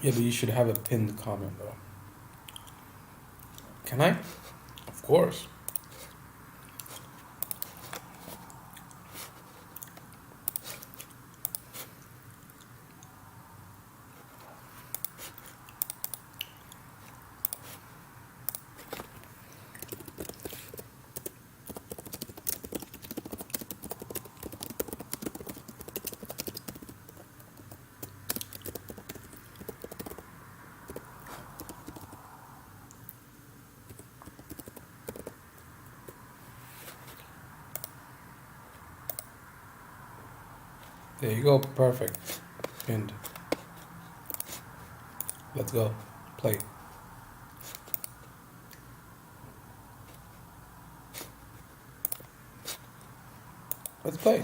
Yeah, but you should have a pinned comment though. Can I? Of course. There you go. Perfect. Pinned. Let's go. Play. Let's play.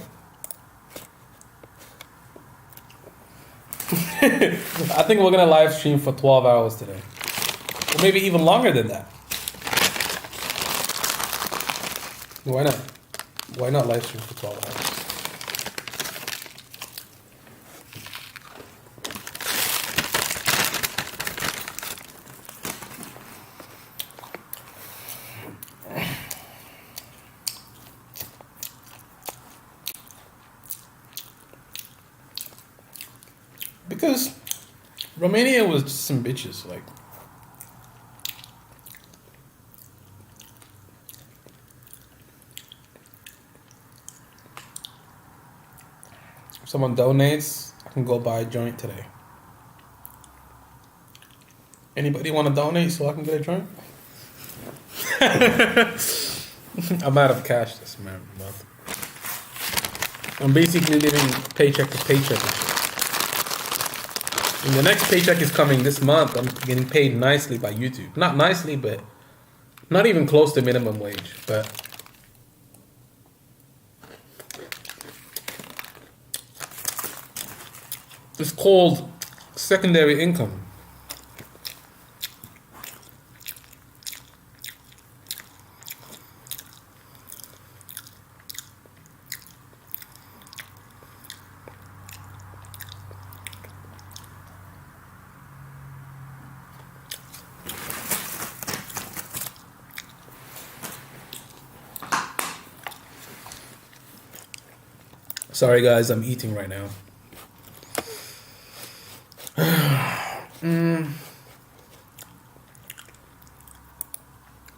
I think we're gonna live stream for 12 hours today. Or maybe even longer than that. Why not? Why not live stream for 12 hours? Because Romania was just some bitches, like. If someone donates, I can go buy a joint today. Anybody want to donate so I can get a joint? I'm out of cash this month. I'm basically living paycheck to paycheck and shit. And the next paycheck is coming this month. I'm getting paid nicely by YouTube. Not nicely, but not even close to minimum wage. But it's called secondary income. Sorry guys, I'm eating right now.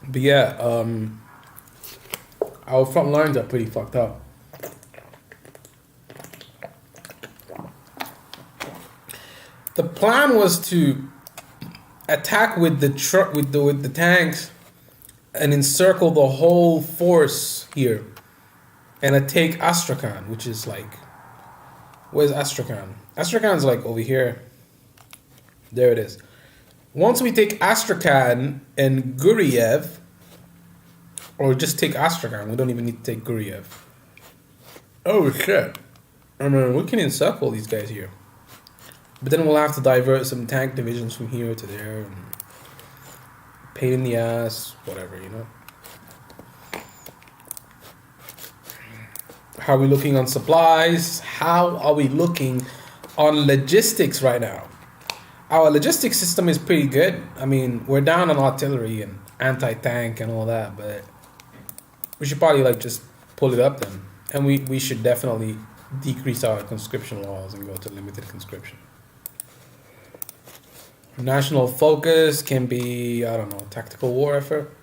But yeah, our front lines are pretty fucked up. The plan was to attack with the truck with the tanks and encircle the whole force here and take Astrakhan, which is like, where's Astrakhan? Astrakhan's like over here. There it is. Once we take Astrakhan and Guriev, or just take Astrakhan, we don't even need to take Guriev. Oh shit. I mean, we can encircle these guys here. But then we'll have to divert some tank divisions from here to there. And pain in the ass, whatever, you know. How are we looking on supplies? How are we looking on logistics right now? Our logistics system is pretty good. I mean, we're down on artillery and anti-tank and all that, but we should probably like just pull it up then. And we should definitely decrease our conscription laws and go to limited conscription. National focus can be, I don't know, tactical war effort.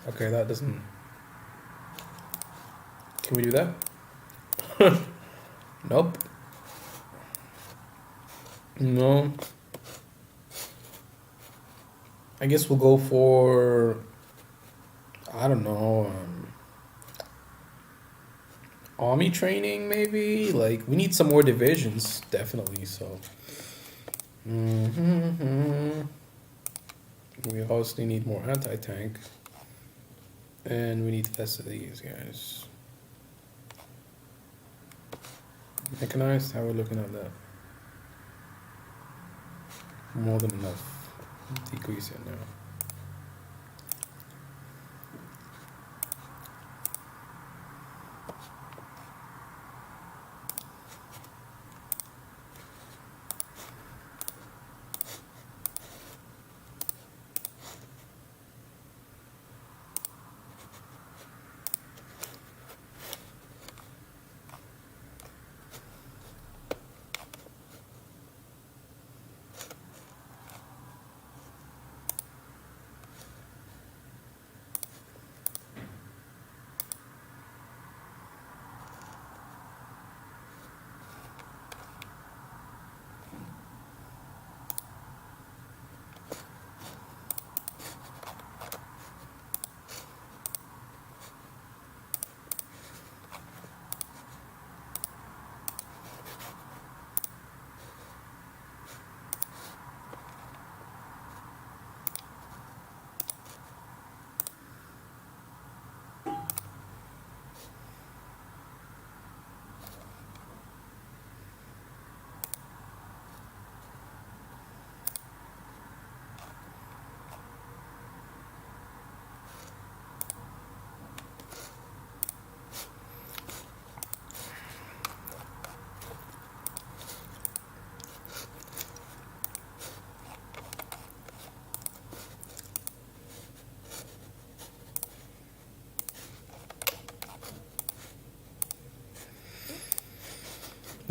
Okay, that doesn't... Can we do that? Nope. No. I guess we'll go for, I don't know, army training maybe? Like, we need some more divisions, definitely, so. We obviously need more anti-tank. And we need less of these guys. Mechanized, how are we looking at that? More than enough. Decrease it now.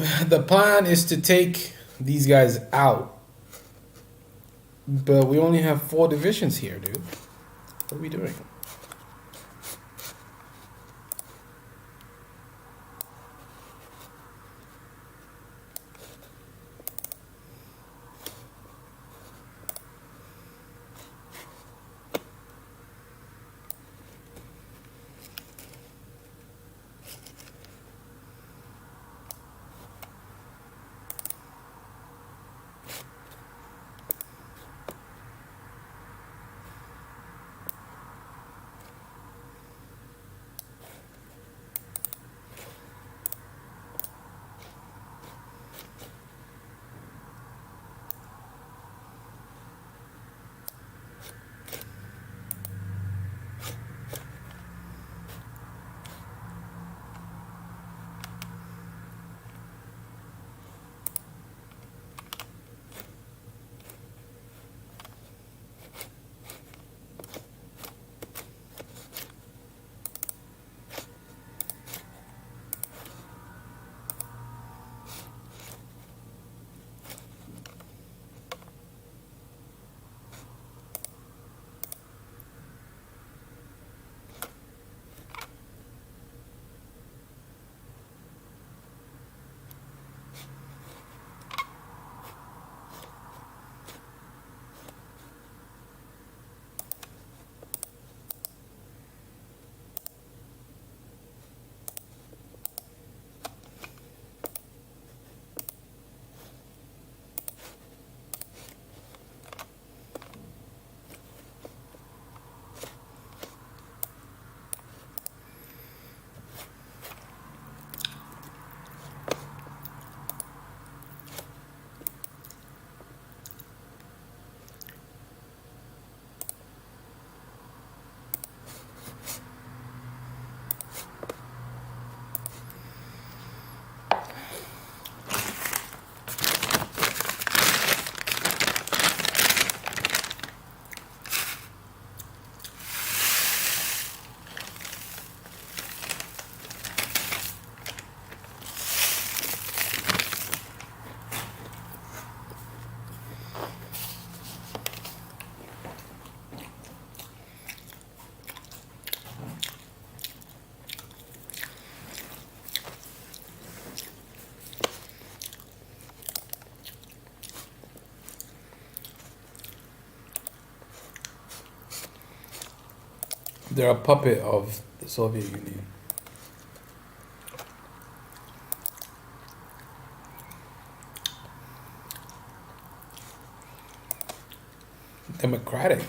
The plan is to take these guys out. But we only have 4 divisions here, dude. What are we doing? They're a puppet of the Soviet Union. Democratic.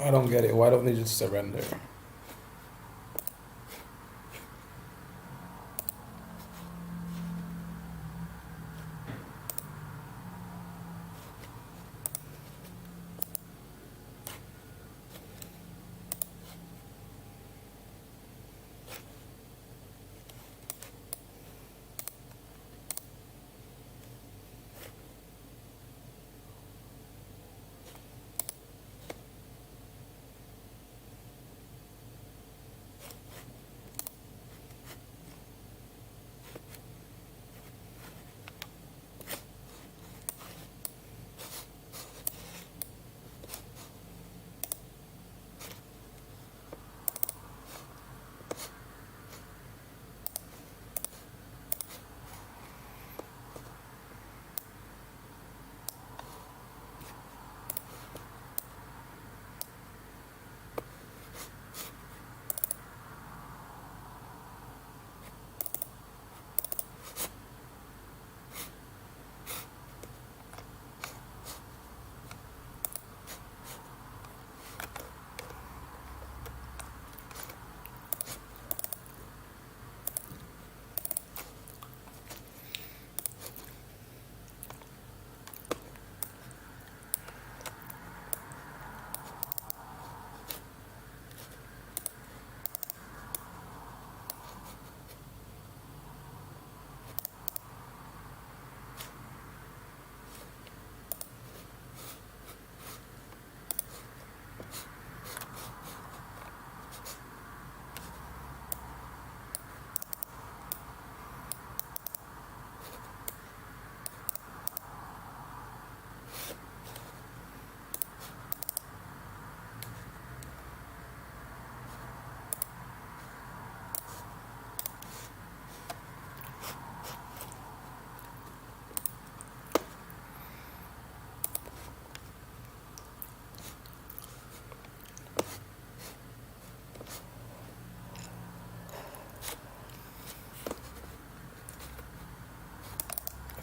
I don't get it. Why don't they just surrender?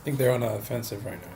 think they're on the offensive right now.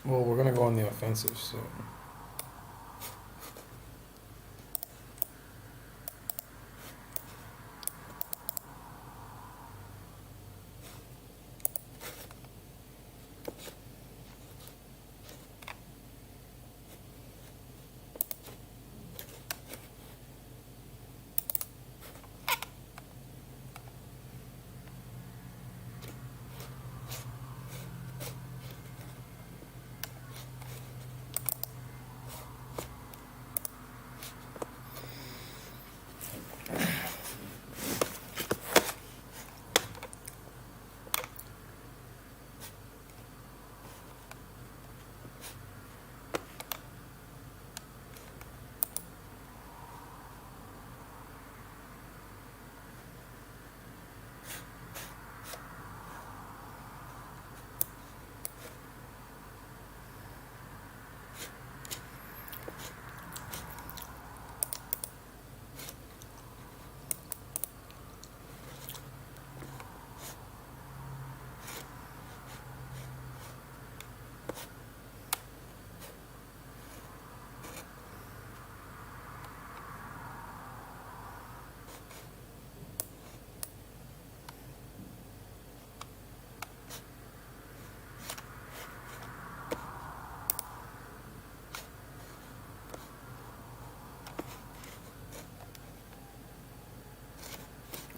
Well, we're gonna go on the offensive, so.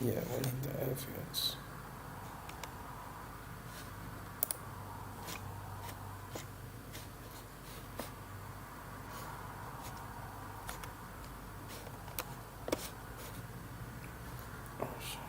Yeah, we need the evidence. Oh, shit.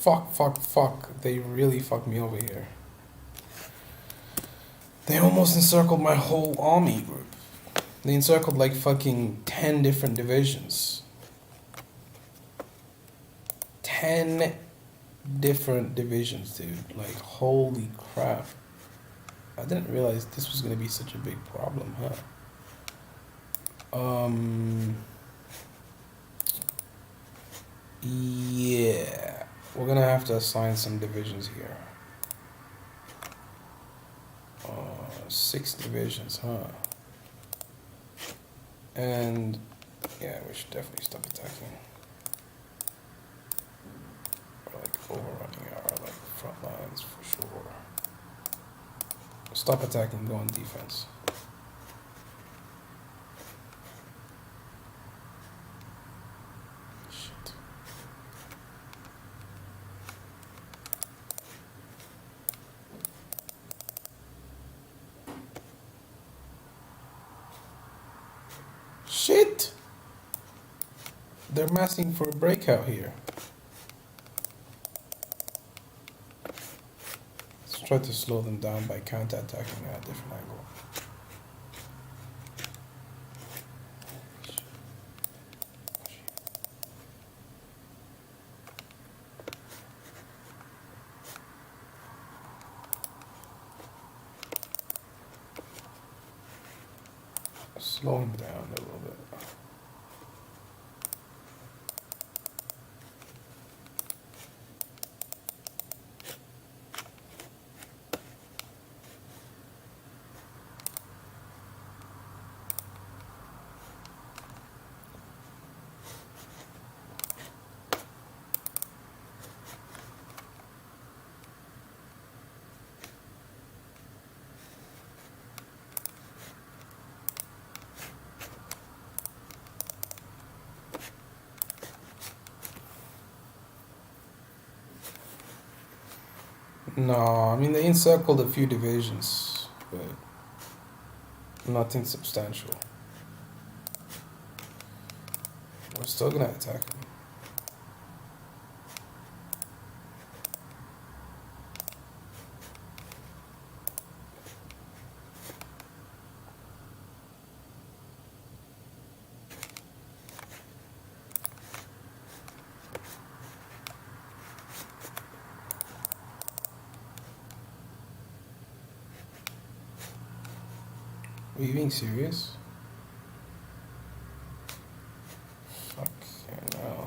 fuck. They really fucked me over here. They almost encircled my whole army group. They encircled like fucking 10 different divisions. 10 different divisions, dude. Like, holy crap. I didn't realize this was gonna be such a big problem, huh? Yeah. We're gonna have to assign some divisions here. 6 divisions, huh? And yeah, we should definitely stop attacking. We're like overrunning our like front lines for sure. Stop attacking, go on defense. Shit. Shit! They're massing for a breakout here. Let's try to slow them down by counter-attacking at a different angle. Slow him down a little bit. No, I mean they encircled a few divisions, but nothing substantial. We're still gonna attack them. Are you being serious? Fuck, no.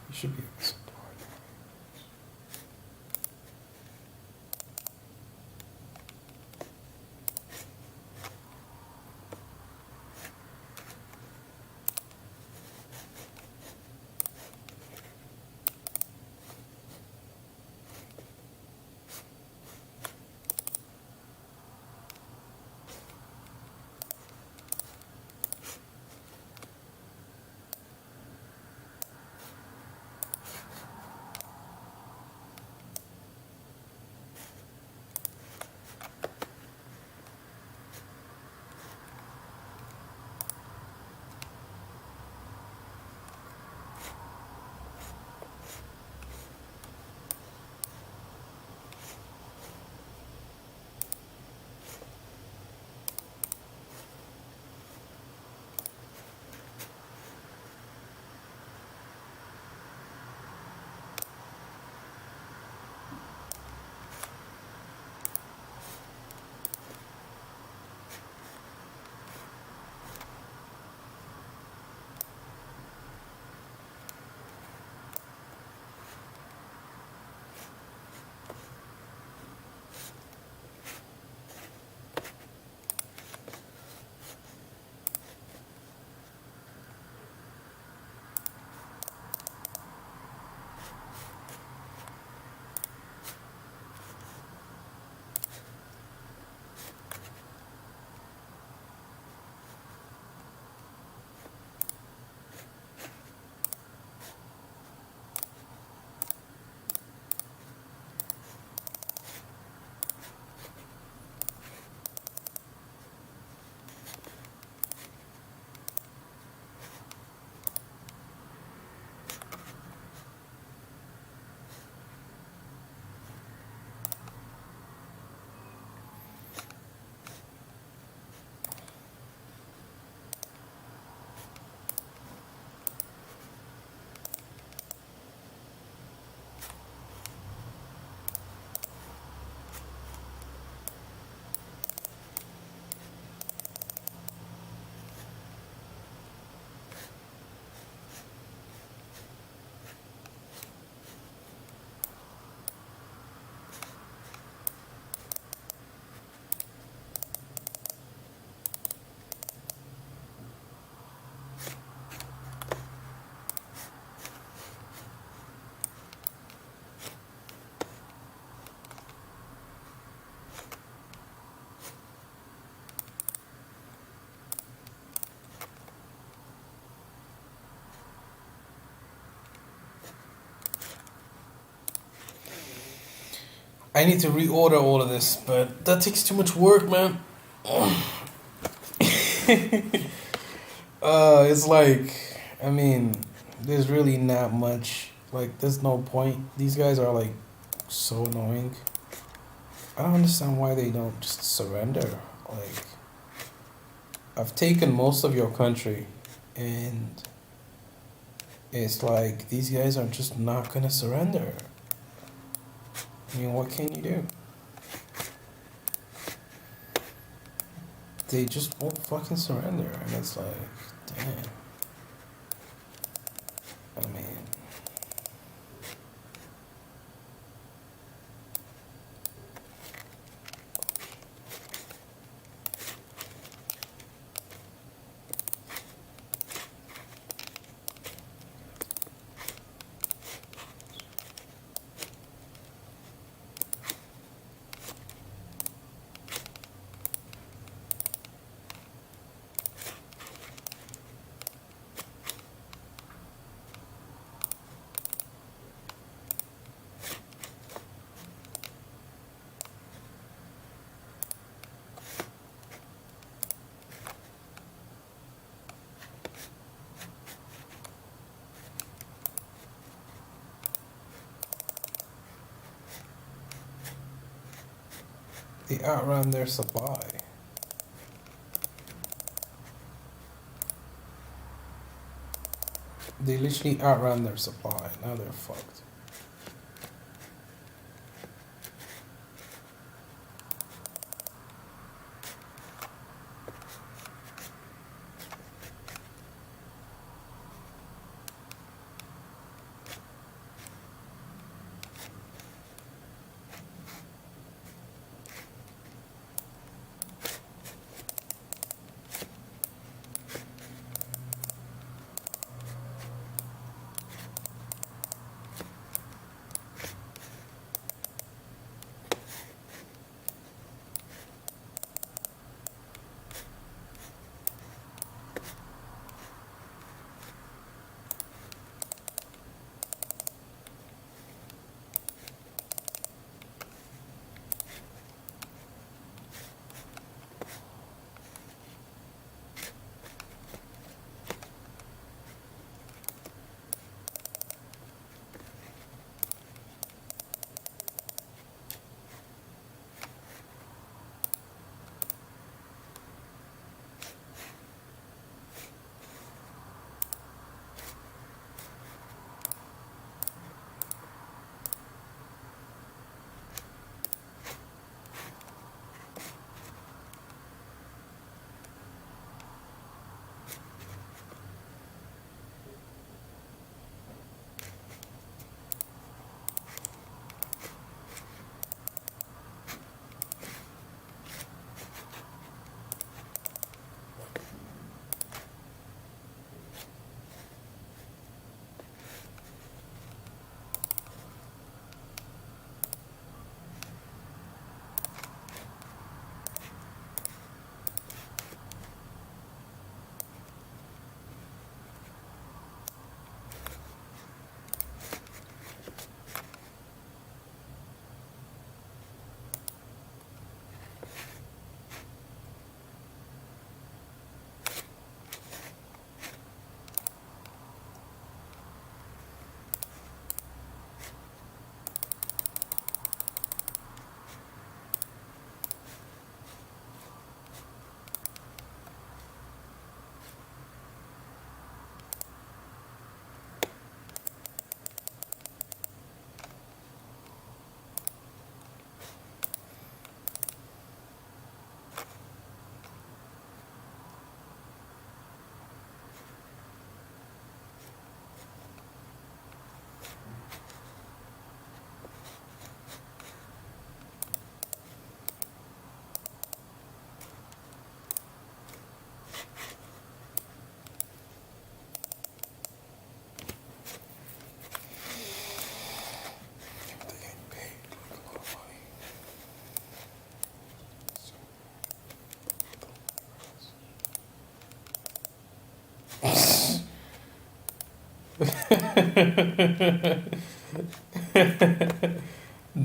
You should be able to support. I need to reorder all of this, but that takes too much work, man. It's like, I mean, there's really not much. Like, there's no point. These guys are like so annoying. I don't understand why they don't just surrender. Like, I've taken most of your country, and it's like these guys are just not gonna surrender. I mean, what can you do? They just won't fucking surrender, and it's like, damn. I mean, they outrun their supply. They literally outrun their supply. Now they're fucked.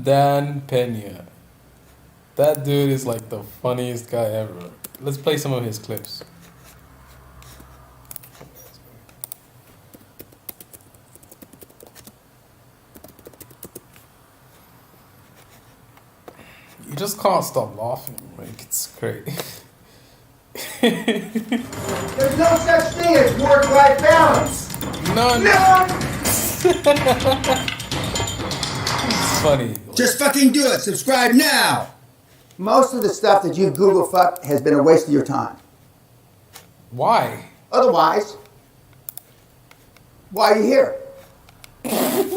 Dan Pena. That dude is like the funniest guy ever. Let's play some of his clips. You just can't stop laughing. Like, it's great. There's no such thing as work-life balance. None. None. It's funny. Just fucking do it. Subscribe now. Most of the stuff that you Google fuck has been a waste of your time. Why? Otherwise, why are you here?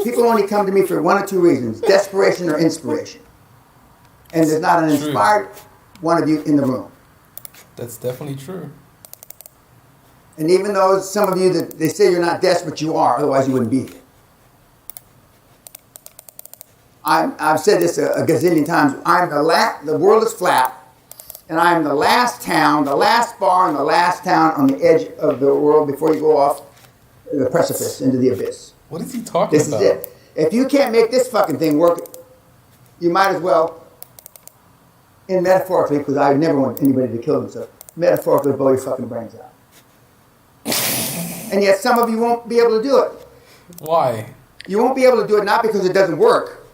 People only come to me for one or two reasons: desperation or inspiration. And there's not an True. inspired one of you in the room. That's definitely true. And even though some of you that they say you're not desperate, you are. Otherwise, you wouldn't be here. I've said this a gazillion times. The world is flat, and I am the last town, the last bar, and the last town on the edge of the world before you go off the precipice into the abyss. What is he talking This about? is it. If you can't make this fucking thing work, you might as well, and metaphorically, because I never want anybody to kill themselves, metaphorically blow your fucking brains out. And yet some of you won't be able to do it. Why? You won't be able to do it not because it doesn't work,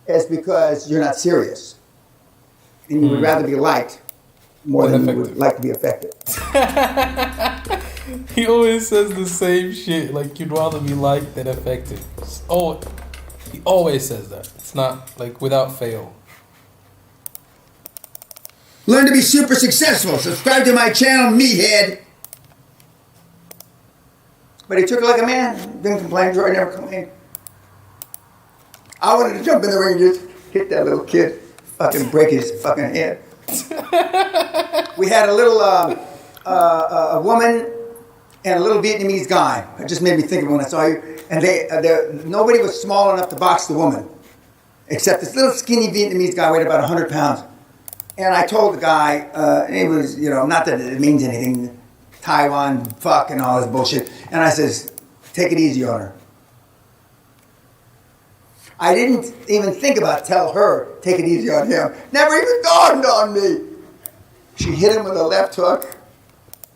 it's because you're not serious. And you would rather be liked more than you would like to be affected. He always says the same shit, like you'd rather be liked than affected. Oh, he always says that. It's not like without fail. Learn to be super successful. Subscribe to my channel, meathead. But he took it like a man. Didn't complain. Jordan never complained. I wanted to jump in the ring and just hit that little kid. Fucking break his fucking head. We had a little a woman and a little Vietnamese guy. It just made me think of when I saw you. And nobody was small enough to box the woman, except this little skinny Vietnamese guy weighed about 100 pounds. And I told the guy, it was, not that it means anything, Taiwan, fuck, and all this bullshit. And I says, take it easy on her. I didn't even think about tell her, take it easy on him. Never even dawned on me. She hit him with a left hook.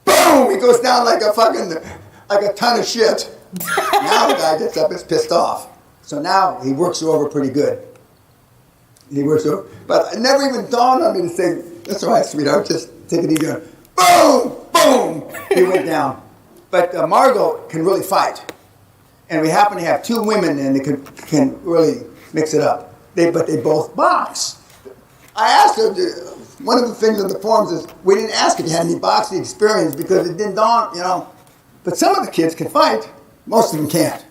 Boom! He goes down like a ton of shit. Now the guy gets up, is pissed off. So now he works her over pretty good. But it never even dawned on me to say, that's all right, sweetheart, just take it easy on her. Boom! Boom! He went down. But Margot can really fight. And we happen to have two women, and they can really mix it up. But they both box. I asked her, one of the things in the forums is, we didn't ask if you had any boxing experience because it didn't dawn, But some of the kids can fight. Most of them can't.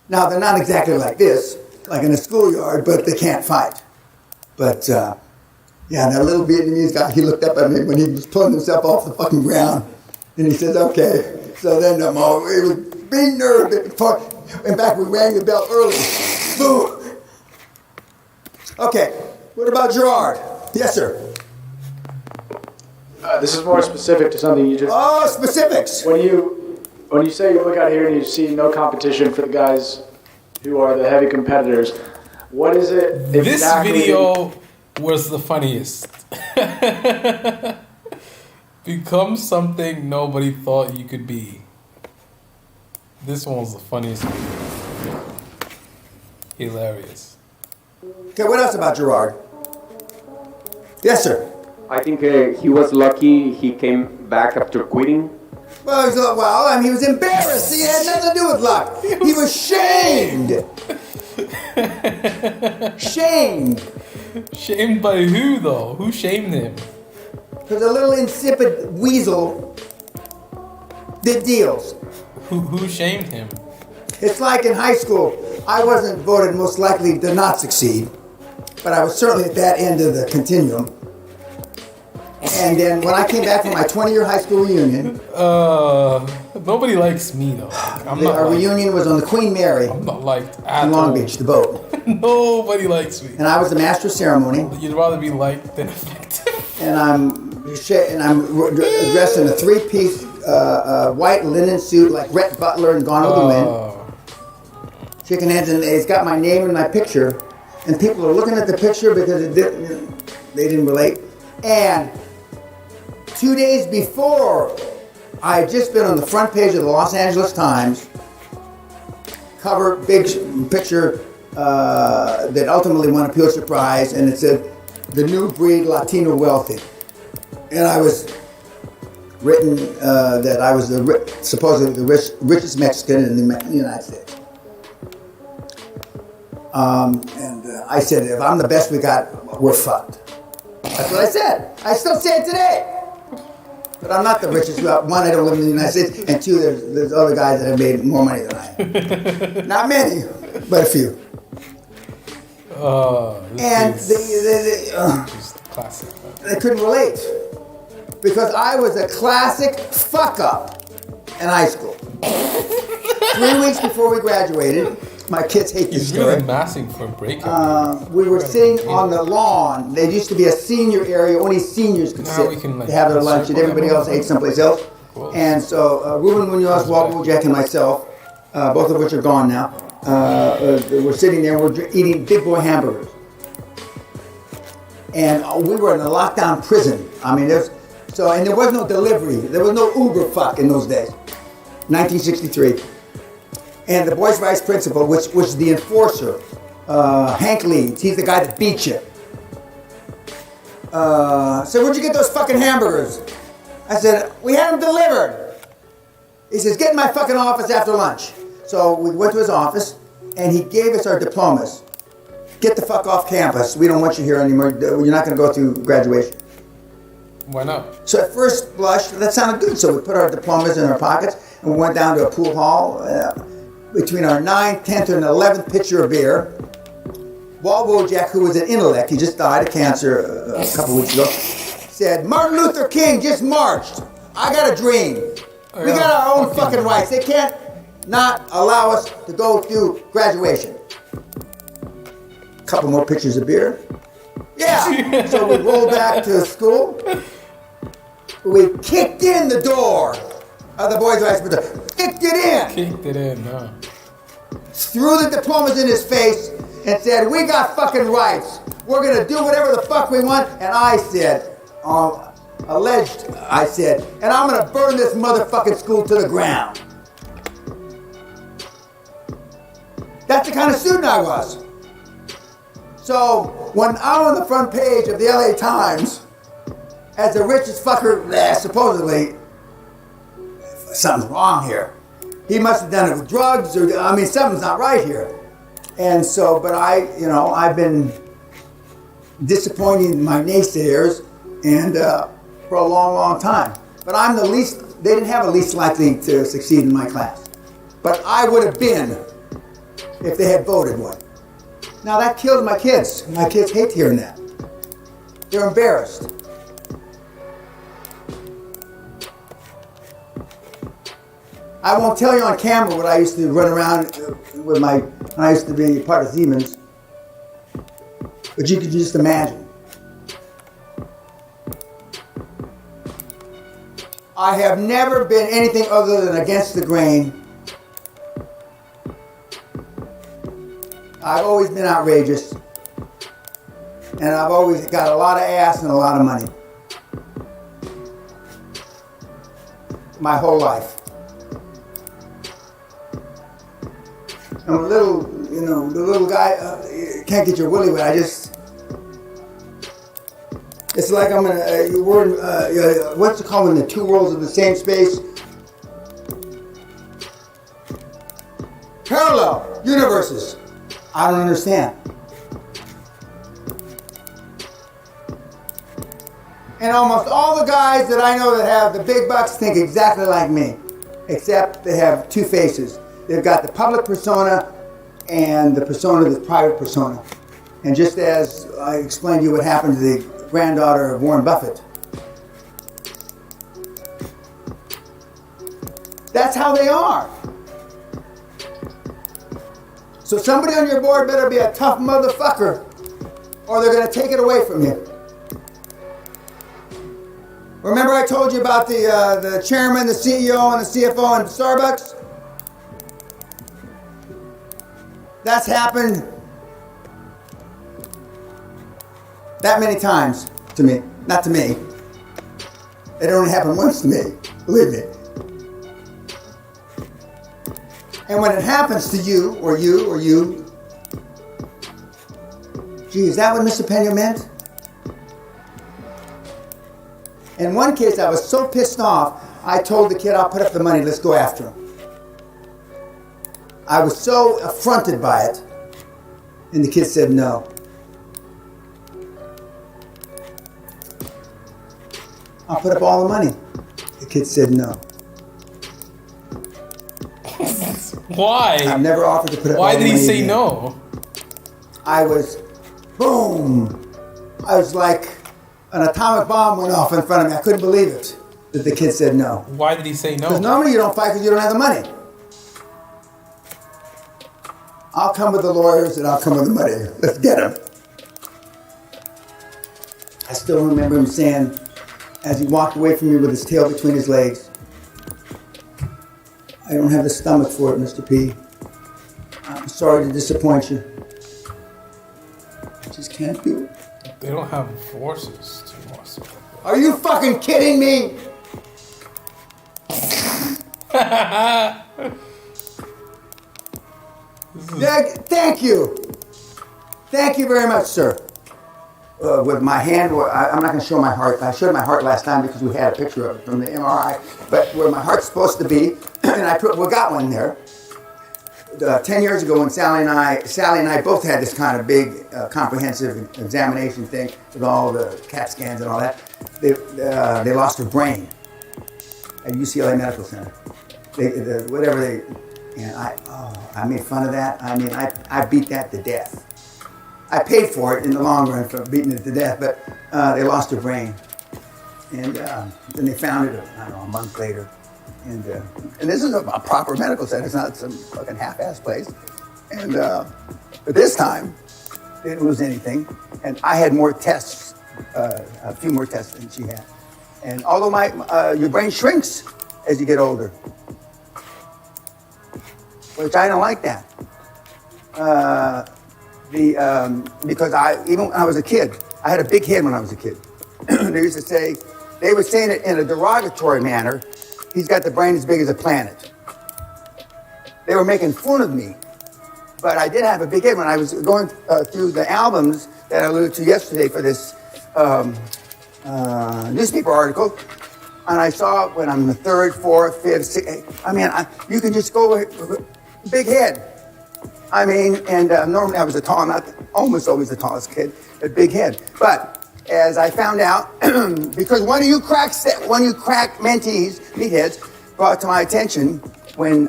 Now, they're not exactly like this, like in a schoolyard, but they can't fight. But, that little Vietnamese guy, he looked up at me when he was pulling himself off the fucking ground. And he says, okay. So then it was being nerved. In fact, we rang the bell early. Boom. Okay, what about Gerard? Yes, sir. This is more specific to something you just... Oh, specifics. When you say you look out here and you see no competition for the guys who are the heavy competitors, what is it exactly... This video was the funniest. Become something nobody thought you could be. This one was the funniest video. Hilarious. Okay, what else about Gerard? Yes, sir. I think he was lucky he came back after quitting. Well, he was embarrassed. He had nothing to do with luck. He was shamed. Shamed. Shamed by who, though? Who shamed him? Because a little insipid weasel did deals. Who shamed him? It's like in high school, I wasn't voted most likely to not succeed, but I was certainly at that end of the continuum. And then when I came back from my 20-year high school reunion... Nobody likes me, though. Our reunion was on the Queen Mary. I'm not liked at in Long all. Beach, the boat. Nobody likes me. And I was the master of ceremony. You'd rather be liked than effective. And I'm dressed in a three-piece white linen suit like Rhett Butler and Gone with the Wind. Chicken heads, and it's got my name and my picture. and people are looking at the picture because they didn't relate. And 2 days before, I had just been on the front page of the Los Angeles Times, cover, big picture that ultimately won a Pulitzer Prize, and it said, "The New Breed Latino Wealthy." And I was written that I was supposedly the richest Mexican in the United States. I said, if I'm the best we got, we're fucked. That's what I said. I still say it today. But I'm not the richest. One, I don't live in the United States, and two, there's other guys that have made more money than I have. Not many, but a few. And classic. They couldn't relate because I was a classic fuck up in high school. 3 weeks before we graduated, my kids hate this story. Really massing for a breakup. We were sitting on the lawn. There used to be a senior area. Only seniors could sit to have their lunch, and everybody else ate someplace else. Cool. And so Ruben Munoz, Walt Wojak, and myself, both of which are gone now, we're sitting there. We're eating big boy hamburgers, and we were in a lockdown prison. I mean, and there was no delivery. There was no Uber fuck in those days. 1963. And the boys' vice principal, which was the enforcer, Hank Leeds, he's the guy that beat you. Said, "Where'd you get those fucking hamburgers?" I said, "We had them delivered." He says, "Get in my fucking office after lunch." So we went to his office, and he gave us our diplomas. "Get the fuck off campus. We don't want you here anymore. You're not going to go through graduation." Why not? So at first blush, that sounded good. So we put our diplomas in our pockets, and we went down to a pool hall. Between our 9th, 10th, and 11th pitcher of beer, Walt Wojak, who was an intellect, he just died of cancer a couple weeks ago, said, "Martin Luther King just marched. I got a dream. We got our own fucking rights. They can't not allow us to go through graduation." Couple more pitchers of beer. Yeah. So we rolled back to school. We kicked in the door of the boys' vice principal. Kicked it in. Kicked it in, huh? Threw the diplomas in his face and said, "We got fucking rights. We're gonna do whatever the fuck we want." And I said, "And I'm gonna burn this motherfucking school to the ground." That's the kind of student I was. So when I'm on the front page of the LA Times as the richest fucker, supposedly, something's wrong here. He must have done it with drugs, or something's not right here. And so, but I've been disappointing my naysayers, and for a long, long time. But I'm the least. They didn't have a least likely to succeed in my class, but I would have been if they had voted one. Now that kills my kids. My kids hate hearing that. They're embarrassed. I won't tell you on camera what I used to run around with when I used to be part of Siemens. But you could just imagine. I have never been anything other than against the grain. I've always been outrageous. And I've always got a lot of ass and a lot of money. My whole life. And the little guy can't get your willy wet. It's like I'm what's it called when the two worlds are the same space? Parallel universes. I don't understand. And almost all the guys that I know that have the big bucks think exactly like me, except they have two faces. They've got the public persona and the persona, the private persona. And just as I explained to you what happened to the granddaughter of Warren Buffett, that's how they are. So somebody on your board better be a tough motherfucker, or they're going to take it away from you. Remember I told you about the chairman, the CEO, and the CFO in Starbucks? That's happened that many times to me, not to me. It only happened once to me, believe me. And when it happens to you, or you, gee, is that what Mr. Pena meant? In one case, I was so pissed off, I told the kid, I'll put up the money, let's go after him. I was so affronted by it, and the kid said no. I'll put up all the money. The kid said no. Why? I've never offered to put up all Why the did he money say again. no? I was, boom. I was like an atomic bomb went off in front of me. I couldn't believe it that the kid said no. Why did he say Because no? normally you don't fight because you don't have the money. I'll come with the lawyers and I'll come with the money. Let's get him. I still remember him saying, as he walked away from me with his tail between his legs, I don't have the stomach for it, Mr. P. I'm sorry to disappoint you. I just can't do it. They don't have forces to muscle. Are you fucking kidding me? Thank you. Thank you very much, sir. With my hand, I'm not going to show my heart. I showed my heart last time because we had a picture of it from the MRI. But where my heart's supposed to be, and we got one there. 10 years ago when Sally and I both had this kind of big comprehensive examination thing with all the CAT scans and all that, they lost her brain at UCLA Medical Center. And I made fun of that. I mean, I beat that to death. I paid for it in the long run for beating it to death, but they lost her brain. And then they found it, I don't know, a month later. And this is a proper medical center. It's not some fucking half-ass place. And but this time, they didn't lose anything. And I had more tests, a few more tests than she had. And although your brain shrinks as you get older, which I don't like that. Because even when I was a kid, I had a big head when I was a kid. They were saying it in a derogatory manner. He's got the brain as big as a planet. They were making fun of me. But I did have a big head when I was going through the albums that I alluded to yesterday for this newspaper article. And I saw when I'm in the third, fourth, fifth, sixth. I mean, you can just go with big head. I mean, and normally I was almost always the tallest kid, a big head. But as I found out, because one of you crack mentees, meatheads, brought to my attention when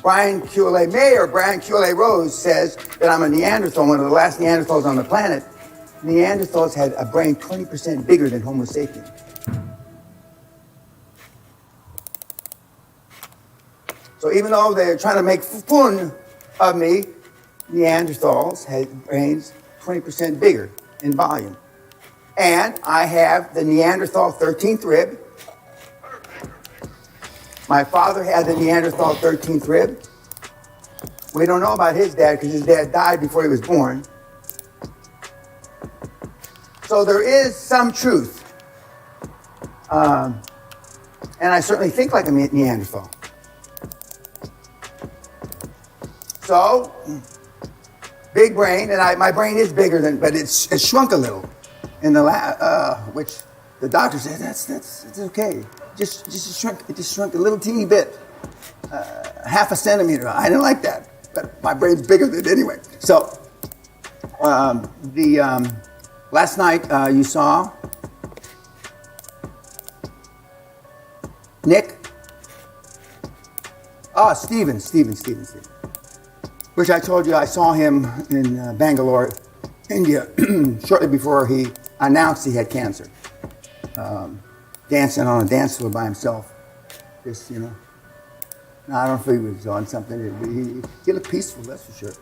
Brian Culet Rose says that I'm a Neanderthal, one of the last Neanderthals on the planet. Neanderthals had a brain 20% bigger than Homo sapiens. So even though they're trying to make fun of me, Neanderthals had brains 20% bigger in volume. And I have the Neanderthal 13th rib. My father had the Neanderthal 13th rib. We don't know about his dad because his dad died before he was born. So there is some truth. And I certainly think like a Neanderthal. So, big brain, and my brain is bigger but it's shrunk a little. In the which the doctor said that's okay. Just shrunk. It just shrunk a little teeny bit, half a centimeter. I didn't like that, but my brain's bigger than it anyway. So, last night you saw Nick. Oh, Stephen. Which I told you I saw him in Bangalore, India, shortly before he announced he had cancer. Dancing on a dance floor by himself. Just, I don't know if he was on something. He looked peaceful, that's for sure.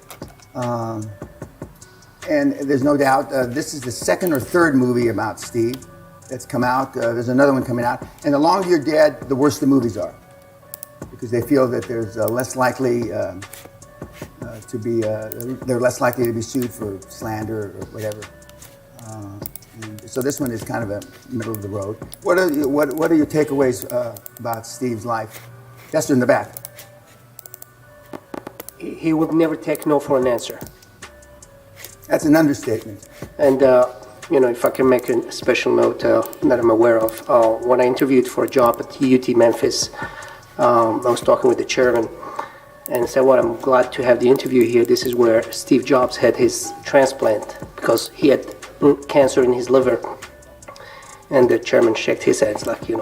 And there's no doubt, this is the second or third movie about Steve that's come out. There's another one coming out. And the longer you're dead, the worse the movies are. Because they feel that there's less likely they're less likely to be sued for slander or whatever. So this one is kind of a middle of the road. What are your takeaways about Steve's life? Just in the back. He would never take no for an answer. That's an understatement. And, if I can make a special note that I'm aware of, when I interviewed for a job at UT Memphis, I was talking with the chairman and said, well, I'm glad to have the interview here. This is where Steve Jobs had his transplant because he had cancer in his liver. And the chairman shook his head, like, he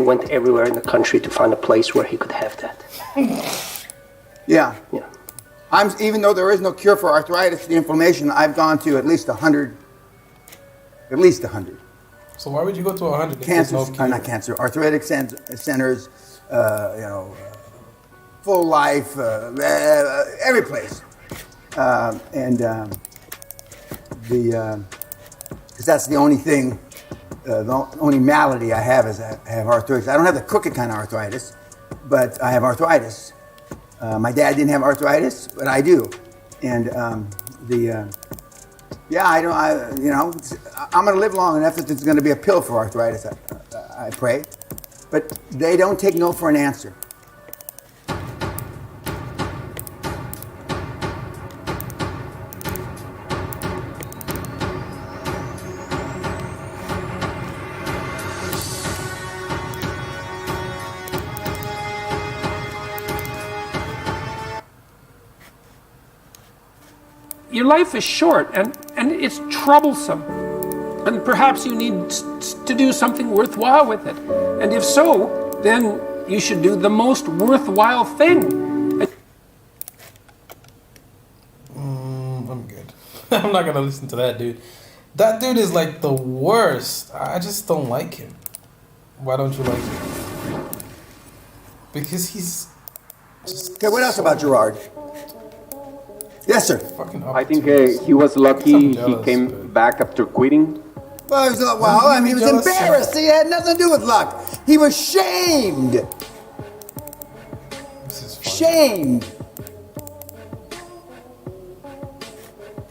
went everywhere in the country to find a place where he could have that. Yeah. Yeah. Even though there is no cure for arthritis, the inflammation, I've gone to at least 100. At least 100. So why would you go to 100? Cancer, not cancer, arthritic centers, full life, every place. Because that's the only thing, the only malady I have is I have arthritis. I don't have the crooked kind of arthritis, but I have arthritis. My dad didn't have arthritis, but I do. And I'm going to live long enough that there's going to be a pill for arthritis, I pray. But they don't take no for an answer. Your life is short and it's troublesome. And perhaps you need to do something worthwhile with it. And if so, then you should do the most worthwhile thing. I'm good. I'm not gonna listen to that dude. That dude is like the worst. I just don't like him. Why don't you like him? Because he's just... Okay, what else about Gerard? Yes, sir. Fucking I think opportunist. he was lucky I'm he jealous, came but- back after quitting. Well, he was Jealous, embarrassed. He had nothing to do with luck. He was shamed. This is funny. Shamed.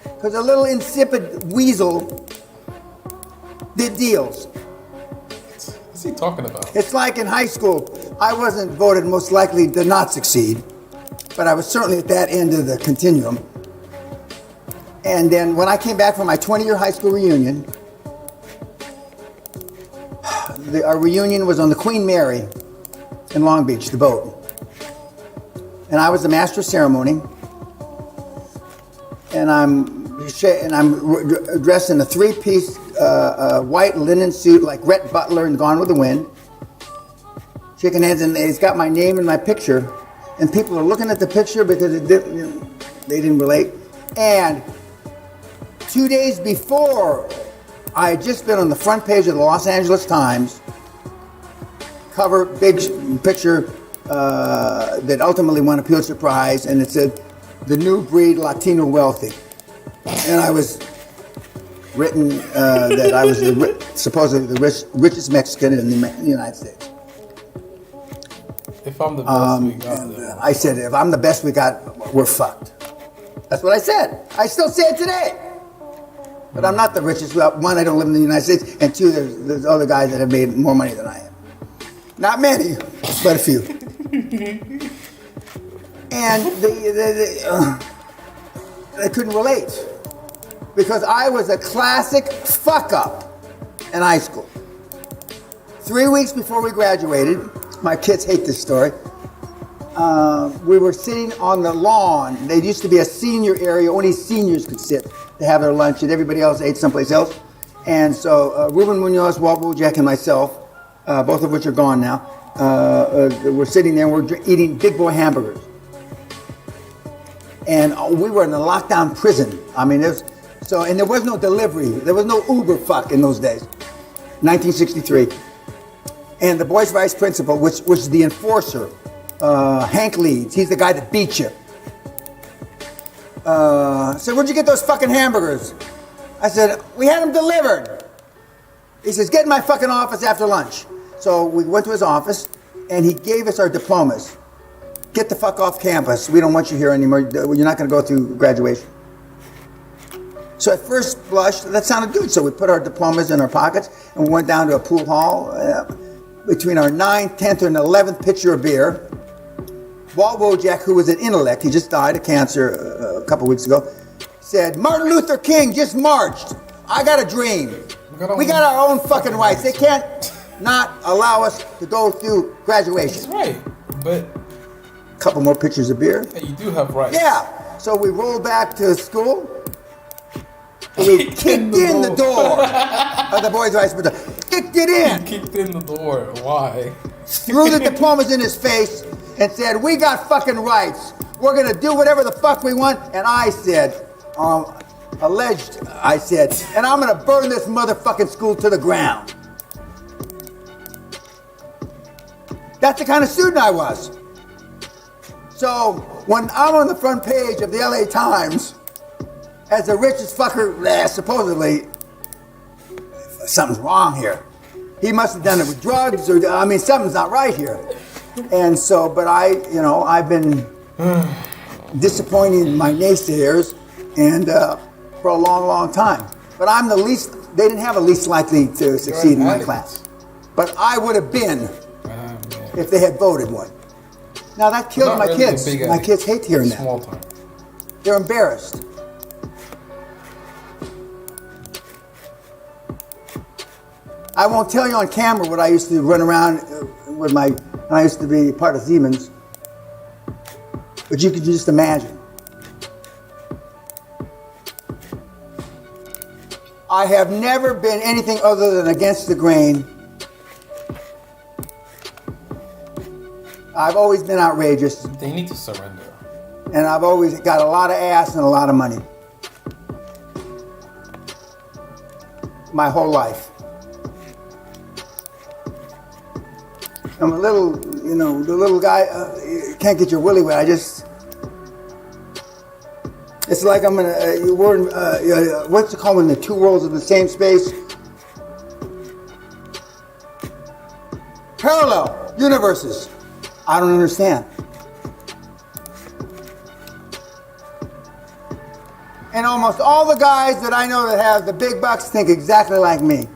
Because a little insipid weasel did deals. What's he talking about? It's like in high school, I wasn't voted most likely to not succeed, but I was certainly at that end of the continuum. And then when I came back from my 20-year high school reunion, our reunion was on the Queen Mary in Long Beach, the boat. And I was the master of ceremony. And I'm dressed in a three-piece white linen suit like Rhett Butler in Gone with the Wind. Shaking hands, and it's got my name and my picture. And people are looking at the picture because they didn't relate. And 2 days before, I had just been on the front page of the Los Angeles Times, cover, big picture that ultimately won a Pulitzer Prize, and it said, "The New Breed Latino Wealthy." And I was written that I was supposedly the richest Mexican in the United States. If I'm the best we got, then- I said, if I'm the best we got, we're fucked. That's what I said. I still say it today. But I'm not the richest. Well, one, I don't live in the United States, and two, there's other guys that have made more money than I am. Not many, but a few. And they couldn't relate because I was a classic fuck up in high school. 3 weeks before we graduated, my kids hate this story. We were sitting on the lawn. There used to be a senior area, only seniors could sit to have their lunch, and everybody else ate someplace else. And so Ruben Munoz, Walt Wojak, and myself, both of which are gone now, we're sitting there and we're eating big boy hamburgers. And we were in a lockdown prison. I mean, and there was no delivery. There was no Uber fuck in those days. 1963. And the boys' vice principal, which was the enforcer, Hank Leeds, he's the guy that beat you. Said, "Where'd you get those fucking hamburgers?" I said, "We had them delivered." He says, "Get in my fucking office after lunch." So we went to his office, and he gave us our diplomas. "Get the fuck off campus. We don't want you here anymore. You're not going to go through graduation." So at first blush, that sounded good. So we put our diplomas in our pockets and we went down to a pool hall. Between our 9th, 10th, and 11th pitcher of beer, Walt Wojak, who was an intellect, he just died of cancer a couple weeks ago, said, Martin Luther King just marched. I got a dream. We got our own fucking rights. They can't not allow us to go through graduation. That's right, but A couple more pitchers of beer. yeah, you do have rights. Yeah. So we rolled back to school. And we kicked in the door of the boys' high school. Kicked it in. Kicked in the door. Why? Threw the diplomas in his face and said, we got fucking rights. We're going to do whatever the fuck we want. And I said, I said, and I'm going to burn this motherfucking school to the ground. That's the kind of student I was. So when I'm on the front page of the LA Times as the richest fucker, supposedly, something's wrong here. He must have done it with drugs, or I mean, something's not right here. And so, but I've been disappointing my naysayers, and for a long, long time. But I'm the least. They didn't have a least likely to succeed in my class, but I would have been if they had voted one. Now that kills my kids. My kids hate hearing that. Small time. They're embarrassed. I won't tell you on camera what I used to run around with when I used to be part of Siemens. But you could just imagine. I have never been anything other than against the grain. I've always been outrageous. They need to surrender. And I've always got a lot of ass and a lot of money. My whole life. I'm a little, the little guy, can't get your willy wet. It's like I'm we're in, what's it called when the two worlds are the same space? Parallel universes. I don't understand. And almost all the guys that I know that have the big bucks think exactly like me,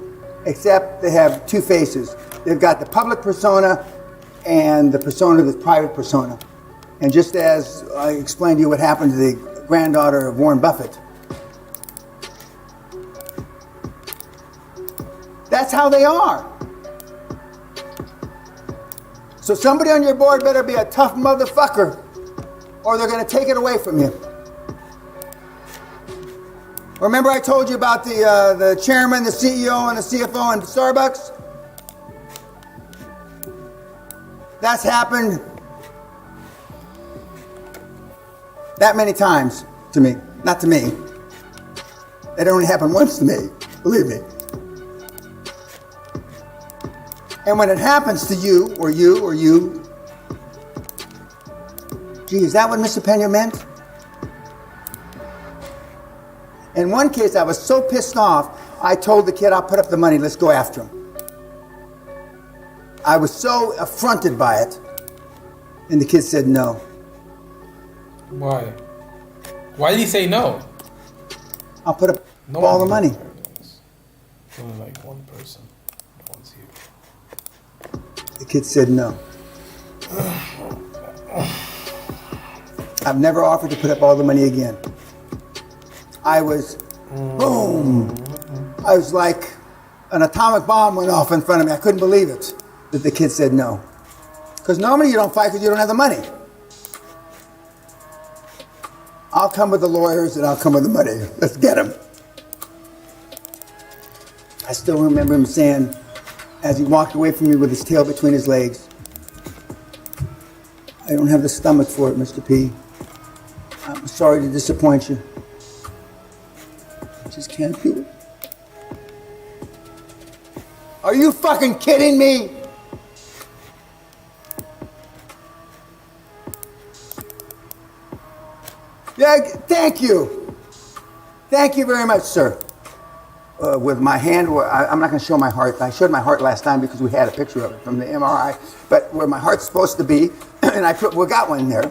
except they have two faces. They've got the public persona and the persona, the private persona. And just as I explained to you what happened to the granddaughter of Warren Buffett, that's how they are. So somebody on your board better be a tough motherfucker, or they're going to take it away from you. Remember I told you about the chairman, the CEO, and the CFO in Starbucks? That's happened that many times to me. Not to me. It only happened once to me, believe me. And when it happens to you, or you, gee, is that what Mr. Pena meant? In one case, I was so pissed off, I told the kid, I'll put up the money, let's go after him. I was so affronted by it, and the kid said no. Why? Why did he say no? I'll put up all the money. Only like one person wants you. The kid said no. I've never offered to put up all the money again. I was, boom. I was like an atomic bomb went off in front of me. I couldn't believe it that the kid said no. Because normally you don't fight because you don't have the money. I'll come with the lawyers and I'll come with the money. Let's get him. I still remember him saying, as he walked away from me with his tail between his legs, I don't have the stomach for it, Mr. P. I'm sorry to disappoint you. I just can't do it. Are you fucking kidding me? Yeah, thank you. Thank you very much, sir. With my hand, I'm not going to show my heart. I showed my heart last time because we had a picture of it from the MRI. But where my heart's supposed to be, and we got one there.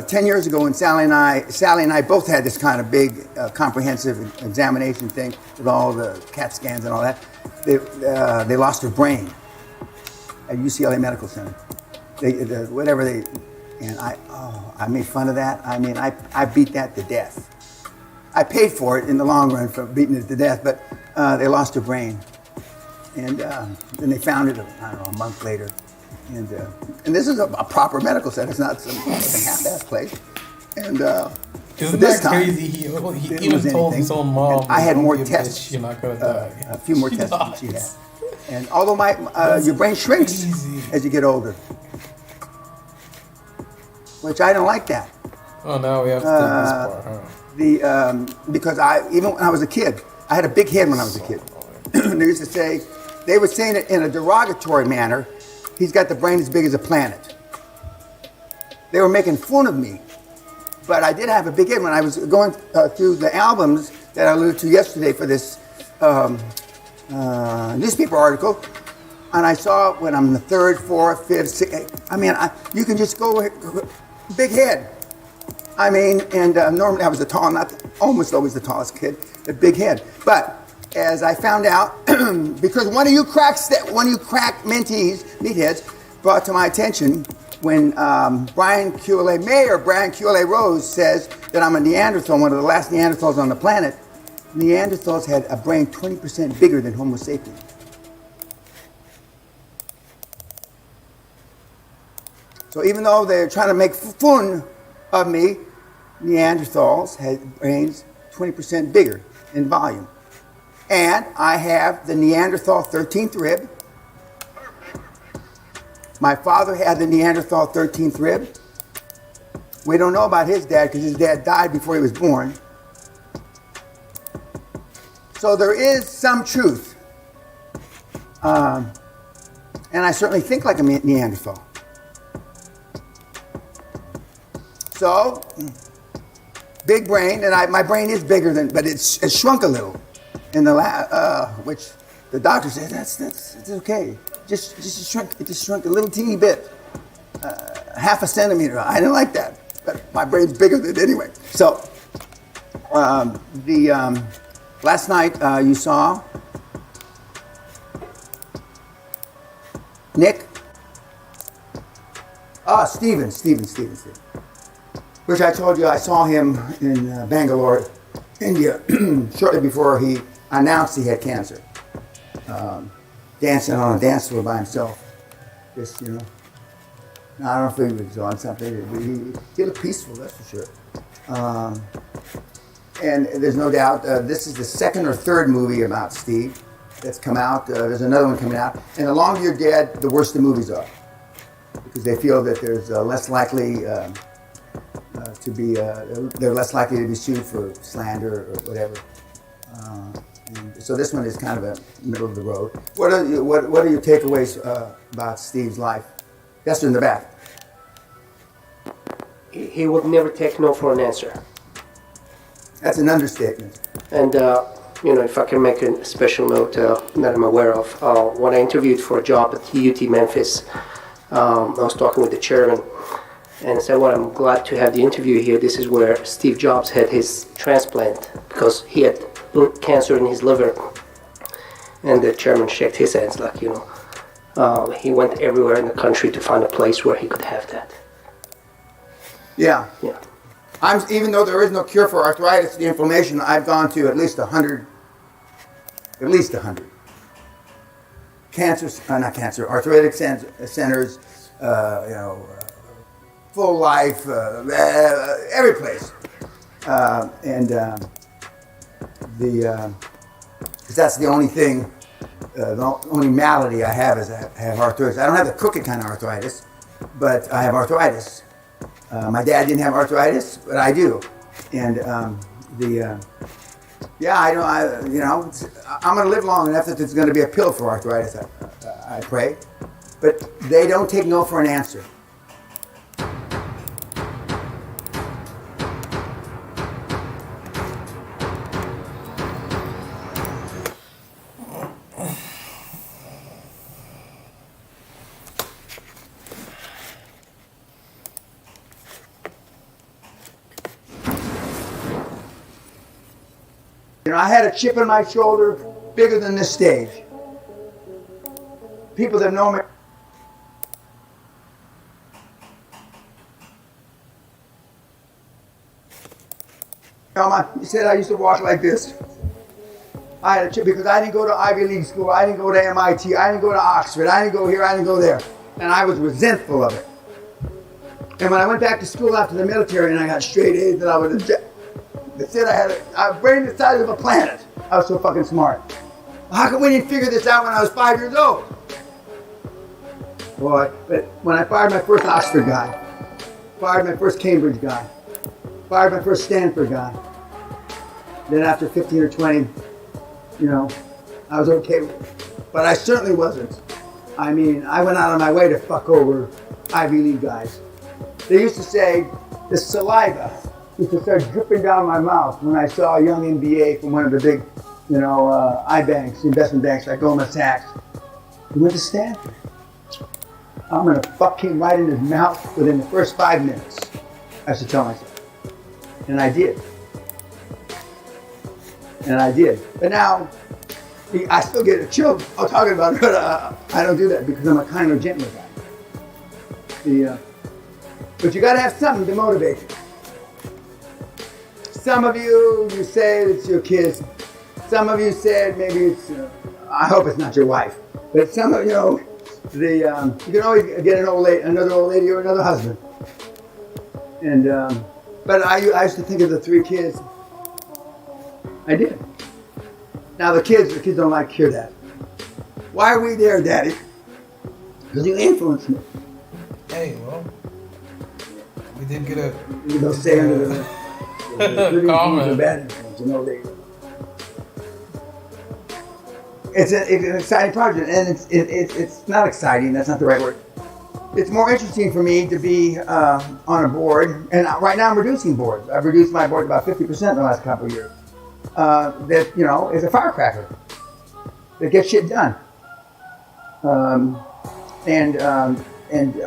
10 years ago when Sally and I both had this kind of big comprehensive examination thing with all the CAT scans and all that, they lost her brain at UCLA Medical Center. And I made fun of that. I mean, I beat that to death. I paid for it in the long run for beating it to death, but they lost her brain. And then they found it, I don't know, a month later. And this is a proper medical center. It's not some half-ass place. And Isn't this that time, crazy? He didn't even lose told anything. his own mom. And I had "Don't more be a tests. bitch, You're not gonna die. A few more She tests than she had. dies. And although your brain shrinks Crazy. as you get older, which I don't like that. Oh, now we have to take this part, huh? Because even when I was a kid, I had a big head when I was a kid. They used to say, they were saying it in a derogatory manner, he's got the brain as big as a planet. They were making fun of me. But I did have a big head when I was going through the albums that I alluded to yesterday for this newspaper article. And I saw when I'm in the third, fourth, fifth, sixth, I mean, you can just go, big head. I mean, and normally I was almost always the tallest kid, a big head. But as I found out, because one of you crack meatheads brought to my attention when Mayor Brian QLA Rose says that I'm a Neanderthal, one of the last Neanderthals on the planet. Neanderthals had a brain 20% bigger than Homo sapiens. So even though they're trying to make fun of me, Neanderthals had brains 20% bigger in volume. And I have the Neanderthal 13th rib. My father had the Neanderthal 13th rib. We don't know about his dad because his dad died before he was born. So there is some truth. And I certainly think like a Neanderthal. So, big brain, and my brain is bigger but it's shrunk a little. In the which the doctor said it's okay. It just shrunk a little teeny bit, half a centimeter. I didn't like that, but my brain's bigger than it anyway. So, last night you saw Nick. Steven. Which I told you I saw him in Bangalore, India, shortly before he announced he had cancer. Dancing on a dance floor by himself. Just, I don't know if he was on something. He looked peaceful, that's for sure. And there's no doubt, this is the second or third movie about Steve that's come out. There's another one coming out. And the longer you're dead, the worse the movies are. Because they feel that there's less likely they're less likely to be sued for slander or whatever. And so this one is kind of a middle of the road. What are your takeaways about Steve's life? Yes, in the back. He would never take no for an answer. That's an understatement. And, if I can make a special note that I'm aware of, when I interviewed for a job at UT Memphis, I was talking with the chairman and said, well, I'm glad to have the interview here. This is where Steve Jobs had his transplant because he had cancer in his liver. And the chairman shook his hands like, he went everywhere in the country to find a place where he could have that. Yeah. Yeah. Even though there is no cure for arthritis, the inflammation, I've gone to at least 100 arthritic centers, Full Life, every place. Because that's the only thing, the only malady I have is I have arthritis. I don't have the crooked kind of arthritis, but I have arthritis. My dad didn't have arthritis, but I do. And I'm going to live long enough that there's going to be a pill for arthritis, I pray. But they don't take no for an answer. You know, I had a chip on my shoulder bigger than this stage. People that know me. He said I used to walk like this. I had a chip because I didn't go to Ivy League school. I didn't go to MIT. I didn't go to Oxford. I didn't go here. I didn't go there. And I was resentful of it. And when I went back to school after the military and I got straight A's and I was they said I had a brain the size of a planet. I was so fucking smart. How come we didn't figure this out when I was 5 years old? Boy, but when I fired my first Oxford guy, fired my first Cambridge guy, fired my first Stanford guy, then after 15 or 20, you know, I was okay with it. But I certainly wasn't. I mean, I went out of my way to fuck over Ivy League guys. They used to say, the saliva used to start dripping down my mouth when I saw a young MBA from one of the big, you know, I-banks, investment banks like Goldman Sachs. He went to Stanford. I'm gonna fuck him right in his mouth within the first 5 minutes. I should tell myself. And I did. And I did. But now, I still get a chill talking about it, but I don't do that because I'm a kinder, gentler guy. But you gotta have something to motivate you. Some of you say it's your kids. Some of you said maybe it's, I hope it's not your wife. But some of you know, you can always get another old lady or another husband. And, but I used to think of the 3 kids. I did. Now the kids don't like to hear that. Why are we there, Daddy? Because you influenced me. Hey, well, we did get a. They'll say under the comment. Bad influence, you know, it's an exciting project, and it's not exciting. That's not the right word. It's more interesting for me to be on a board, and right now I'm reducing boards. I've reduced my board about 50% in the last couple of years. That, you know, is a firecracker that gets shit done. And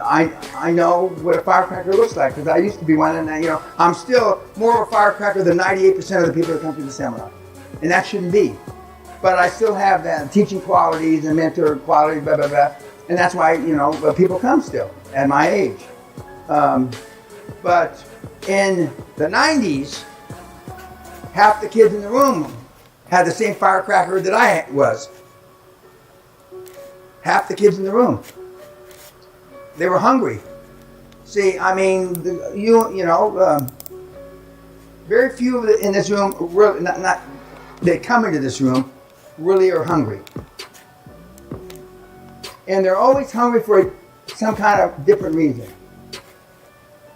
I know what a firecracker looks like because I used to be one, and you know, I'm still more of a firecracker than 98% of the people that come to the seminar, and that shouldn't be. But I still have that teaching qualities and mentor qualities, blah blah blah, and that's why, you know, people come still at my age. But in the 90s, half the kids in the room had the same firecracker that I was. Half the kids in the room. They were hungry. See, I mean, very few in this room, really, they come into this room, really are hungry. And they're always hungry for some kind of different reason.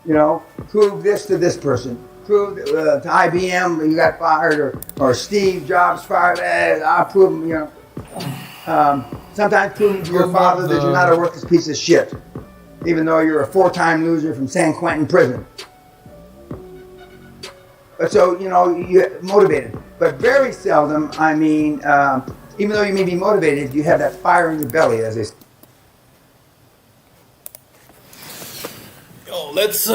You know, prove this to this person. Prove to IBM you got fired, or Steve Jobs fired. I'll prove them, you know. Sometimes prove to your father that you're not a worthless piece of shit, even though you're a 4-time loser from San Quentin prison. But so, you know, you're motivated. But very seldom, I mean, even though you may be motivated, you have that fire in your belly, as they say. Yo, let's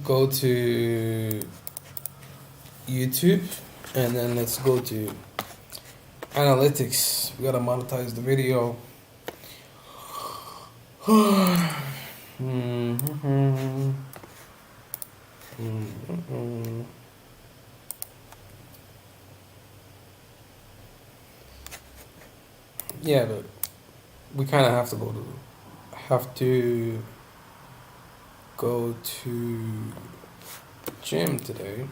go to YouTube, and then let's go to analytics. We gotta monetize the video. Yeah, but we kind of have to go to gym today.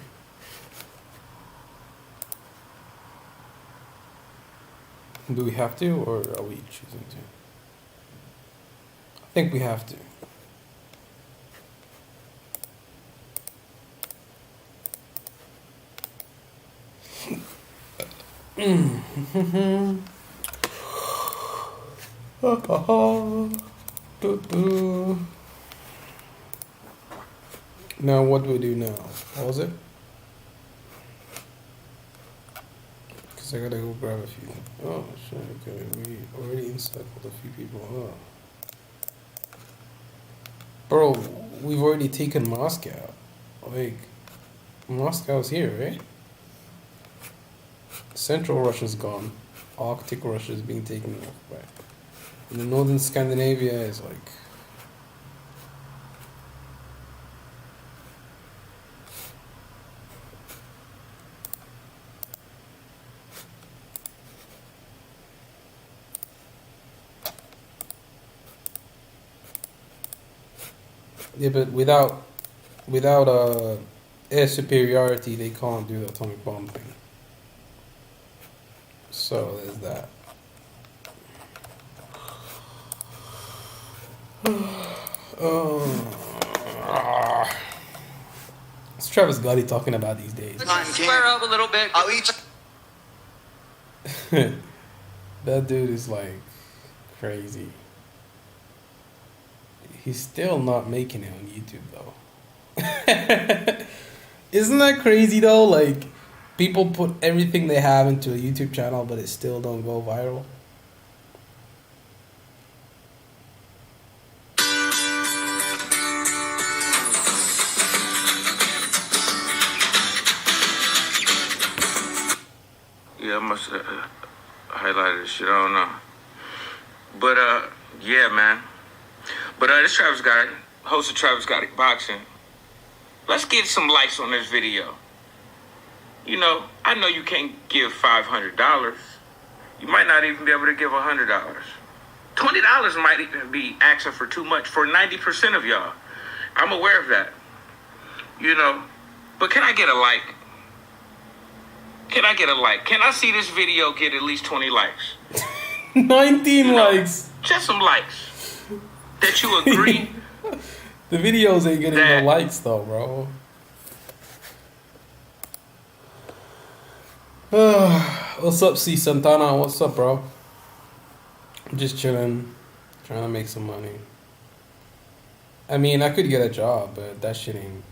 Do we have to, or are we choosing to? I think we have to. Now what do we do now? What was it? Because I gotta go grab a few. Oh shit, okay, we already encircled a few people. Oh. Bro, we've already taken Moscow. Like, Moscow's here, right? Central Russia's gone. Arctic Russia is being taken off by. And the northern Scandinavia is like. Yeah, but without air superiority, they can't do the atomic bomb thing. So there's that. What's Travis Gotti talking about these days? Square up a little bit. I'll eat. That dude is like crazy. He's still not making it on YouTube though. Isn't that crazy though? Like, people put everything they have into a YouTube channel, but it still don't go viral. Yeah, I must have highlighted this shit. I don't know. But, yeah, man. But this Travis Gotti, host of Travis Gotti Boxing. Let's get some likes on this video. You know, I know you can't give $500. You might not even be able to give $100. $20 might even be asking for too much for 90% of y'all. I'm aware of that. You know, but can I get a like? Can I get a like? Can I see this video get at least 20 likes? 19 likes. Just some likes. That you agree. The videos ain't getting no likes though, bro. What's up, C. Santana? What's up, bro? I'm just chilling, trying to make some money. I mean, I could get a job, but that ain't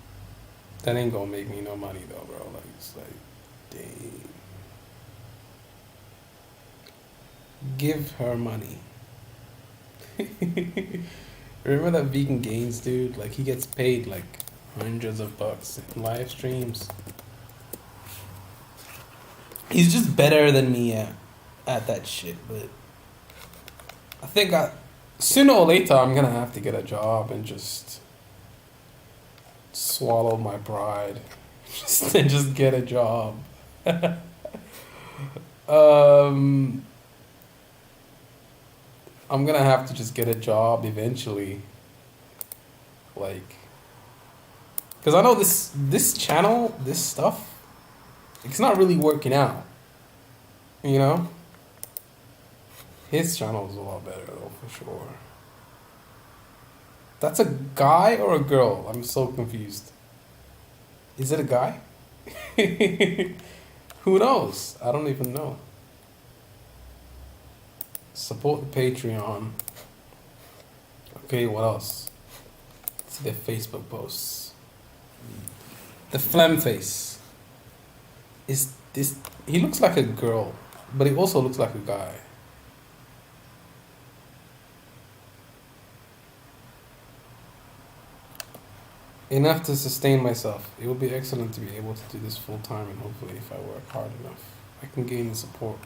gonna make me no money though, bro. Like, it's like, dang. Give her money. Remember that Vegan Gains dude? Like, he gets paid like hundreds of bucks in live streams. He's just better than me at that shit, but I think sooner or later I'm gonna have to get a job and just swallow my pride. just get a job. I'm gonna have to just get a job eventually. Like, because I know this channel, this stuff, it's not really working out. You know? His channel is a lot better though, for sure. That's a guy or a girl? I'm so confused. Is it a guy? Who knows? I don't even know. Support the Patreon. Okay, what else? See their Facebook posts. The phlegm face. Is this? He looks like a girl, but he also looks like a guy. Enough to sustain myself. It would be excellent to be able to do this full time, and hopefully, if I work hard enough, I can gain the support.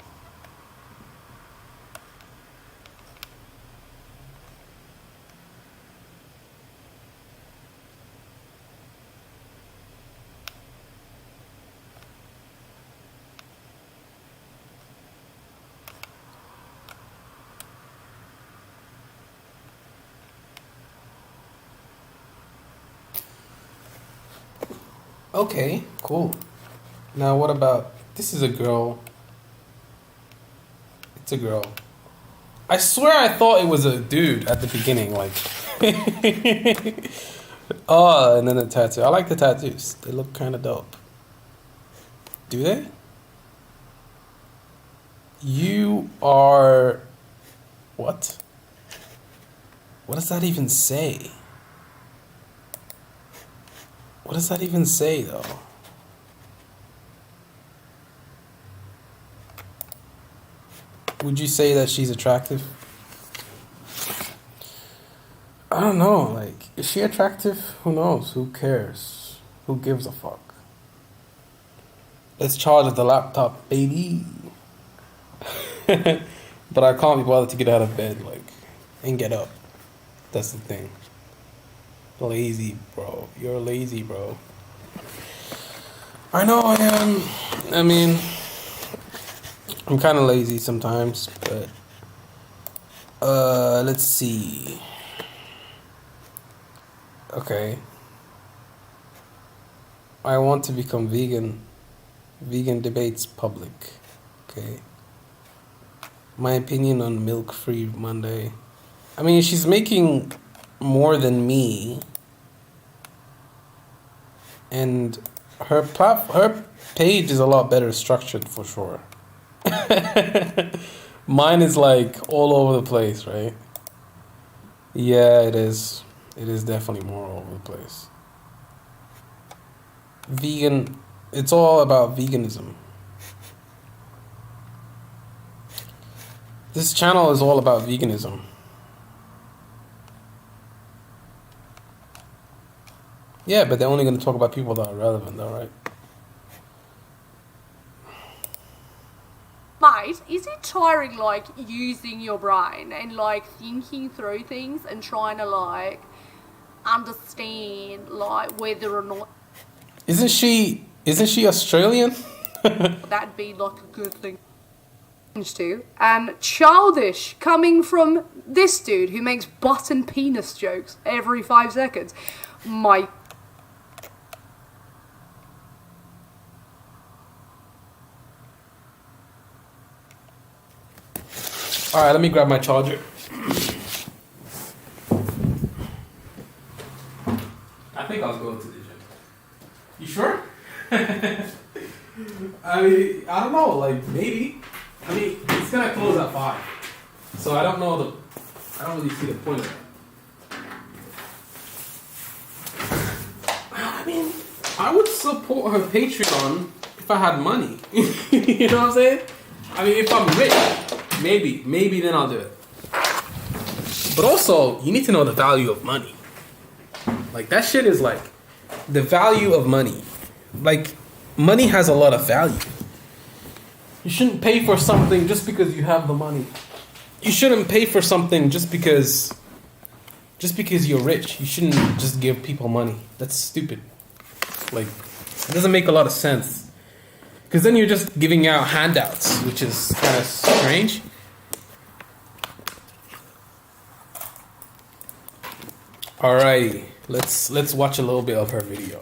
Okay, cool. Now what about, this is a girl. It's a girl. I swear I thought it was a dude at the beginning, like. Oh, and then the tattoo. I like the tattoos. They look kind of dope. Do they? You are... What? What does that even say? What does that even say, though? Would you say that she's attractive? I don't know, like, Is she attractive? Who knows? Who cares? Who gives a fuck? Let's charge the laptop, baby. But I can't be bothered to get out of bed, like, and get up. That's the thing. Lazy, bro. You're lazy, bro. I know I am. I mean, I'm kind of lazy sometimes, but let's see. Okay. I want to become vegan. Vegan debates public. Okay. My opinion on milk-free Monday. I mean, she's making more than me, and her page is a lot better structured for sure. Mine is like all over the place, right? Yeah, it is. It is definitely more all over the place. Vegan, it's all about veganism. This channel is all about veganism. Yeah, but they're only going to talk about people that are relevant, though, right? Mate, is it tiring, like, using your brain and, like, thinking through things and trying to, like, understand, like, whether or not... Isn't she Australian? That'd be, like, a good thing to. And childish, coming from this dude who makes butt and penis jokes every 5 seconds. My... Alright, let me grab my charger. I think I'll go to the gym. You sure? I mean, I don't know, like, maybe. I mean, it's gonna close at 5. So I don't know I don't really see the point of it. I mean, I would support her Patreon if I had money. You know what I'm saying? I mean, if I'm rich, maybe then I'll do it. But also, you need to know the value of money. Like, that shit is like, the value of money. Like, money has a lot of value. You shouldn't pay for something just because you have the money. You shouldn't pay for something just because you're rich. You shouldn't just give people money. That's stupid. Like, it doesn't make a lot of sense. Because then you're just giving out handouts, which is kind of strange. Alrighty, let's watch a little bit of her video.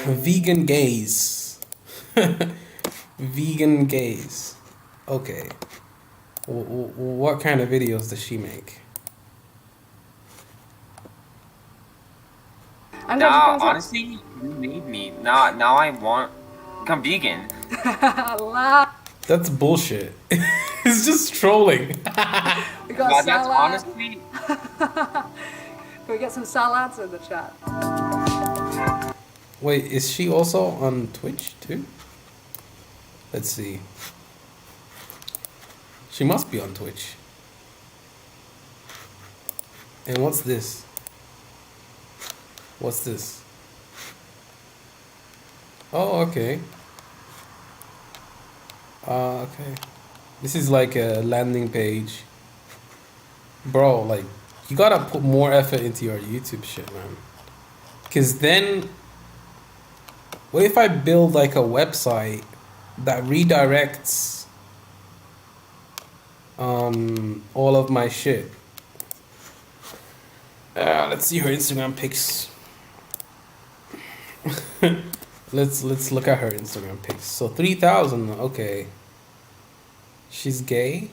Vegan gays. Vegan gays. Okay. What kind of videos does she make? Nah, honestly, you made me. Now I want to become vegan. That's bullshit. It's just trolling. We got that's salad. honestly. Can we get some salads in the chat? Wait, is she also on Twitch too? Let's see. She must be on Twitch. And what's this? What's this? Oh, okay. Okay. This is like a landing page. Bro, like, you gotta put more effort into your YouTube shit, man. Cause then, what if I build like a website that redirects all of my shit? Let's see her Instagram pics. Let's look at her Instagram pics. So 3,000. Okay. She's gay.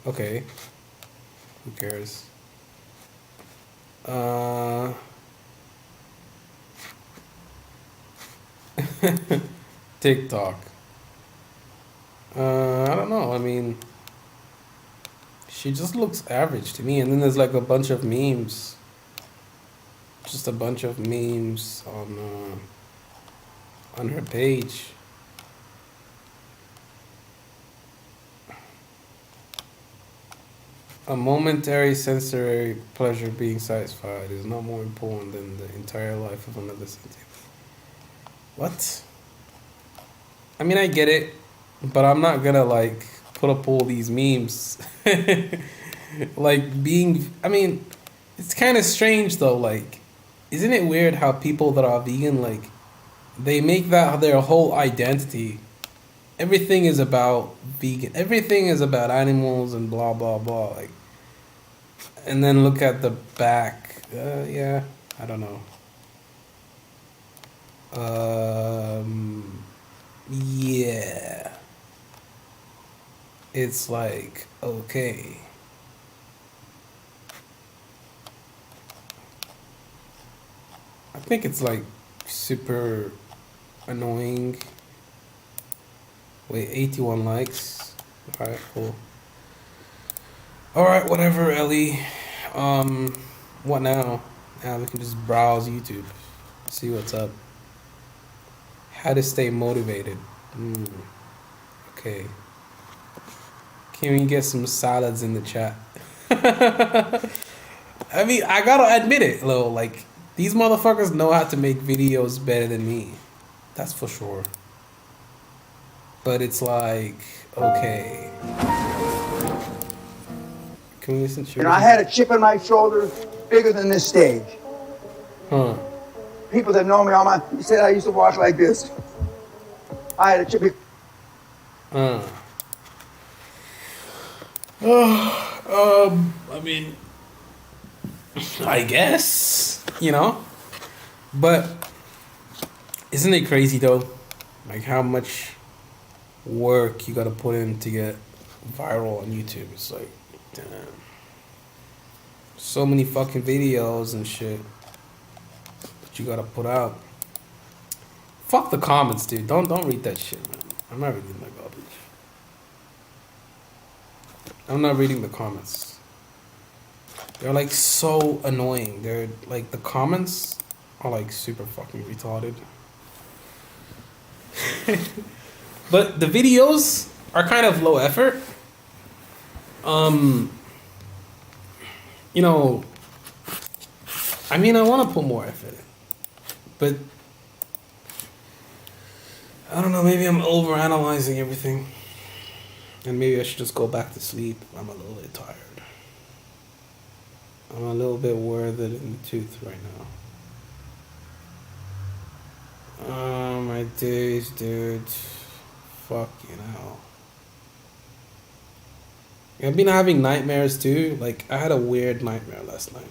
Okay. Who cares? TikTok. I don't know. I mean, she just looks average to me. And then there's like a bunch of memes. Just a bunch of memes on her page. A momentary sensory pleasure being satisfied is not more important than the entire life of another sentient. What? I mean, I get it, but I'm not gonna like put up all these memes. Like being, I mean, it's kind of strange though. Like, isn't it weird how people that are vegan, like, they make that their whole identity? Everything is about vegan. Everything is about animals and blah blah blah. Like, and then look at the back. Yeah, I don't know. Yeah. It's like, okay. I think it's like super annoying. Wait, 81 likes. Alright, cool. Alright, whatever, Ellie. What now? Now we can just browse YouTube. See what's up. How to stay motivated. Okay. Can we get some salads in the chat? I mean, I gotta admit it, though. Like, these motherfuckers know how to make videos better than me. That's for sure. But it's like, okay. Can we listen to You know, I had a chip on my shoulder bigger than this stage. Huh. People that know me all my said I used to walk like this. I had a chip. I mean, I guess, you know, but isn't it crazy though? Like how much work you gotta put in to get viral on YouTube. It's like, damn. So many fucking videos and shit that you gotta put out. Fuck the comments, dude. Don't read that shit, man. I'm not reading that garbage. I'm not reading the comments. They're like so annoying. They're like, the comments are like super fucking retarded. But the videos are kind of low effort. You know, I mean, I want to put more effort in, but I don't know, maybe I'm overanalyzing everything. And maybe I should just go back to sleep. I'm a little bit tired. I'm a little bit worried in the tooth right now. Oh, my days, dude. Fuck, you know. I've been having nightmares too. Like, I had a weird nightmare last night.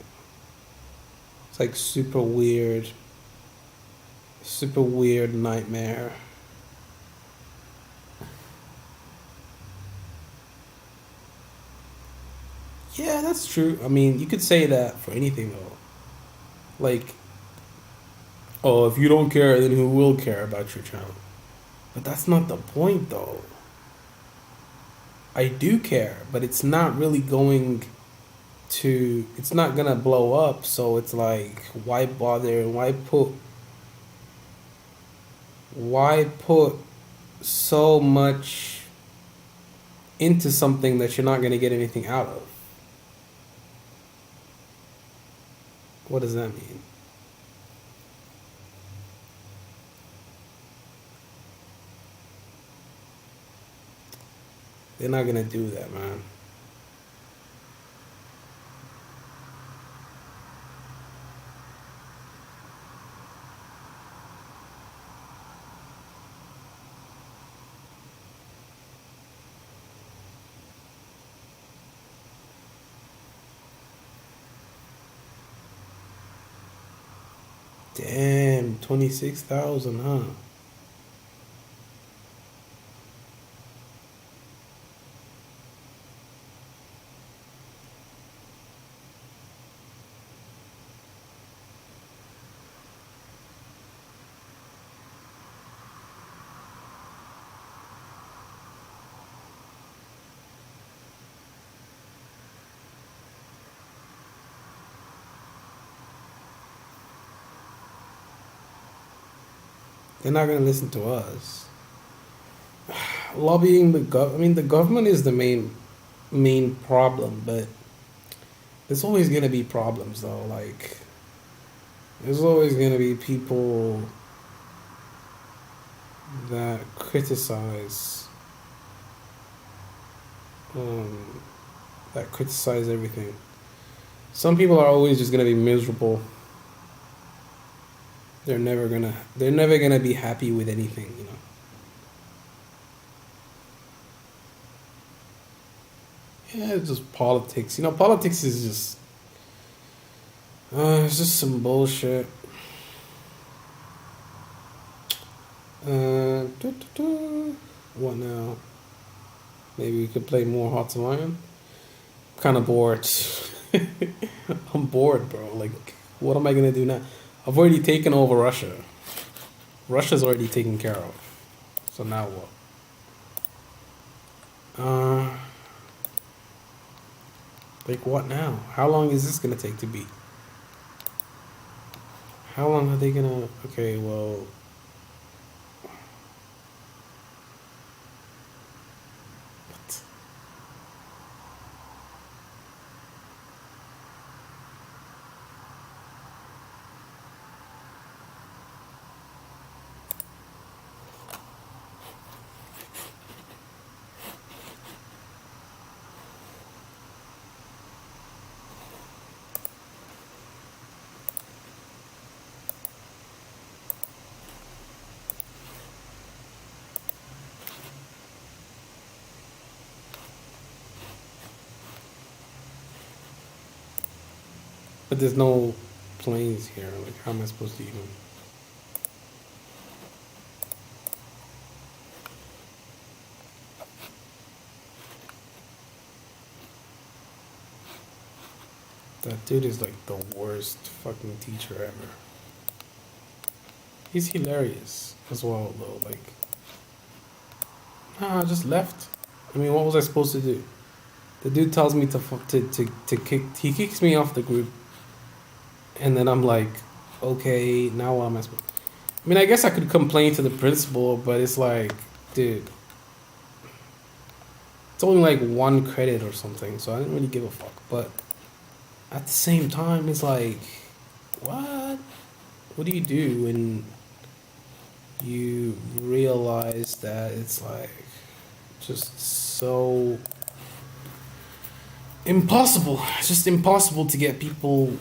It's like super weird nightmare. Yeah, that's true. I mean, you could say that for anything though. Like, oh, if you don't care, then who will care about your channel? But that's not the point though. I do care, but it's not really going to, it's not gonna blow up, so it's like, why bother? Why put so much into something that you're not gonna get anything out of? What does that mean? They're not gonna do that, man. Damn, 26,000, huh? They're not gonna listen to us. Lobbying the I mean, the government is the main problem, but There's always gonna be problems though. Like, there's always gonna be people that criticize, um, that criticize everything. Some people are always just gonna be miserable. They're never gonna be happy with anything, you know. Yeah, it's just politics. You know, politics is just, it's just some bullshit. What now? Maybe we could play more Hearts of Iron. Kind of bored. I'm bored, bro. Like, what am I gonna do now? I've already taken over Russia. Russia's already taken care of. So now what? Like what now? How long is this gonna take to beat? How long are they gonna? Okay, well. What? But there's no planes here. Like, how am I supposed to even? That dude is like the worst fucking teacher ever. He's hilarious as well, though. Like, nah, I just left. I mean, what was I supposed to do? The dude tells me to kick. He kicks me off the group, and then I'm like, okay, now what am I supposed? I mean, I guess I could complain to the principal, but it's like, dude, it's only like 1 credit or something, so I didn't really give a fuck. But at the same time, it's like, what? What do you do when you realize that it's like just so impossible? It's just impossible to get people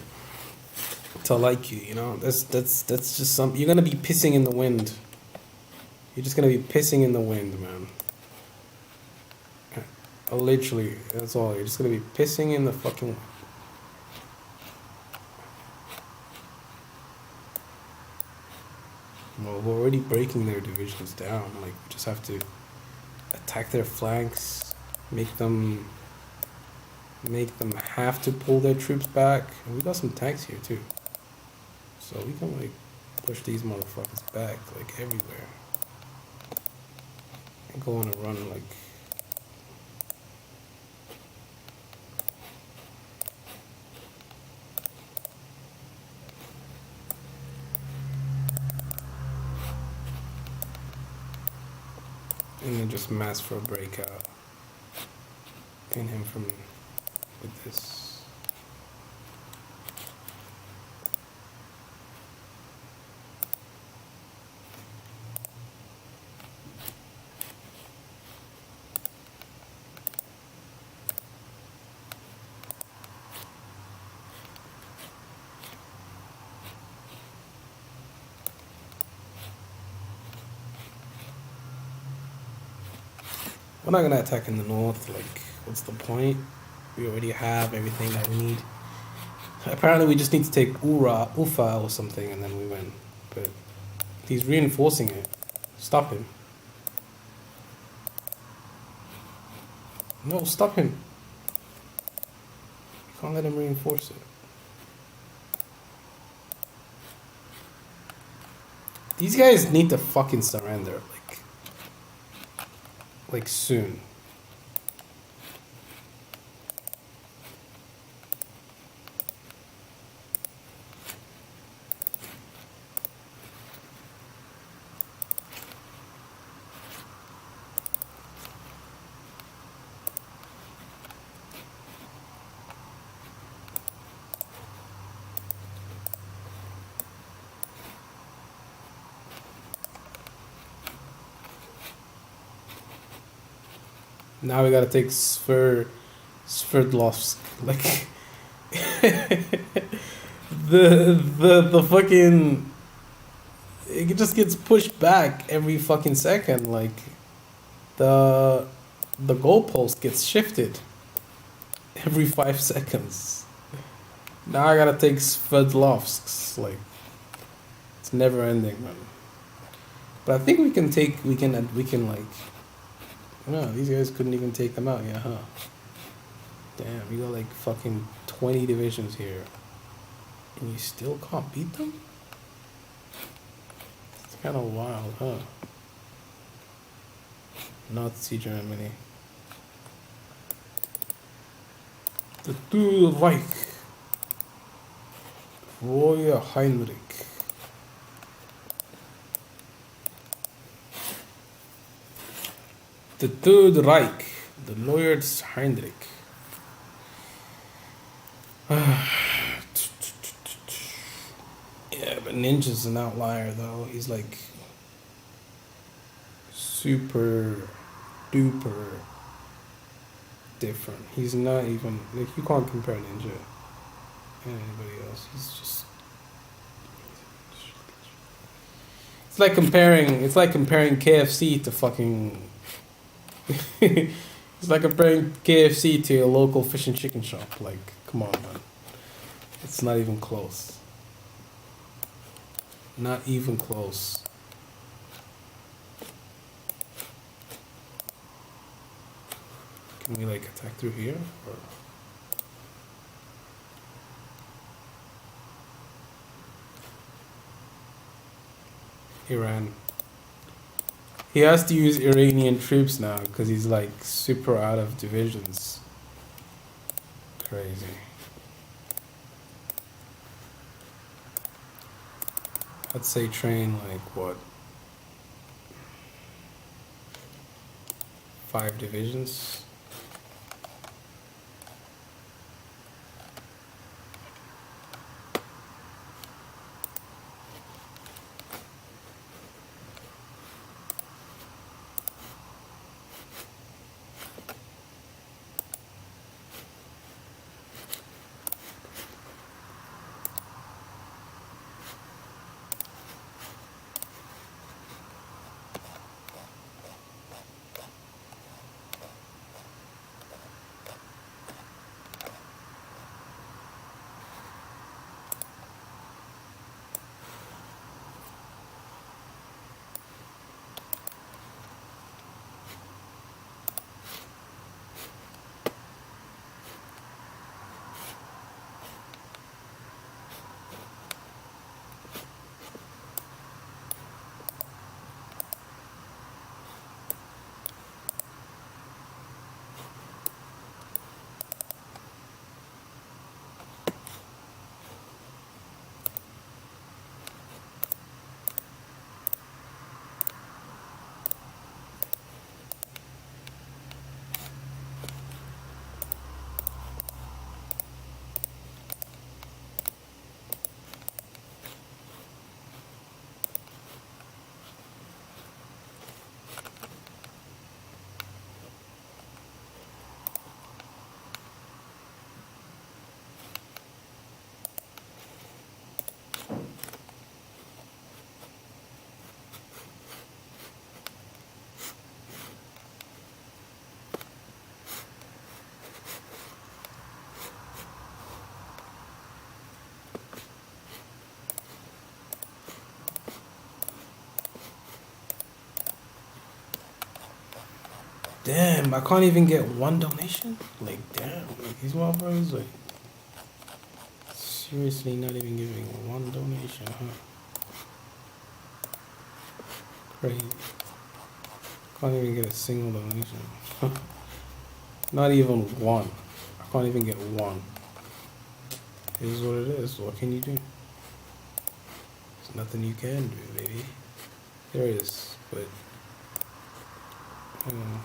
to like you. You know, that's just some. You're gonna be pissing in the wind. You're just gonna be pissing in the wind, man. Literally, that's all. You're just gonna be pissing in the fucking. Well, we're already breaking their divisions down. Like, we just have to attack their flanks, make them have to pull their troops back. And we got some tanks here too, so we can like push these motherfuckers back like everywhere and go on a run like. And then just mask for a breakout. Pin him from with this. We're not gonna attack in the north. Like, what's the point? We already have everything that we need. Apparently, we just need to take Ufa or something, and then we win. But he's reinforcing it. Stop him. No, stop him. You can't let him reinforce it. These guys need to fucking surrender. Like soon. Now we gotta take Sverdlovsk. Like the fucking it just gets pushed back every fucking second. Like the goalpost gets shifted every 5 seconds. Now I gotta take Sverdlovsk. Like it's never ending, man. But I think we can like. No, these guys couldn't even take them out, yeah, huh? Damn, you got like fucking 20 divisions here. And you still can't beat them? It's kind of wild, huh? Nazi Germany. The Dual Reich. Roy Heinrich. The Third Reich, the lawyers Heinrich. Yeah, but Ninja's an outlier though. He's like super duper different. He's not even like you can't compare Ninja and anybody else. He's just it's like comparing KFC to fucking it's like comparing KFC to a local fish and chicken shop. Like, come on, man. It's not even close. Not even close. Can we like attack through here? Or? Iran. He has to use Iranian troops now because he's like super out of divisions. Crazy. I'd say train like what? 5 divisions? Damn, I can't even get one donation? Like, damn, like these motherfuckers, like, seriously not even giving one donation, huh? Crazy. Can't even get a single donation. Not even one. I can't even get one. It is what it is. What can you do? There's nothing you can do, baby. There is, but, you know.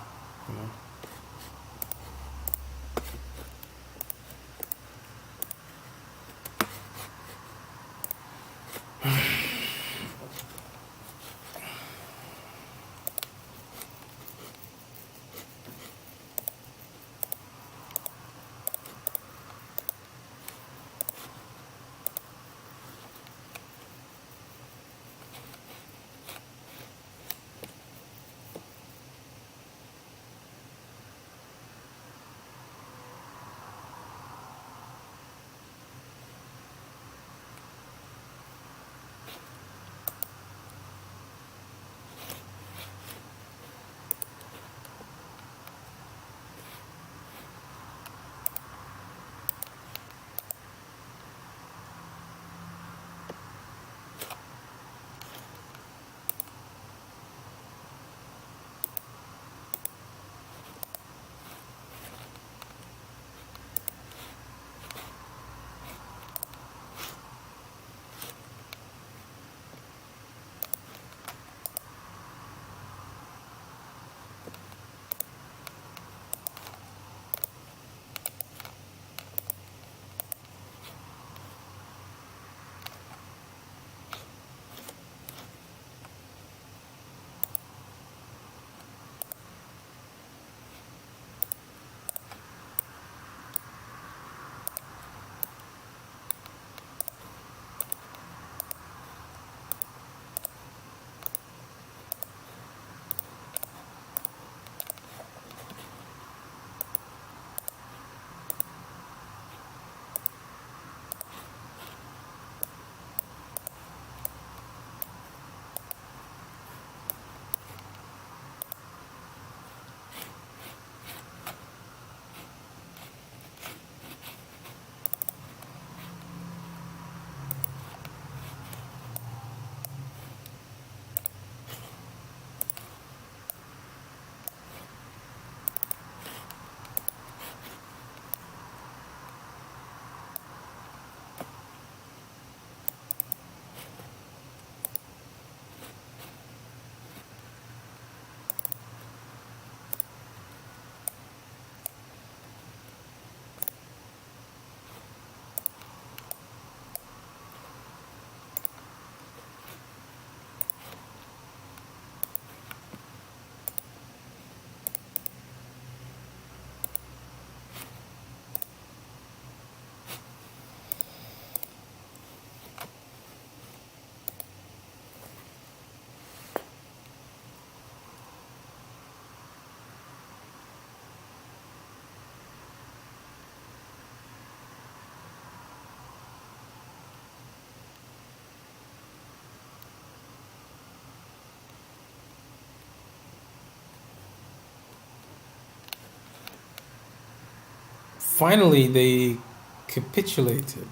finally they capitulated.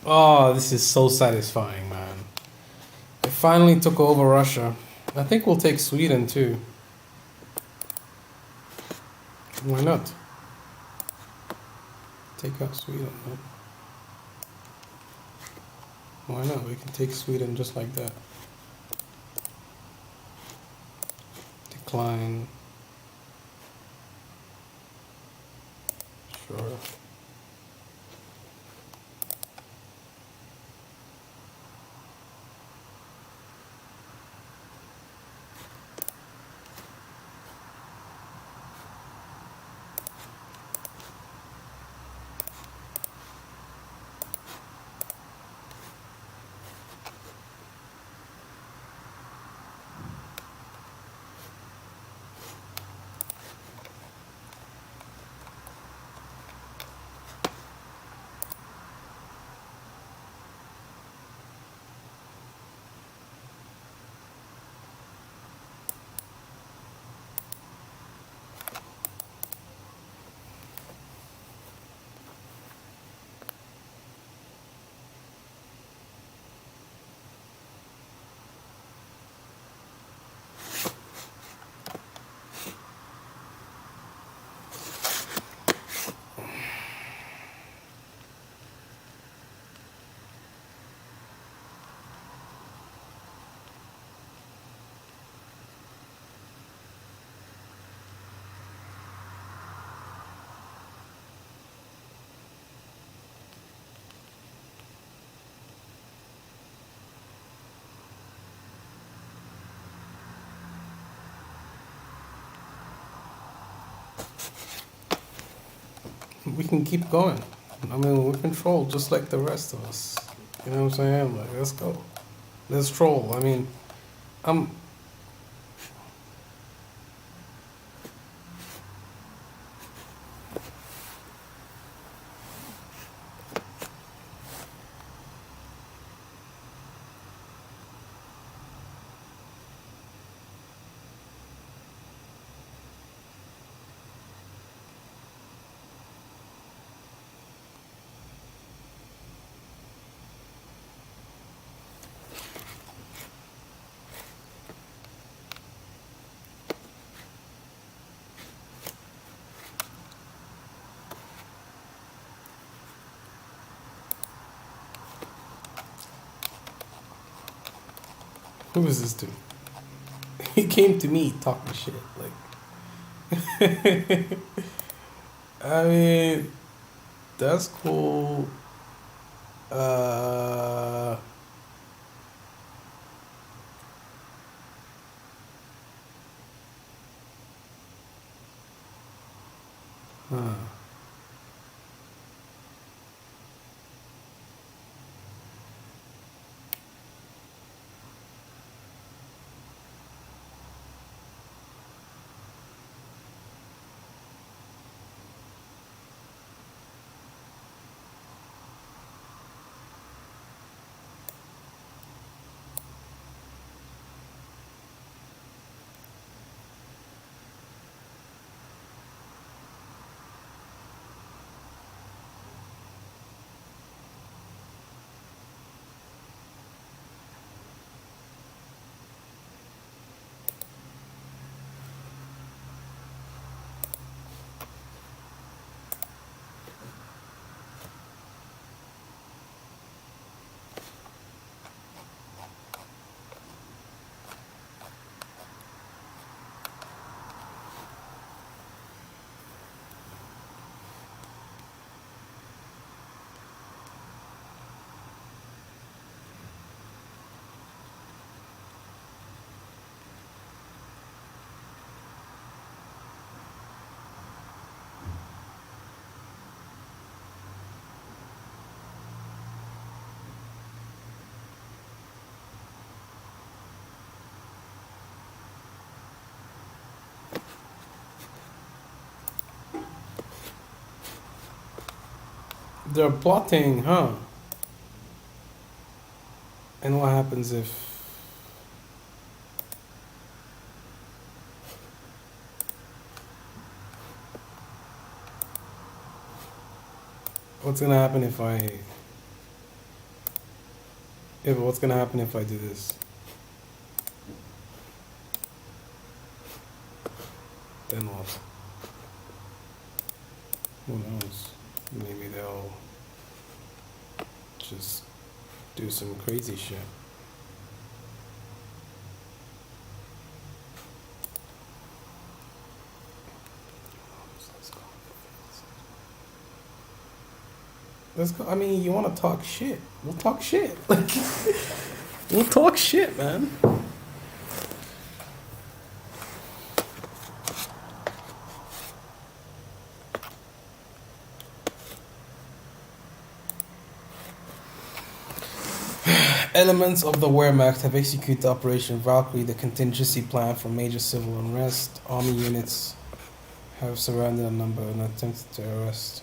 Oh, this is so satisfying, man. They finally took over Russia. I think we'll take Sweden too. Why not? Take out Sweden, right? Why not? We can take Sweden just like that. Decline. Sure. We can keep going. I mean, we control just like the rest of us. You know what I'm saying? Like, let's go. Let's troll. I mean, I'm. Who is this dude? He came to me talking shit. Like, I mean, that's cool. Uh, huh. They're plotting, huh? And what happens if? What's gonna happen if I Yeah, but what's gonna happen if I do this? Then what? Who knows? Maybe they'll just do some crazy shit. Let's go. I mean, you want to talk shit? We'll talk shit. Like, we'll talk shit, man. Elements of the Wehrmacht have executed Operation Valkyrie, the contingency plan for major civil unrest. Army units have surrounded a number and attempted to arrest.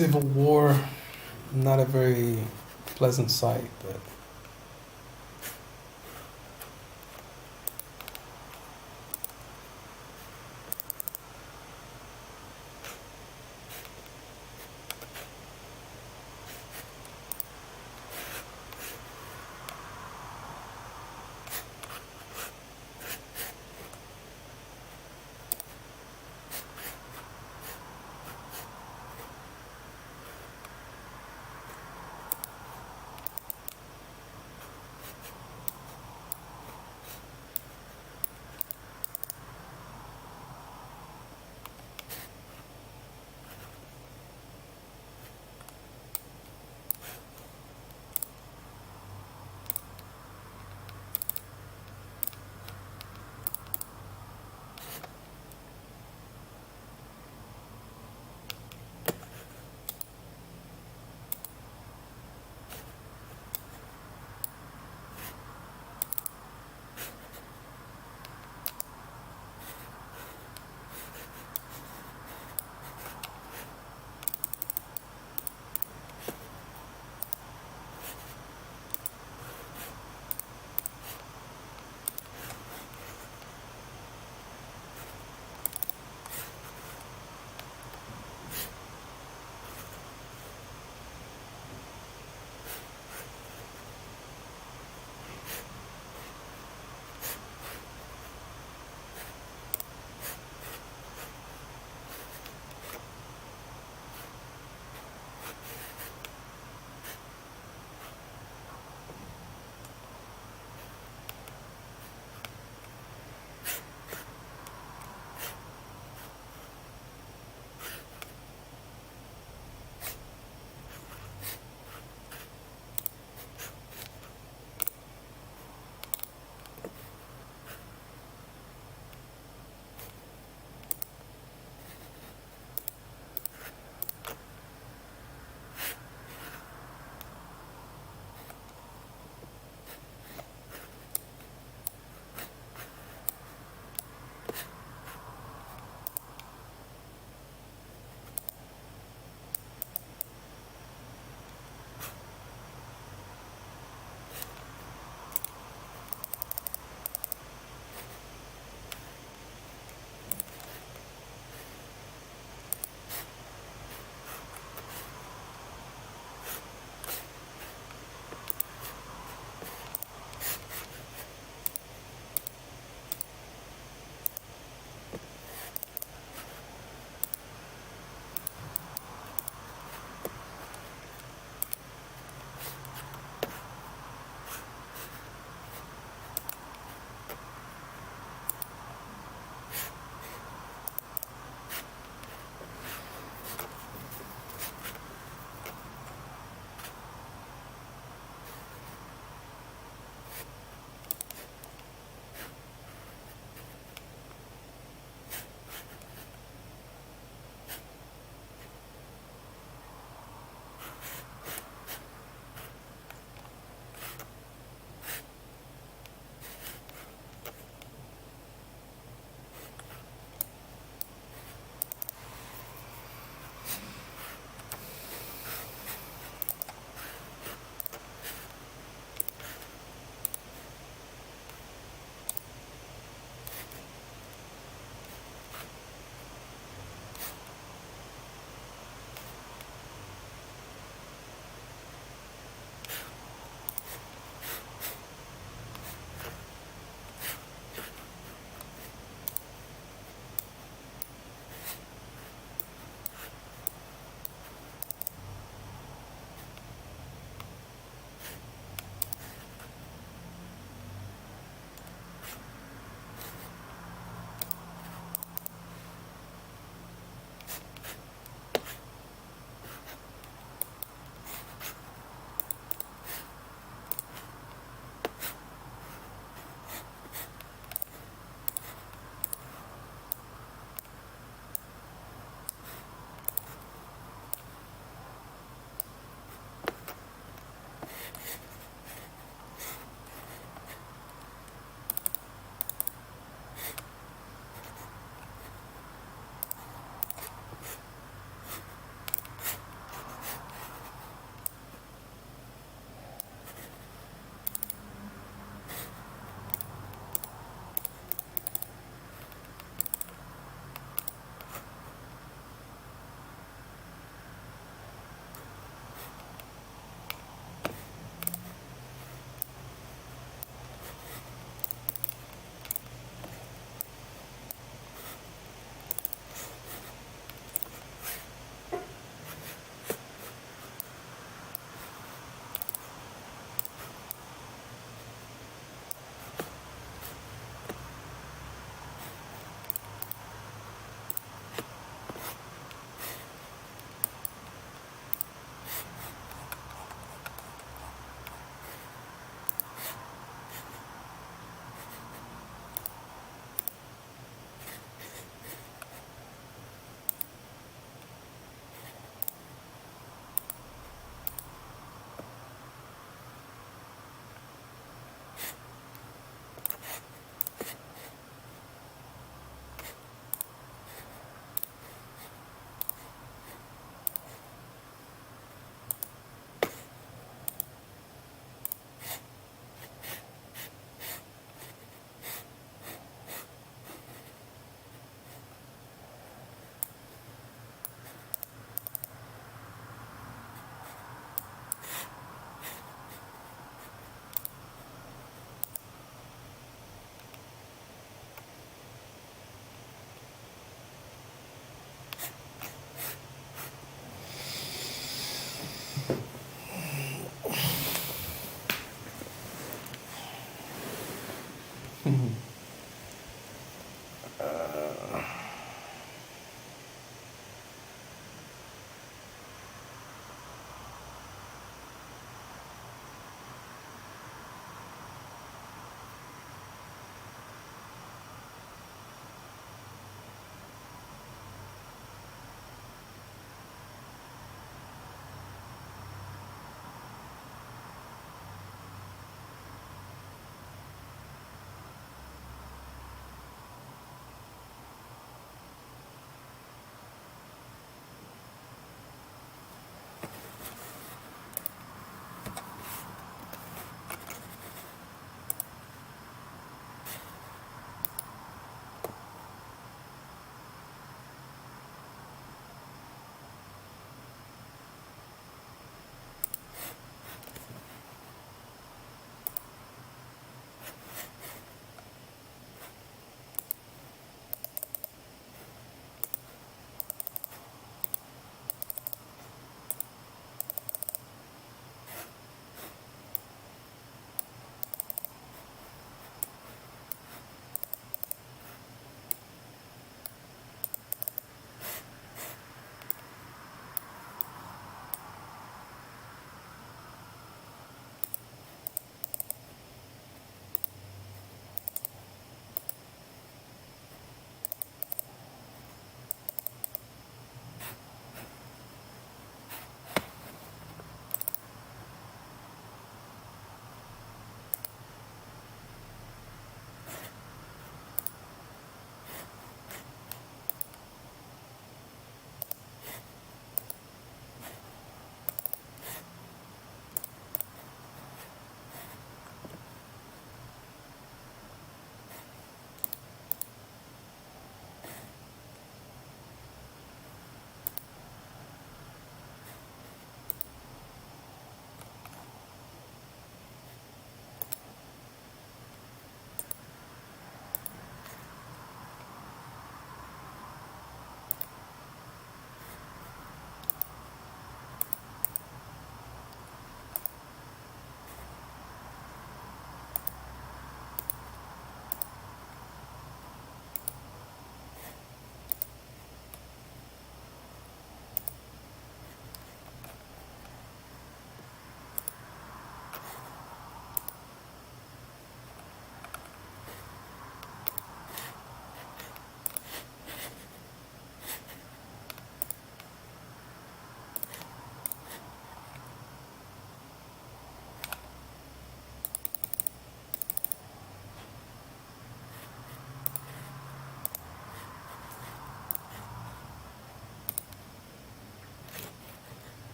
civil war, not a very pleasant sight, but.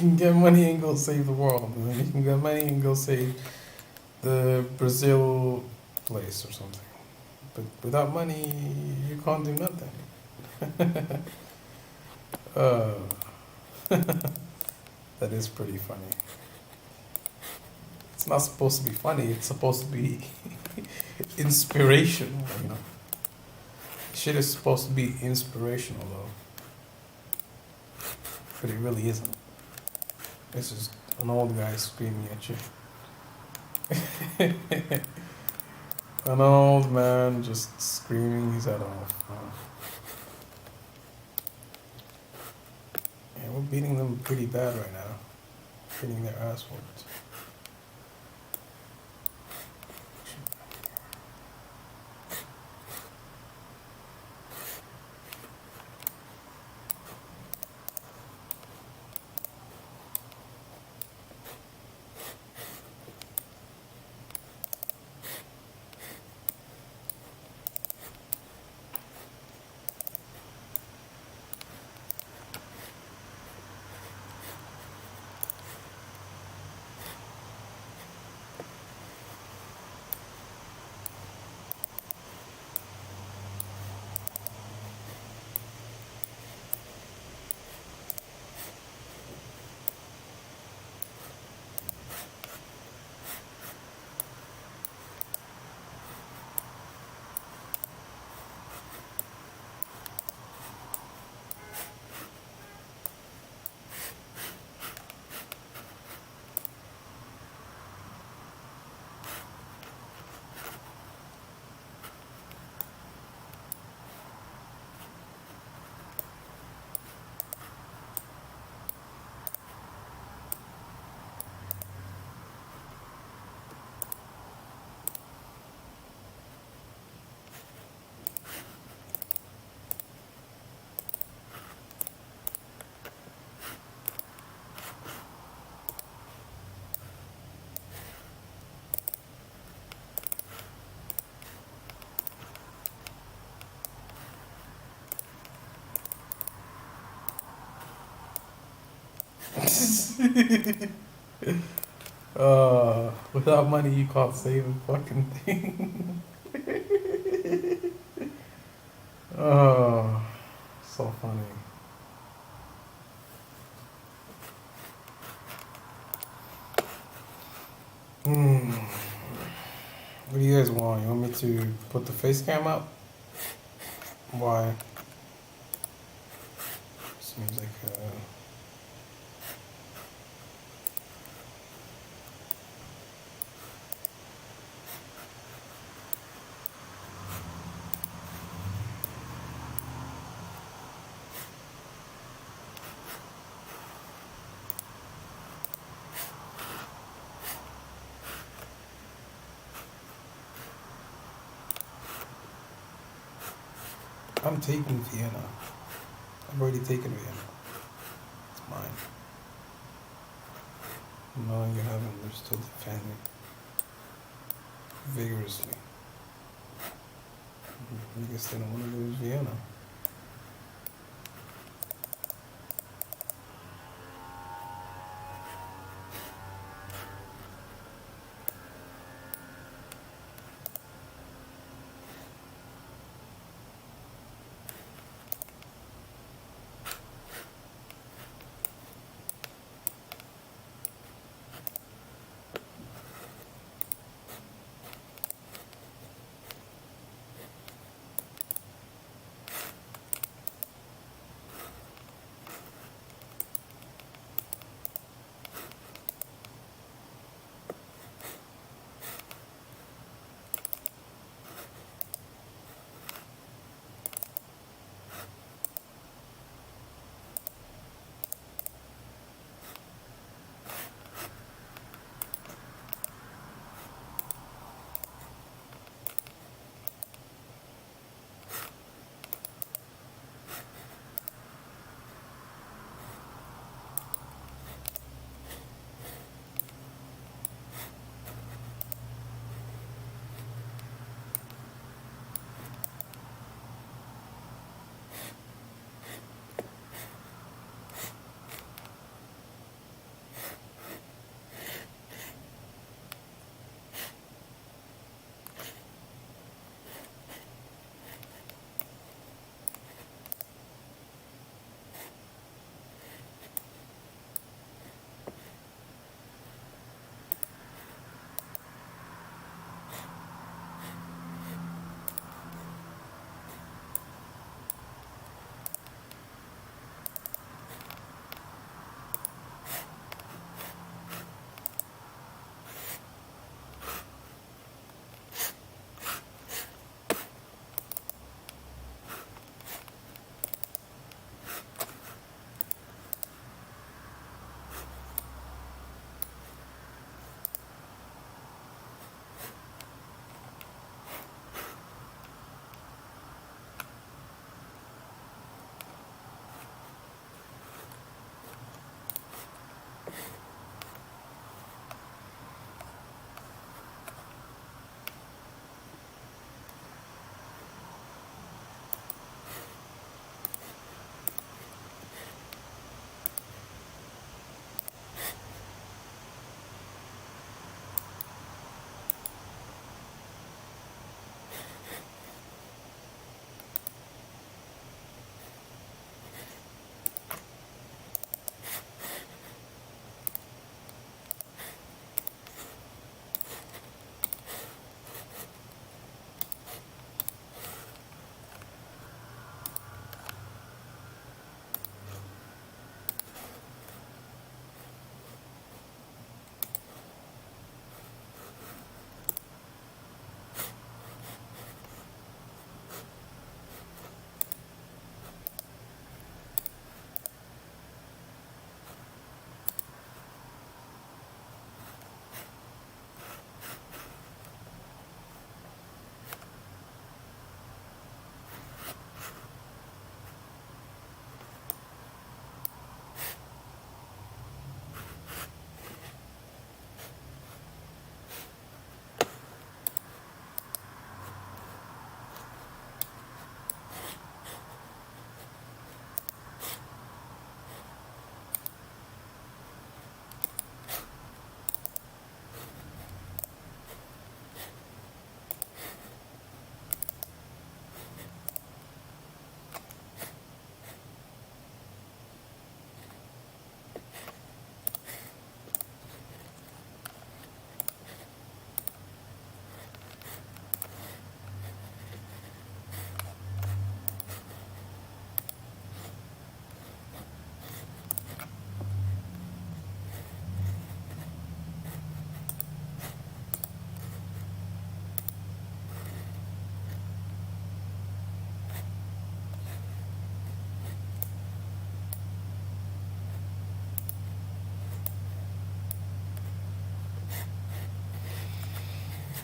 can get money and go save the world. Man. You can get money and go save the Brazil place or something. But without money, you can't do nothing. uh, that is pretty funny. It's not supposed to be funny. It's supposed to be inspirational. You know, shit is supposed to be inspirational though, but it really isn't. It's just an old guy screaming at you. An old man just screaming his head off. Yeah, we're beating them pretty bad right now. Getting their ass whooped. Without money, you can't save a fucking thing. Oh, so funny. What do you guys want? You want me to put the face cam up? Why? Seems like I'm taking Vienna. I've already taken Vienna. It's mine. No, you haven't. They're still defending vigorously. I guess they don't want to lose Vienna.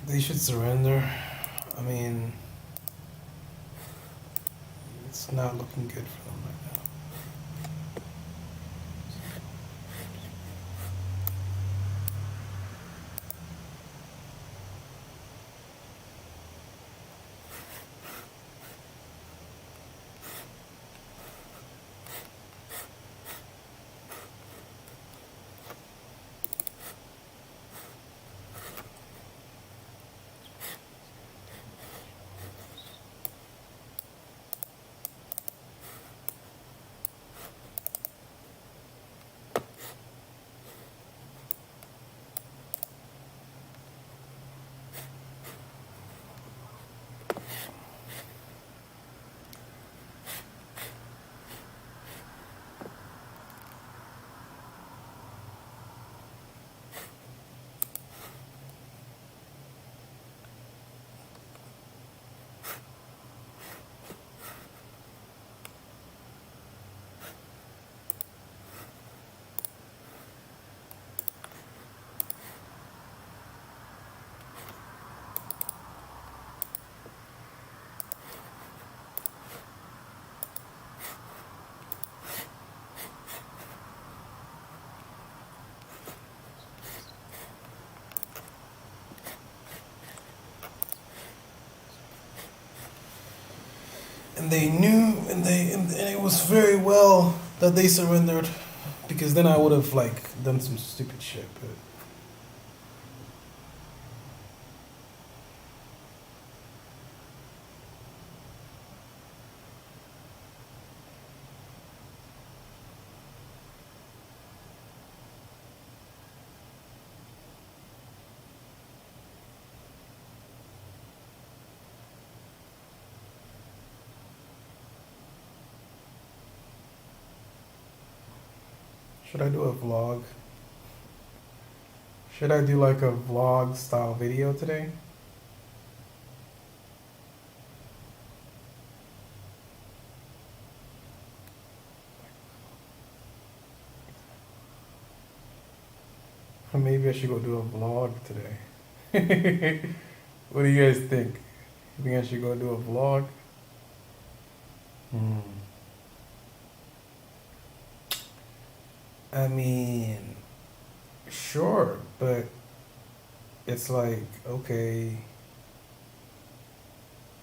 They should surrender. I mean, it's not looking good for them right now. And they knew, and it was very well that they surrendered, because then I would have like done some stupid shit. But should I do a vlog? Should I do like a vlog style video today? Or maybe I should go do a vlog today. What do you guys think? You think I should go do a vlog? I mean, sure, but it's like, okay,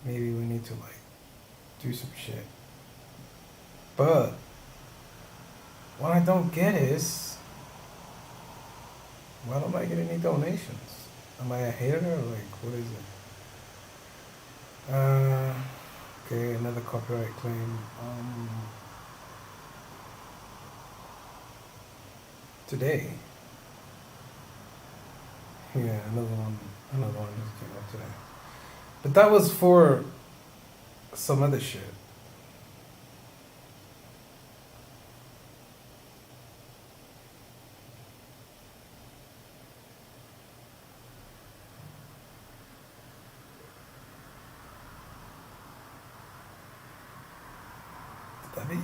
maybe we need to like do some shit. But what I don't get is, why don't I get any donations? Am I a hater or like, what is it? Okay, another copyright claim. Today. Yeah, another one just came up today. But that was for some other shit. I think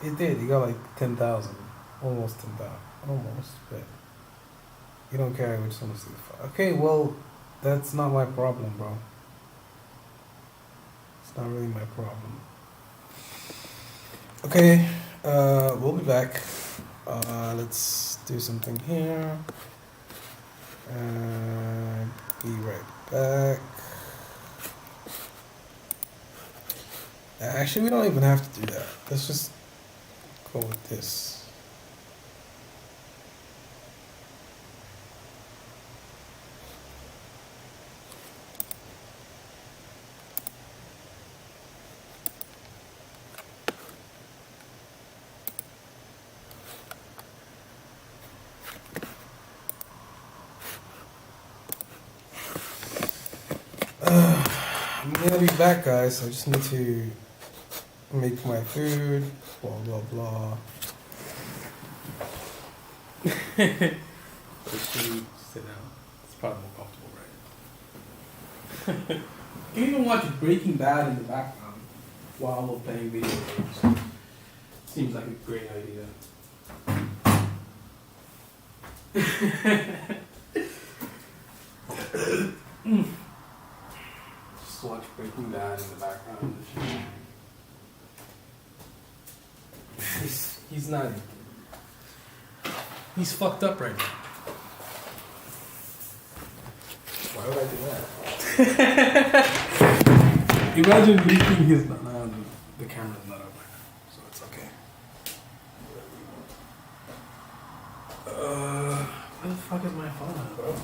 it did. You got like 10,000, almost 10,000, almost. But you don't care which one is the. Okay, well, that's not my problem, bro. It's not really my problem. Okay, we'll be back. Let's do something here. Be right back. Actually, we don't even have to do that. Let's just go with this. I'm gonna be back, guys. I just need to make my food, blah blah blah. Let's sit down. It's probably more comfortable, right? You can even watch Breaking Bad in the background while we're playing video games. Seems like a great idea. Just watch Breaking Bad in the background and shit. He's not. He's fucked up right now. Why would I do that? Imagine leaking his. No, the camera's not up right now, so it's okay. Where the fuck is my phone at, bro?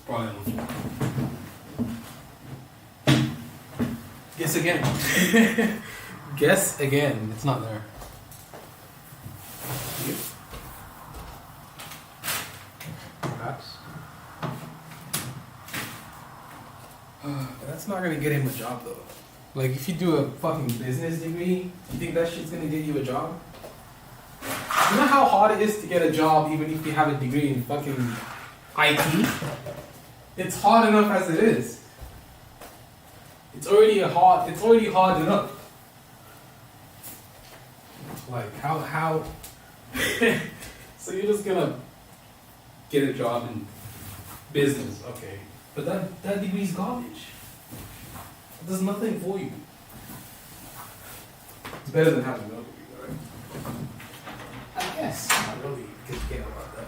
Probably on the floor. Guess again. Guess again. It's not there. Perhaps. That's not gonna get him a job though. Like if you do a fucking business degree, you think that shit's gonna get you a job? You know how hard it is to get a job even if you have a degree in fucking IT? It's hard enough as it is. It's already hard enough. Like how so you're just gonna get a job in business, okay. But that degree's garbage. It does nothing for you. It's better than having no degree, right? I guess. Not really. You can forget about that.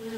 He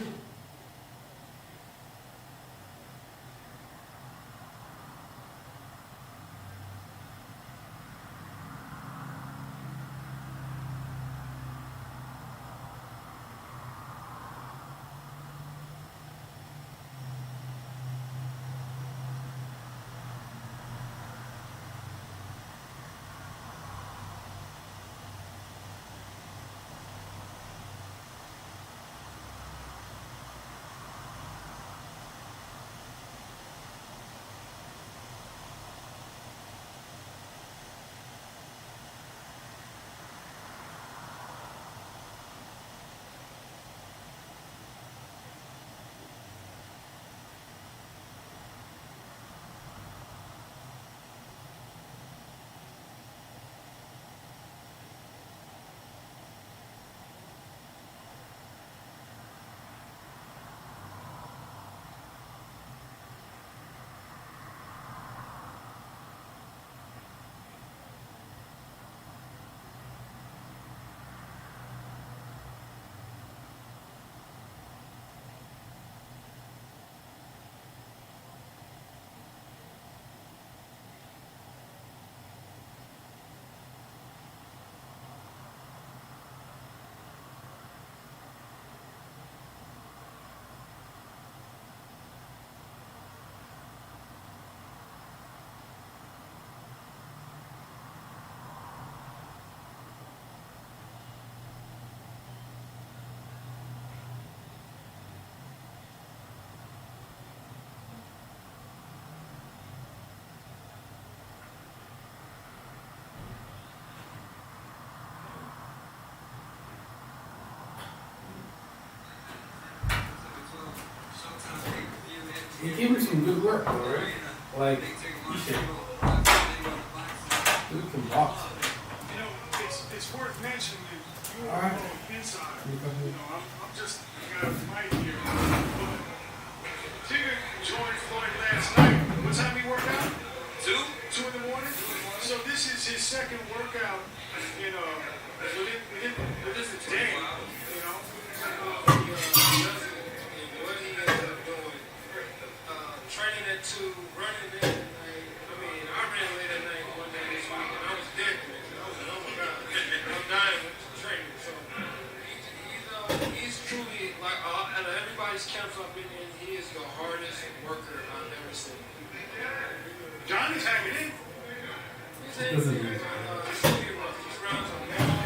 gave me some good work, though, right? Like, he should. Dude can box. You know, it's worth mentioning that you were Alright. inside. I'm just a guy from my here. But Tigger joined Floyd last night. What time he worked out? 2 in the morning? So this is his second workout, within this day, What he ends up doing, training at 2, running late at night. I ran late at night one day this week, and I was dead. I was like, oh my God, I'm dying with training. So he's truly, like, out of everybody's camps I've been in, he is the hardest worker I've ever seen. Johnny's hanging in. He's hanging in. It's going to be rough. These rounds are long. He's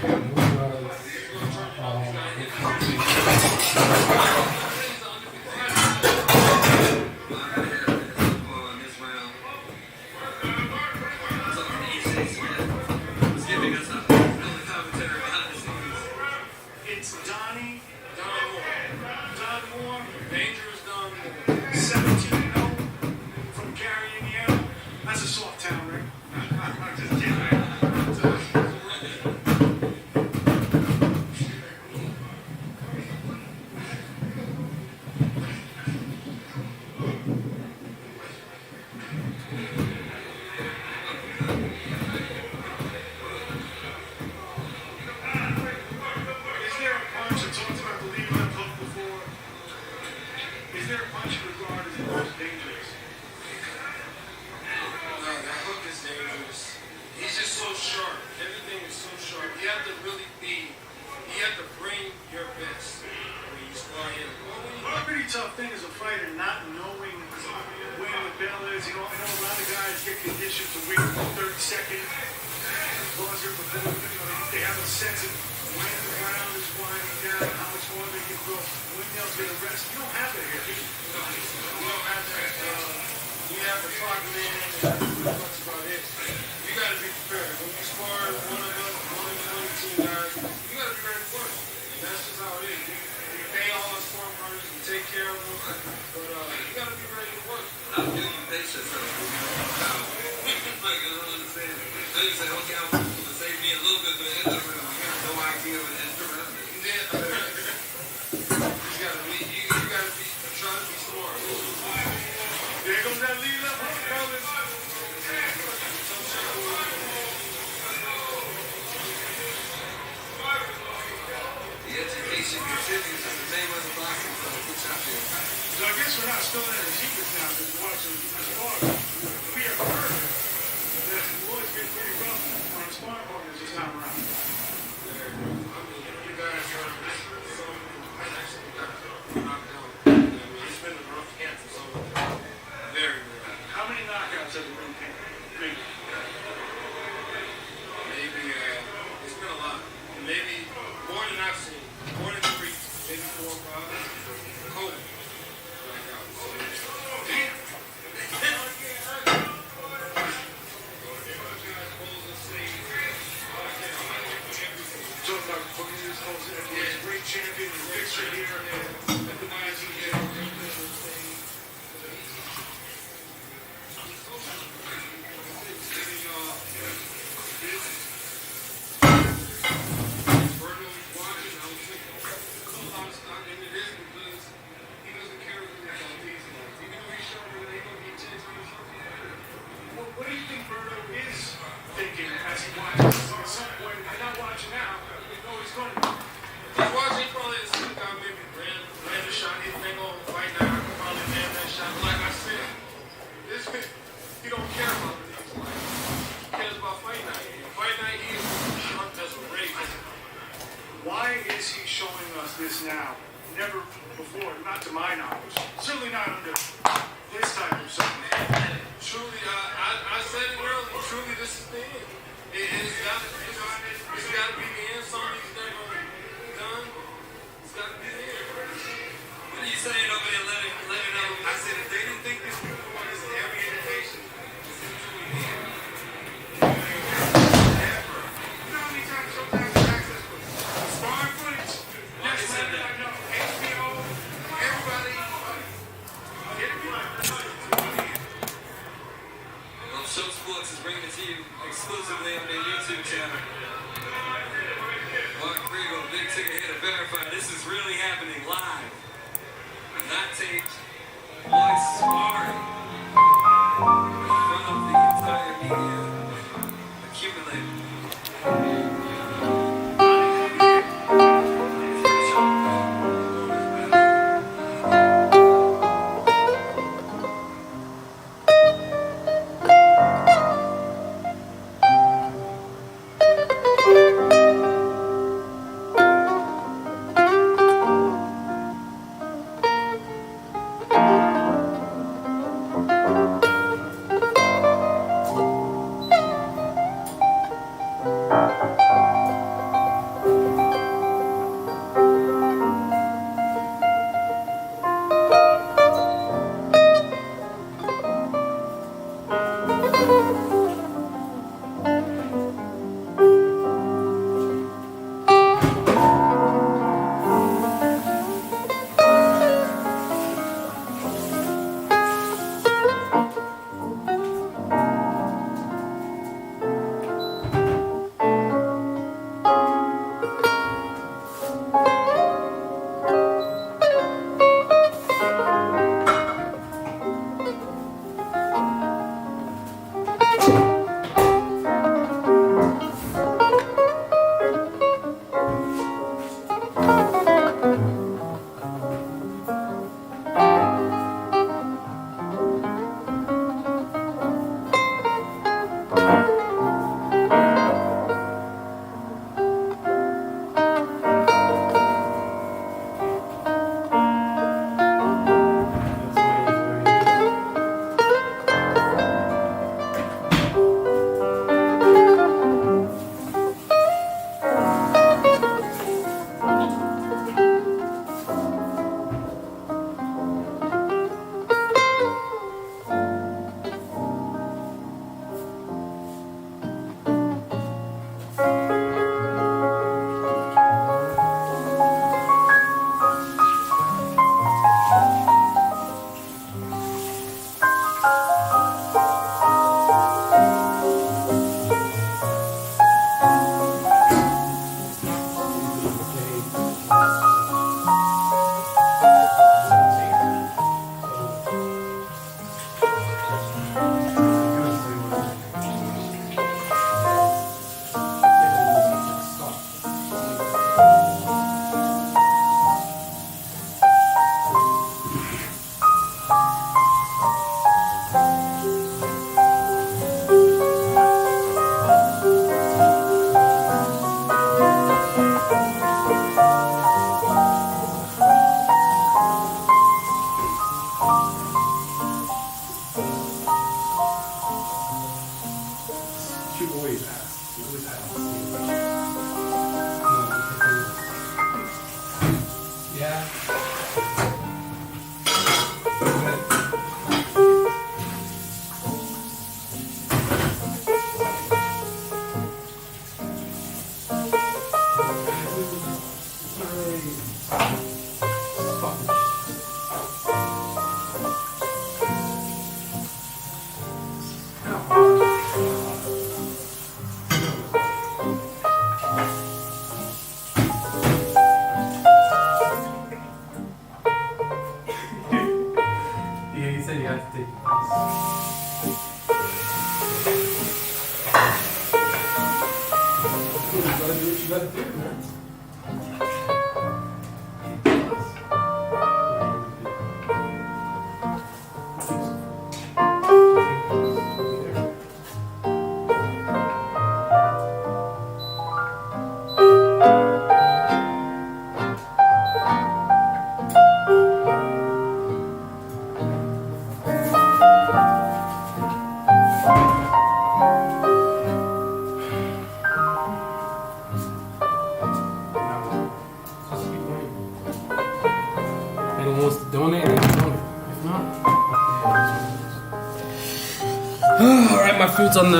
going to turn it up. He's got to hit It's Donnie. Don Moore. dangerous Don Moore. 17-0 from Gary, Indiana. That's a soft town, right? I'm just kidding. Is there a punch? I talked about the lead left hook before. Is there a punch you regard as the most dangerous? No, that hook is dangerous. He's just so sharp. Everything is so sharp. You have to bring your best when you spar him. Well, a pretty tough thing as a fighter, not knowing when the bell is. I know a lot of guys get conditioned to wait for 30 seconds. Buzzer before, they have a sense of when the round is winding down, how much more they can throw, when they'll get a rest. You don't have that here, do you? We don't have that. We have the clock man, and that's about it. You got to be prepared. When you spar one of the team guys, you got to be ready to work. And that's just how it is. We pay all our sport partners, we take care of them, but you got to be ready to work. How do you pace yourself? Like, I don't understand. So you say, okay, I'm going to save me a little bit for the interim. You have no idea what the interim is. You got to be trying to be smart. There goes that lead up, fellas. The education should contribute to the Mayweather boxing club. What y'all feel? So I guess we're not spilling any secrets now because we're watching this bar. We have heard that Lloyd's been pretty rough on his sparring partners this time around. You guys are so I actually got knocked out. It's been a rough camp for some of them. Very rough. How many knockouts have there been? Maybe. Maybe it's been a lot. Maybe more than I've seen. More than 3, maybe 4 or 5. Cold. Great champion, fixture here at the YZ. What do you think Berto is thinking as he watches? At some point, I'm not watching now. We know he's going to. He's watching, he probably has some guy maybe ran a shot. He think, oh, fight now, I can probably land that shot. Like I said, he don't care about the next life. He cares about fight night. Fight night, he is sharp as a razor. Why is he showing us this now? Never before, not to my knowledge. Certainly not under this type of something. Truly, I said it earlier, truly this is the end. It's got to be the end. Some of these never done. It's got to be the end. What are you saying over there? Let it know. I said if they didn't think this people want this every indication, this is truly the end. Never. You know how many times sometimes I access for sparring footage? Yes, man, I know. HBO, everybody. Show Sports is bringing it to you exclusively on their YouTube channel. Mark Rigo, big ticket here to verify this is really happening live. Not taped, live sparring in front of the entire media accumulated. Yeah, you said you had to take it. You gotta do what you gotta do, man. Anyone wants to donate, they can donate. If not, all right, my food's on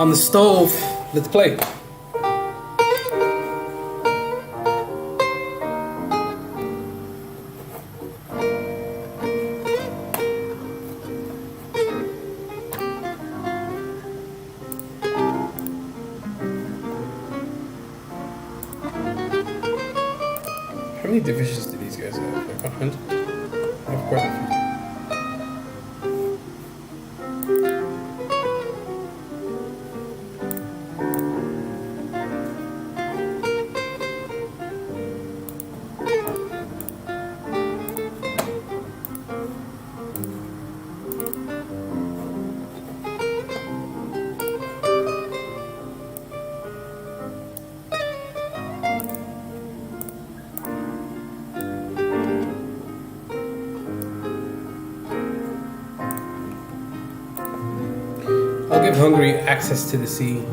the stove. Let's play. How many divisions do these guys have? Like 100? Of course. I'll give Hungary access to the sea.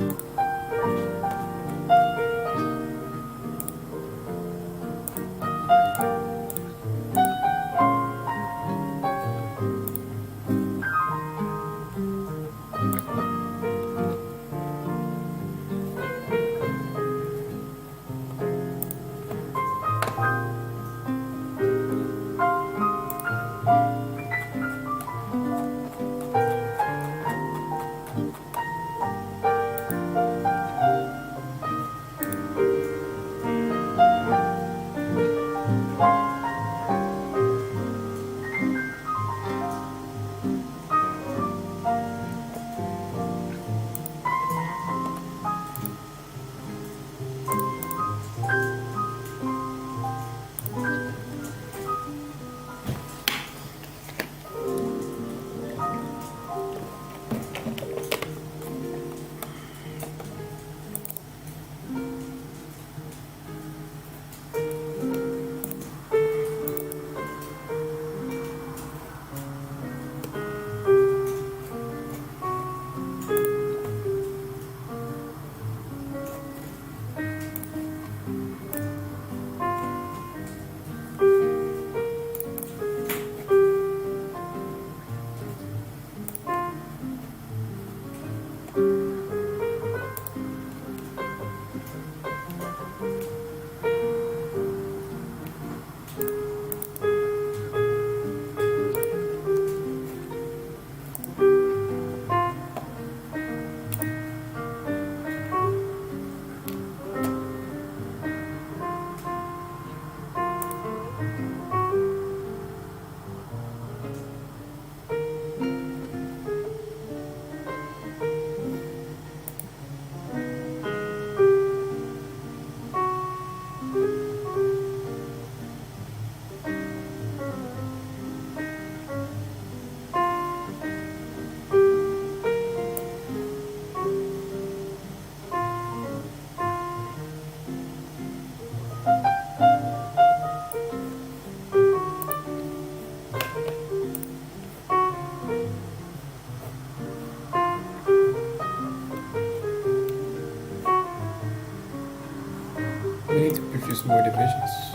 we need to produce more divisions.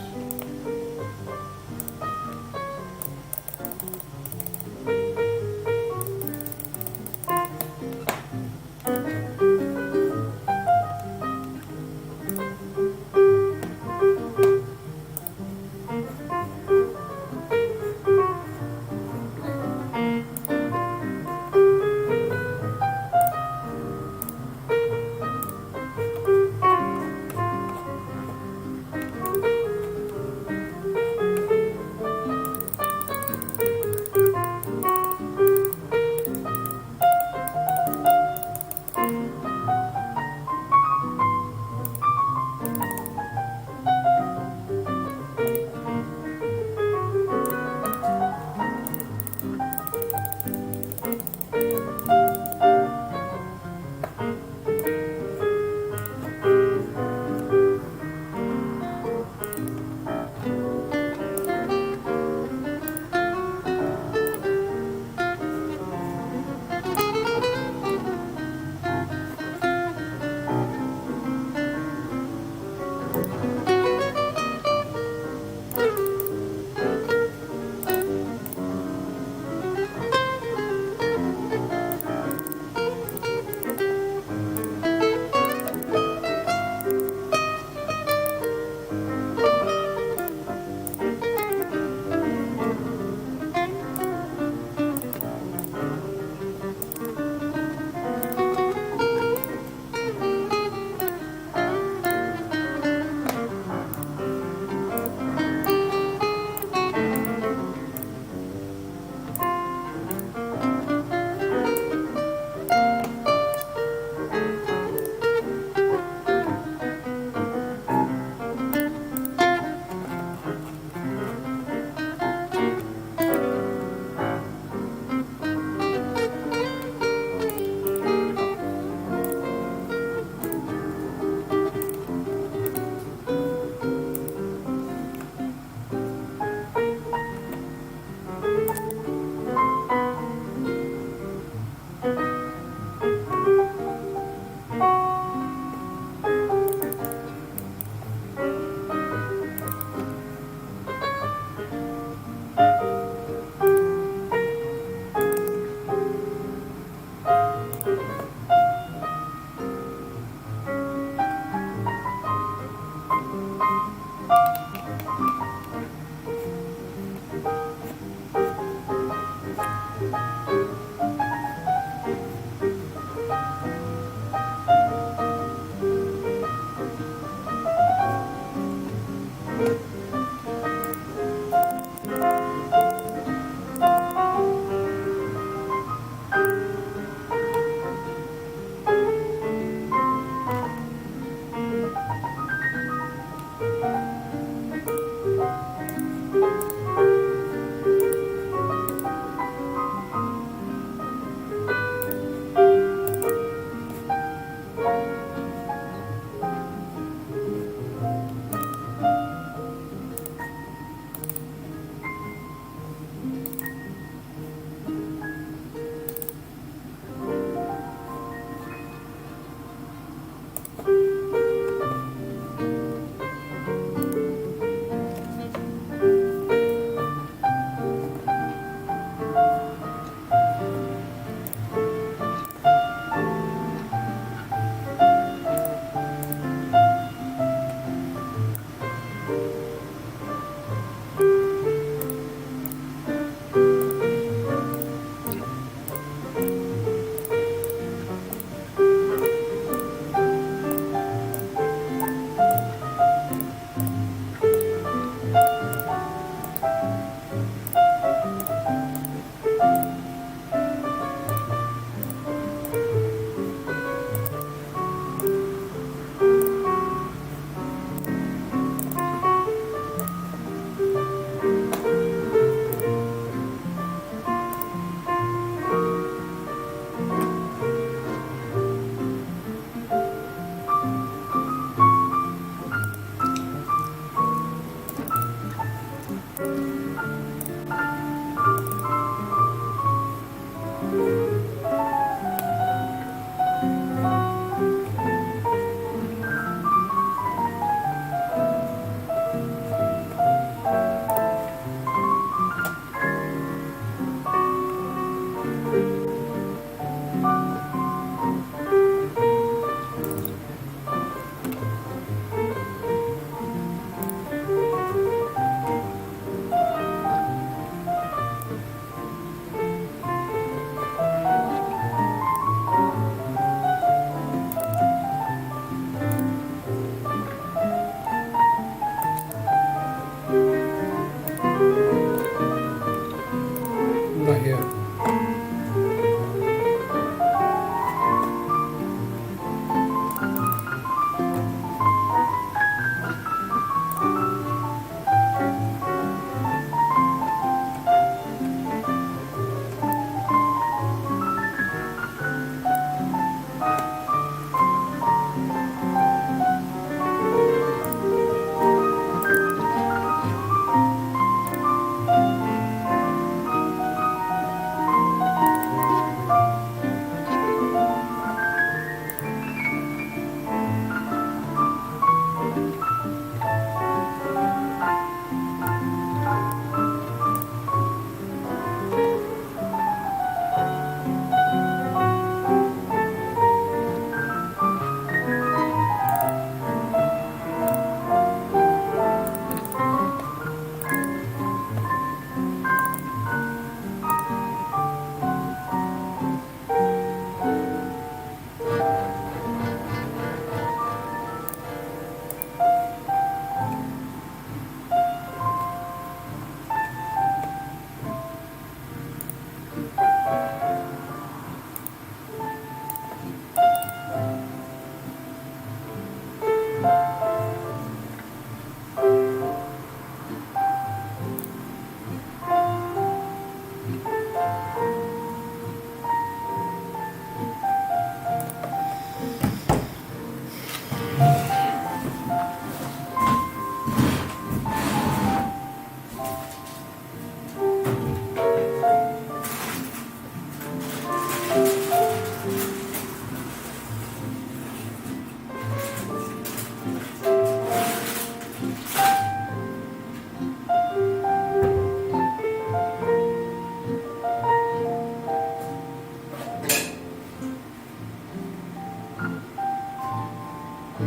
Do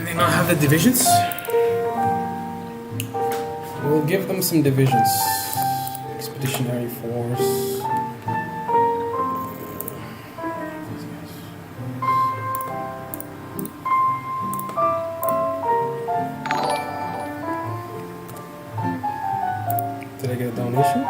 they not have the divisions? We'll give them some divisions. Expeditionary Force. Did I get a donation?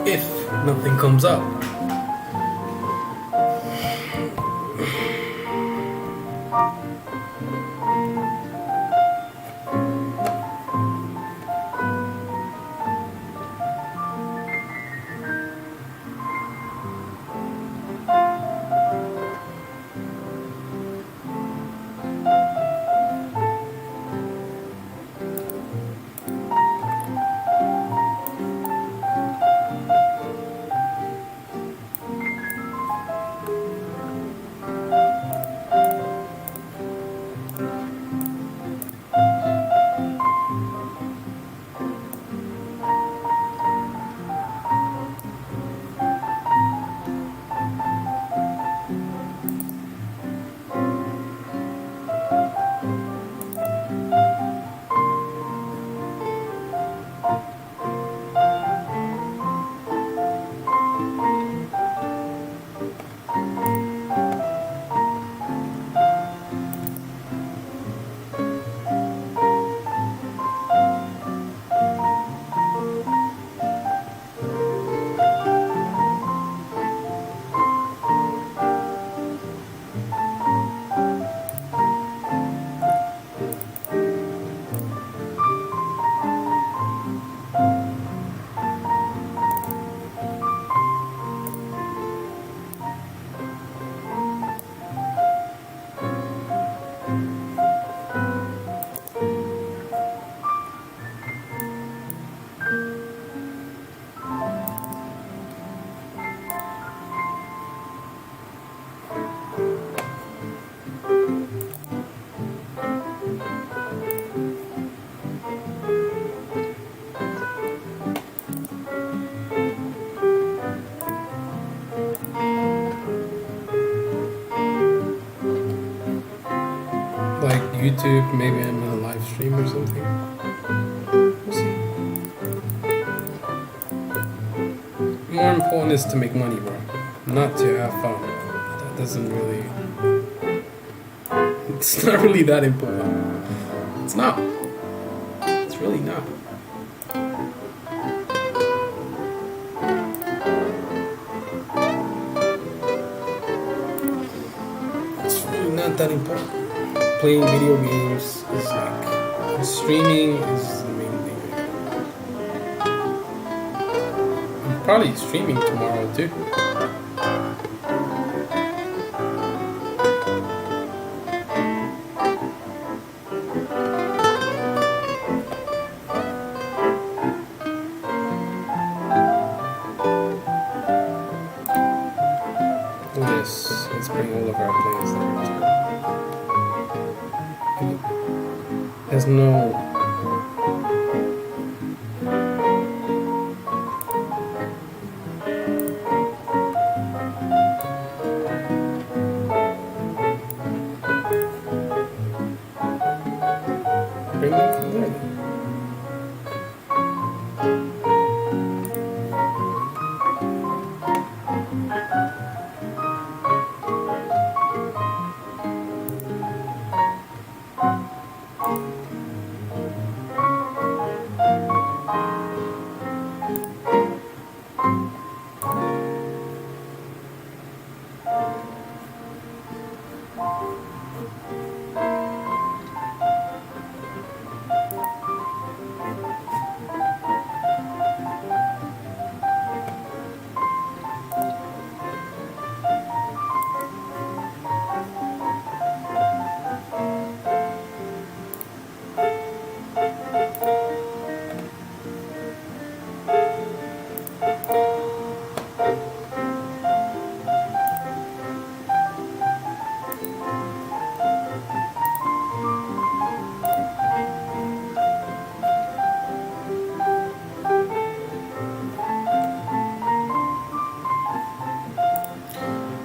if nothing comes up. Like YouTube, maybe I'm in a live stream or something. We'll see. More important is to make money, bro. Not to have fun. That doesn't really... It's not really that important. It's not. It's really not. It's really not that important. Playing video games is like... Streaming is the main thing. I'm probably streaming tomorrow too. Yes, let's bring all of our planes down. There's no... Bring them from there.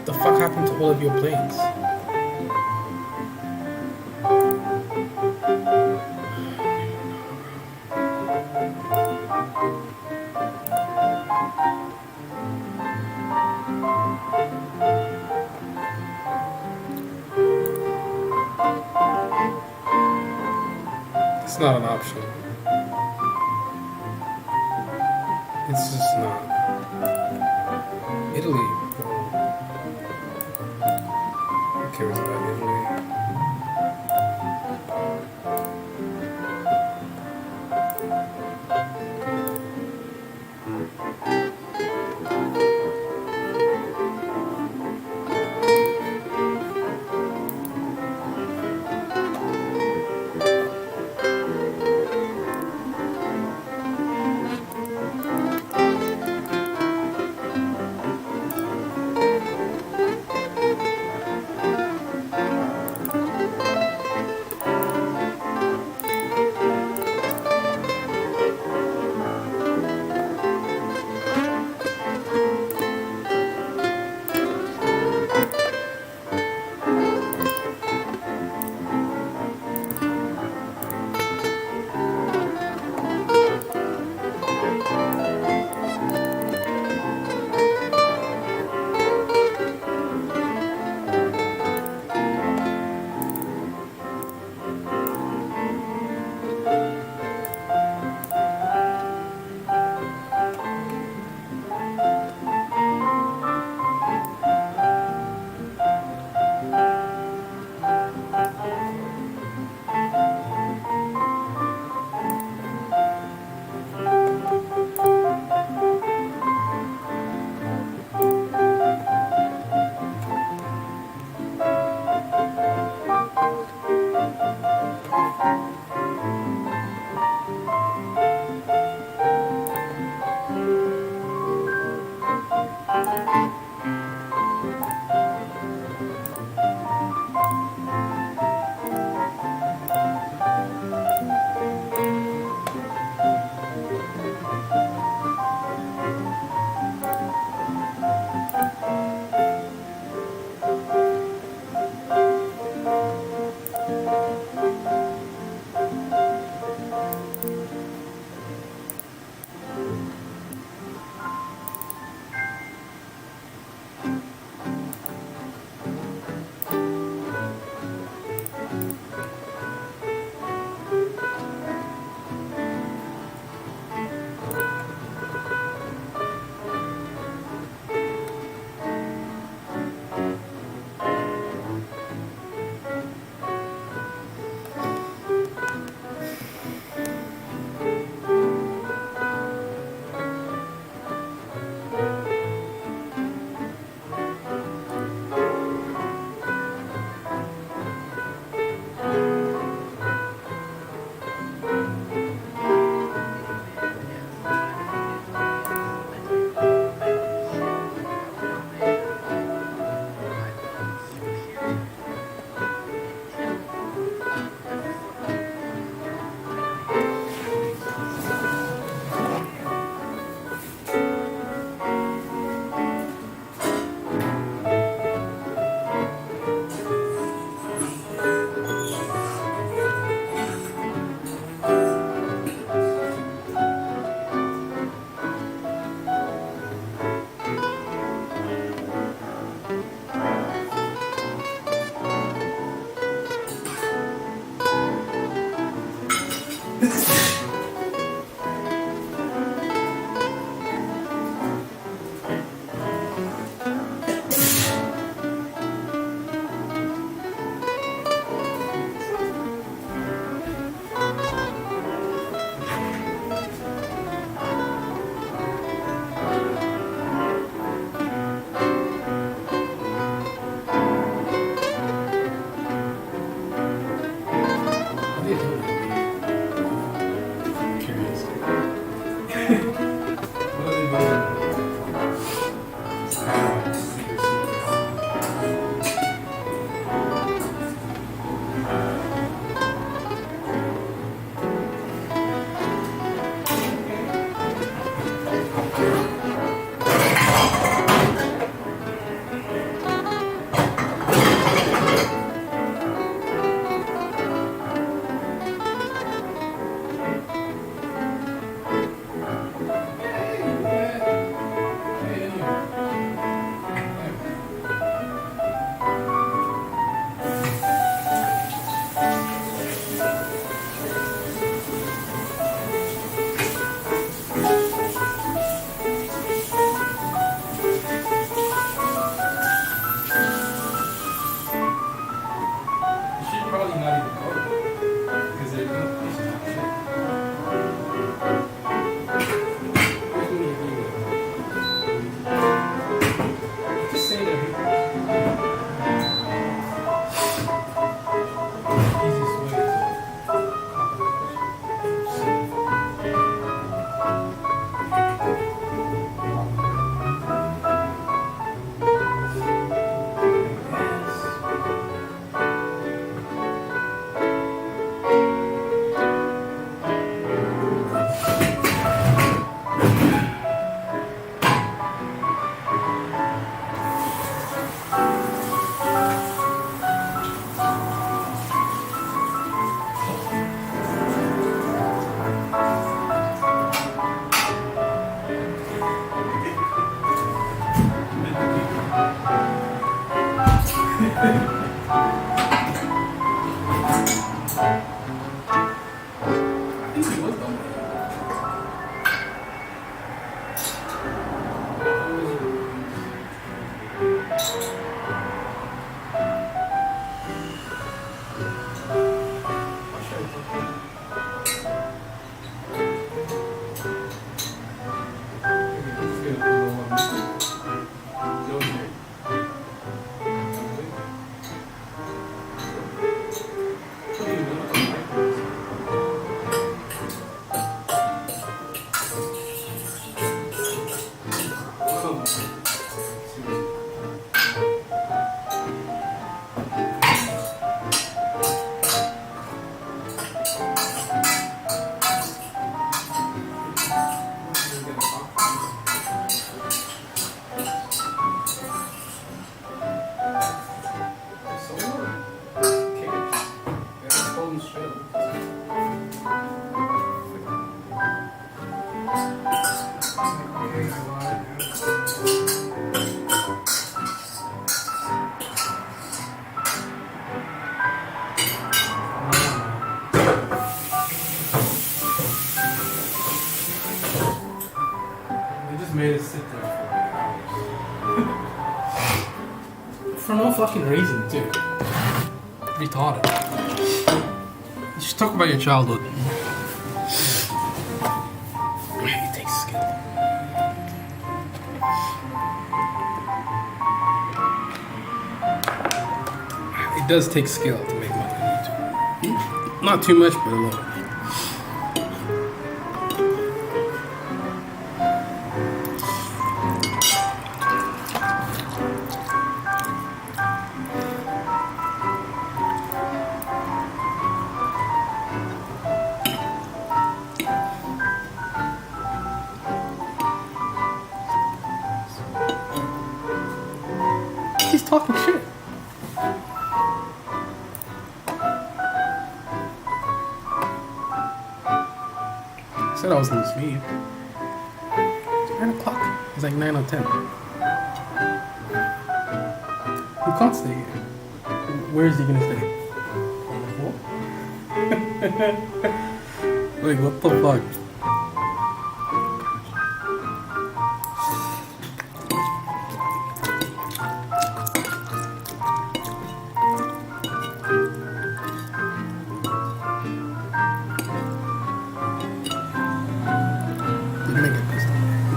The fuck happened to all of your planes? It's not an option. It's just not. Italy. Who cares about Italy? They just made us sit there for hours. For no fucking reason, too. Retarded. You should talk about your childhood. It takes skill. It does take skill to make money on YouTube. Not too much, but a little. He's talking shit. I said I was gonna sleep. It's 9 o'clock. It's like 9 or 10. You can't stay here. Where is he gonna stay? On the floor? Like, what the fuck?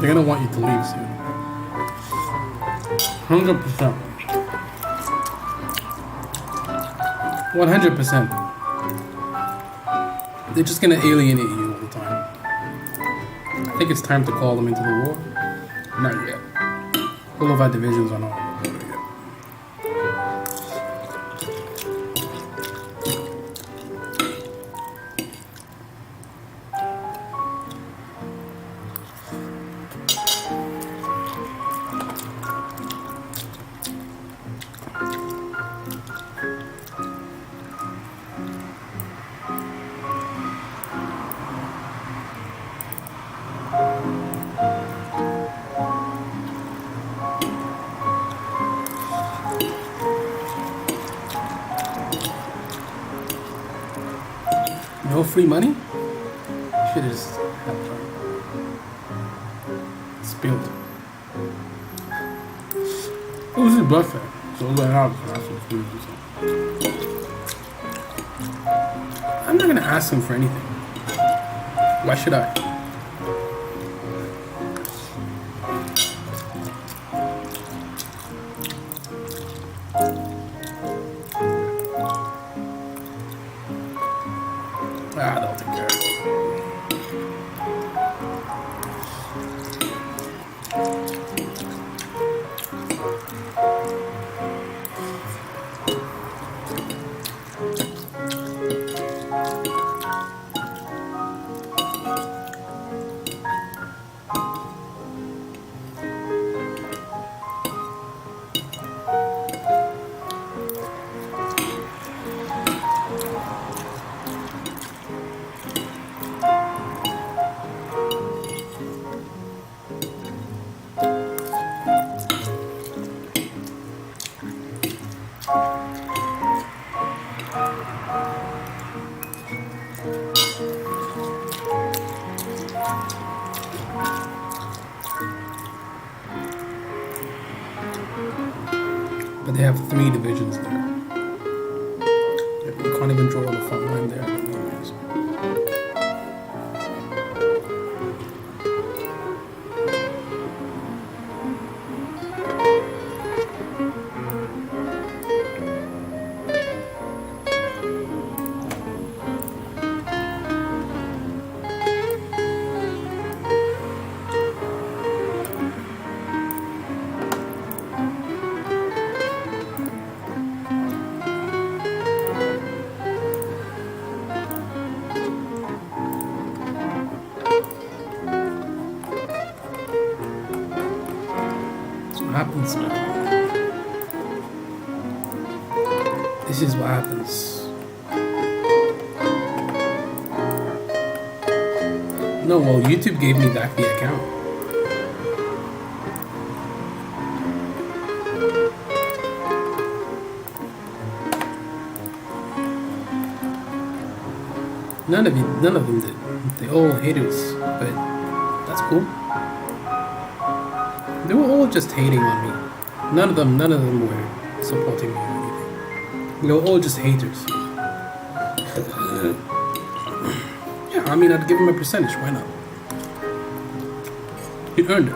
They're gonna want you to leave soon. 100%. 100%. They're just gonna alienate you all the time. I think it's time to call them into the war. Not yet. All of our divisions are not. No free money? Shit is spilled. It was his birthday, so I was like, I'll ask him food or something. I'm not gonna ask him for anything. Why should I? I don't think care. They have 3 divisions there. You can't even draw the front line there. Anyways. What happens now? This is what happens. No, well, YouTube gave me back the account. None of them did. They all haters, but that's cool. They were all just hating on me. None of them were supporting me or anything. They were all just haters. Yeah, I mean, I'd give him a percentage. Why not? He earned it.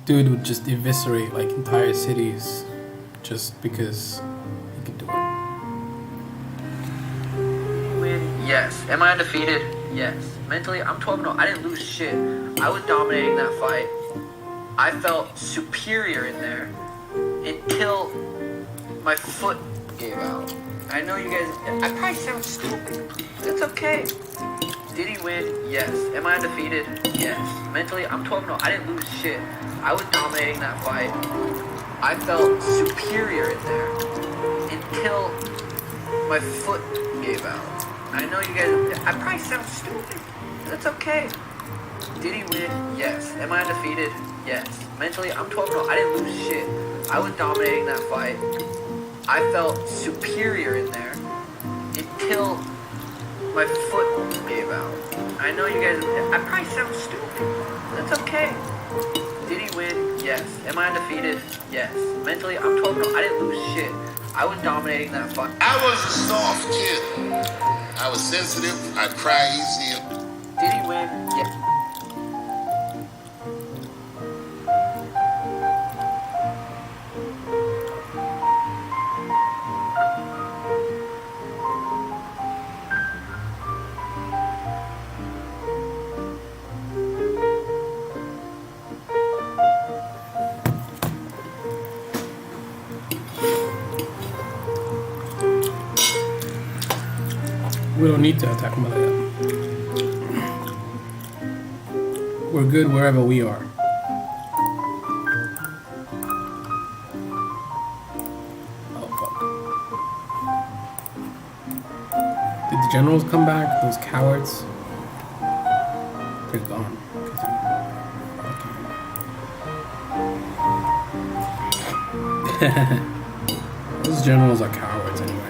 Dude would just eviscerate like entire cities just because he could do it. Win? Yes. Am I undefeated? Yes. Mentally, I'm 12-0. I didn't lose shit. I was dominating that fight. I felt superior in there until my foot gave out. I know you guys, I probably sound stupid. It's okay. Did he win? Yes. Am I undefeated? Yes. Mentally, I'm 12-0. I didn't lose shit. I was dominating that fight. I felt superior in there until my foot gave out. I know you guys, I probably sound stupid. That's okay. Did he win? Yes. Am I undefeated? Yes. Mentally, I'm 12-0. I didn't lose shit. I was dominating that fight. I felt superior in there until my foot gave out. I know you guys, I probably sound stupid. That's okay. Did he win? Yes. Am I undefeated? Yes. Mentally, I'm 12-0. I didn't lose shit. I was dominating that fight. I was a soft kid. I was sensitive. I cry easy. Did he win? Yes. We don't need to attack Malaya. We're good wherever we are. Oh fuck. Did the generals come back? Those cowards? They're gone. Those generals are cowards anyways.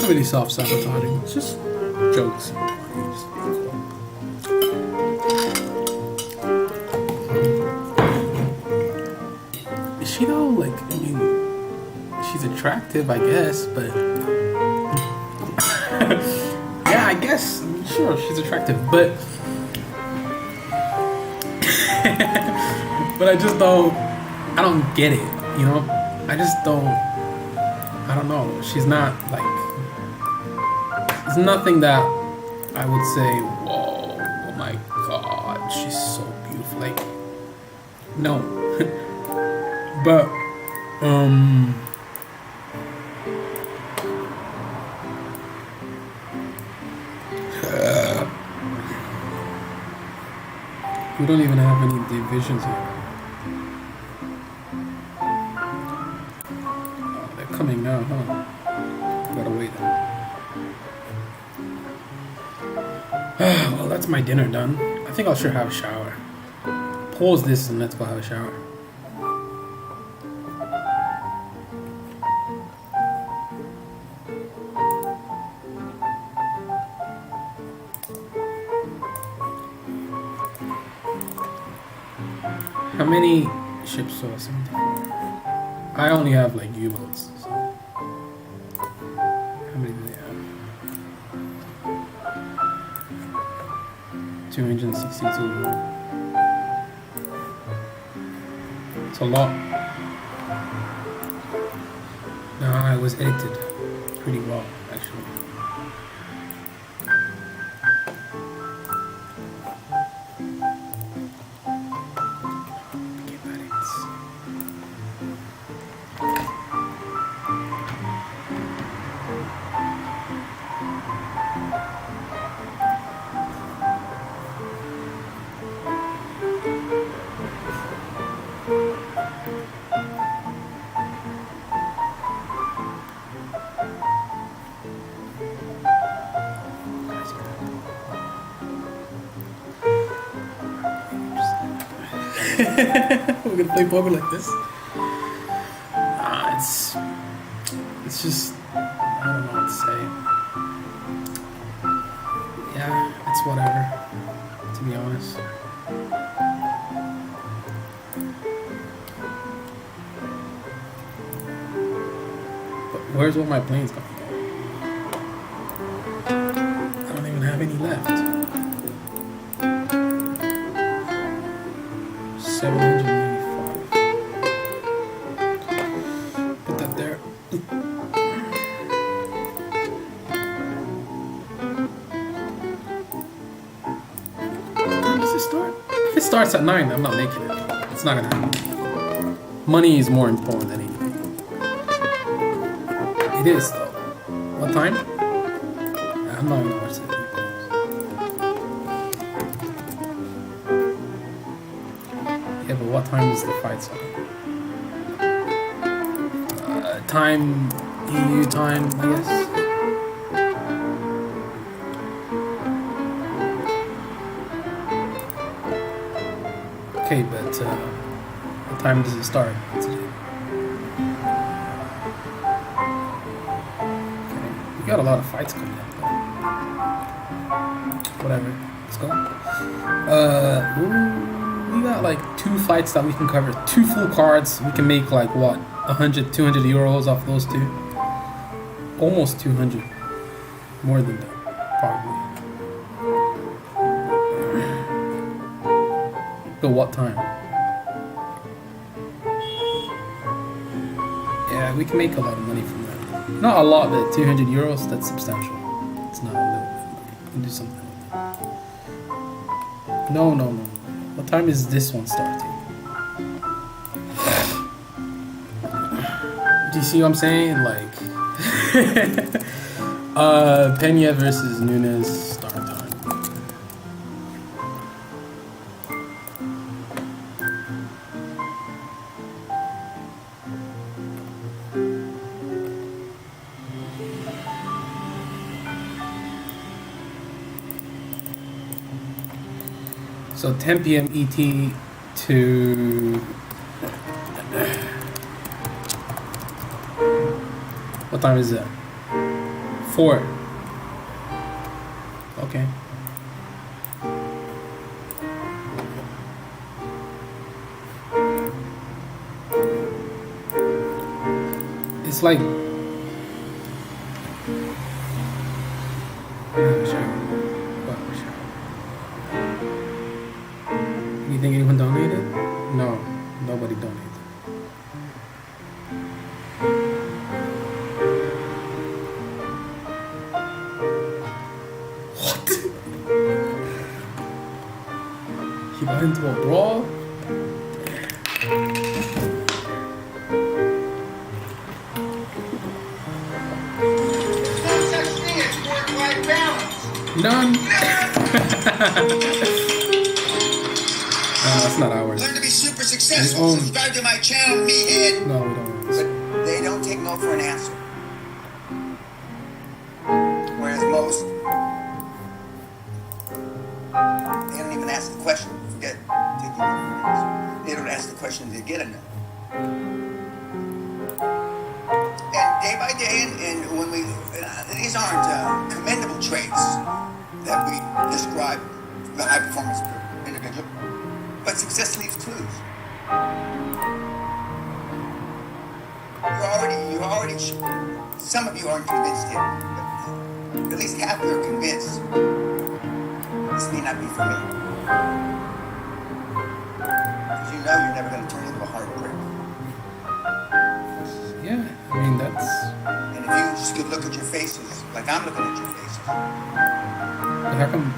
not really self-sabotaging. It's just jokes. Just being cool. Is she though? Like, I mean, she's attractive, I guess, but yeah, I guess. Sure, she's attractive, but but I just don't. I don't get it. You know, I just don't. I don't know. She's not like. There's nothing that I would say, whoa, oh my god, she's so beautiful. Like, no. But, we don't even have any divisions here. Oh, they're coming now, huh? Gotta wait. Well, that's my dinner done. I think I'll sure have a shower. Pause this and let's go have a shower. How many ships? So 74. I only have like U-boats. So. How many do they have? 262. It's a lot. No, I was edited pretty well, actually. We're gonna play poker like this. Nah, it's just, I don't know what to say. Yeah, it's whatever, to be honest. But where's all my planes going? I don't even have any left. 785. Put that there. When does it start? If it starts at 9, I'm not making it. It's not gonna happen. Money is more important than anything. It is though. What time? I'm not gonna watch it. Yeah, but what time is the fight starting? Time, EU time, I guess. Okay, but what time does it start today? Okay, we got a lot of fights coming up though. Whatever, let's go. We got like 2 fights that we can cover, 2 full cards. We can make like what, 100, 200 euros off those 2. Almost 200, more than that, probably. But what time? Yeah, we can make a lot of money from that. Not a lot, but 200 euros, that's substantial. It's not a little bit. We can do something with it. No. What time is this one starting? Do you see what I'm saying? Like, Pena versus Nunes start time. So 10 p.m. ET to what time is that? 4. Okay. It's like you think anyone donated? No, nobody donated. What? He got into a brawl? None. No, that's not ours. Learn to be super successful. Subscribe to my channel, meathead. No, we don't. But they don't take no for an answer. Whereas most, they don't even ask the question. Forget taking no for an answer. They don't ask the question to get a no. And day by day, and when we, these aren't commendable traits that we describe the high performance individual, but success leaves clues. You're already, some of you aren't convinced yet, but at least half of you are convinced this may not be for me. Because you know you're never going to turn into a heartbreak. Yeah, I mean, that's... And if you just could look at your faces, like I'm looking at your faces. How come...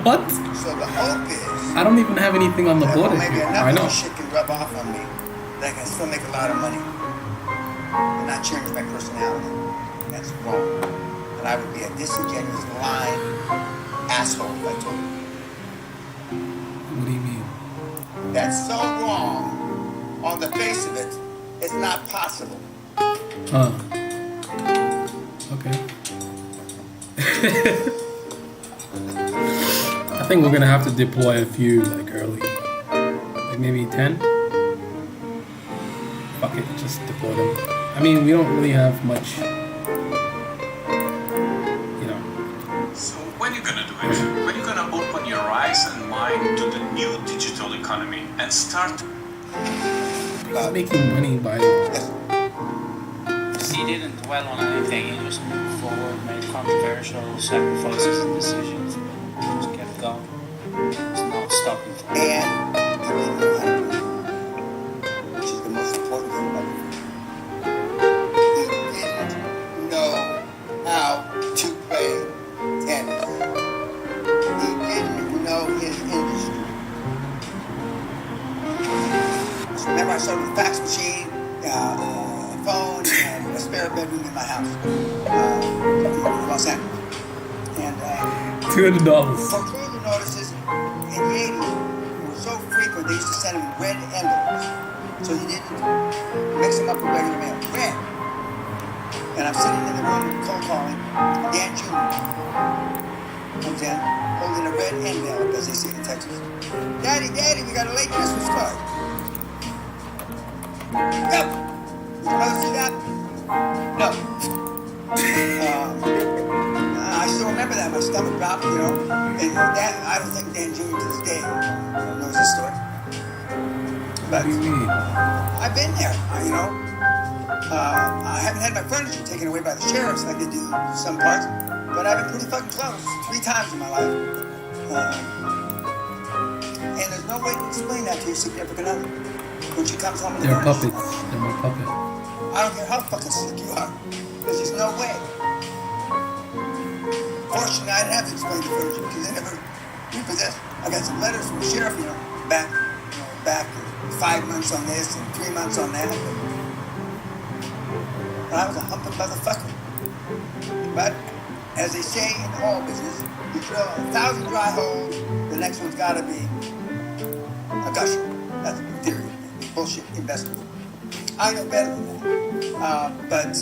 What? So the hope is... I don't even have anything on the board. Maybe enough I of know. this shit can rub off on me that I can still make a lot of money and not change my personality. That's wrong. And I would be a disingenuous, lying asshole if I told you. What do you mean? That's so wrong. On the face of it, it's not possible. Huh. Okay. I think we're gonna have to deploy a few like early. Like maybe 10? Fuck it, just deploy them. I mean, we don't really have much, you know. So when are you gonna do it? When are you gonna open your eyes and mind to the new digital economy and start making money by... He didn't dwell on anything, he just moved forward, made controversial sacrifices and decisions, but just kept going. There's no stopping for him. Which is the most important thing about it. He didn't know how to play tennis. He didn't know his industry. So remember, I started with a fax machine, a phone, and a spare bedroom in my house in Los Angeles. And $200. foreclosure notices in the 80s were so frequent, they used to send them in red envelopes. So you didn't mix them up with regular mail. Red. And I'm sitting in the room cold calling. Dan Jr. comes in holding a red envelope, as they say in Texas. Daddy, we got a late Christmas card. Yep. Did your mother see that? No. I still remember that. My stomach dropped, you know. And that, I don't think Dan Jr. to this day knows this story. But I've been there, you know. I haven't had my furniture taken away by the sheriffs like they do in some parts, but I've been pretty fucking close 3 times in my life. And there's no way to explain that to your significant other. When she comes home with the They're furniture. puppets. They're my puppet. I don't care how fucking sick you are. There's just no way. Fortunately, I didn't have to explain the furniture because they never repossessed. I got some letters from the sheriff, you know, back 5 months on this and 3 months on that. But I was a humping motherfucker. But as they say in all business, you drill 1,000 dry holes, the next one's got to be a gusher. That's the theory. Bullshit investors. I know better than that.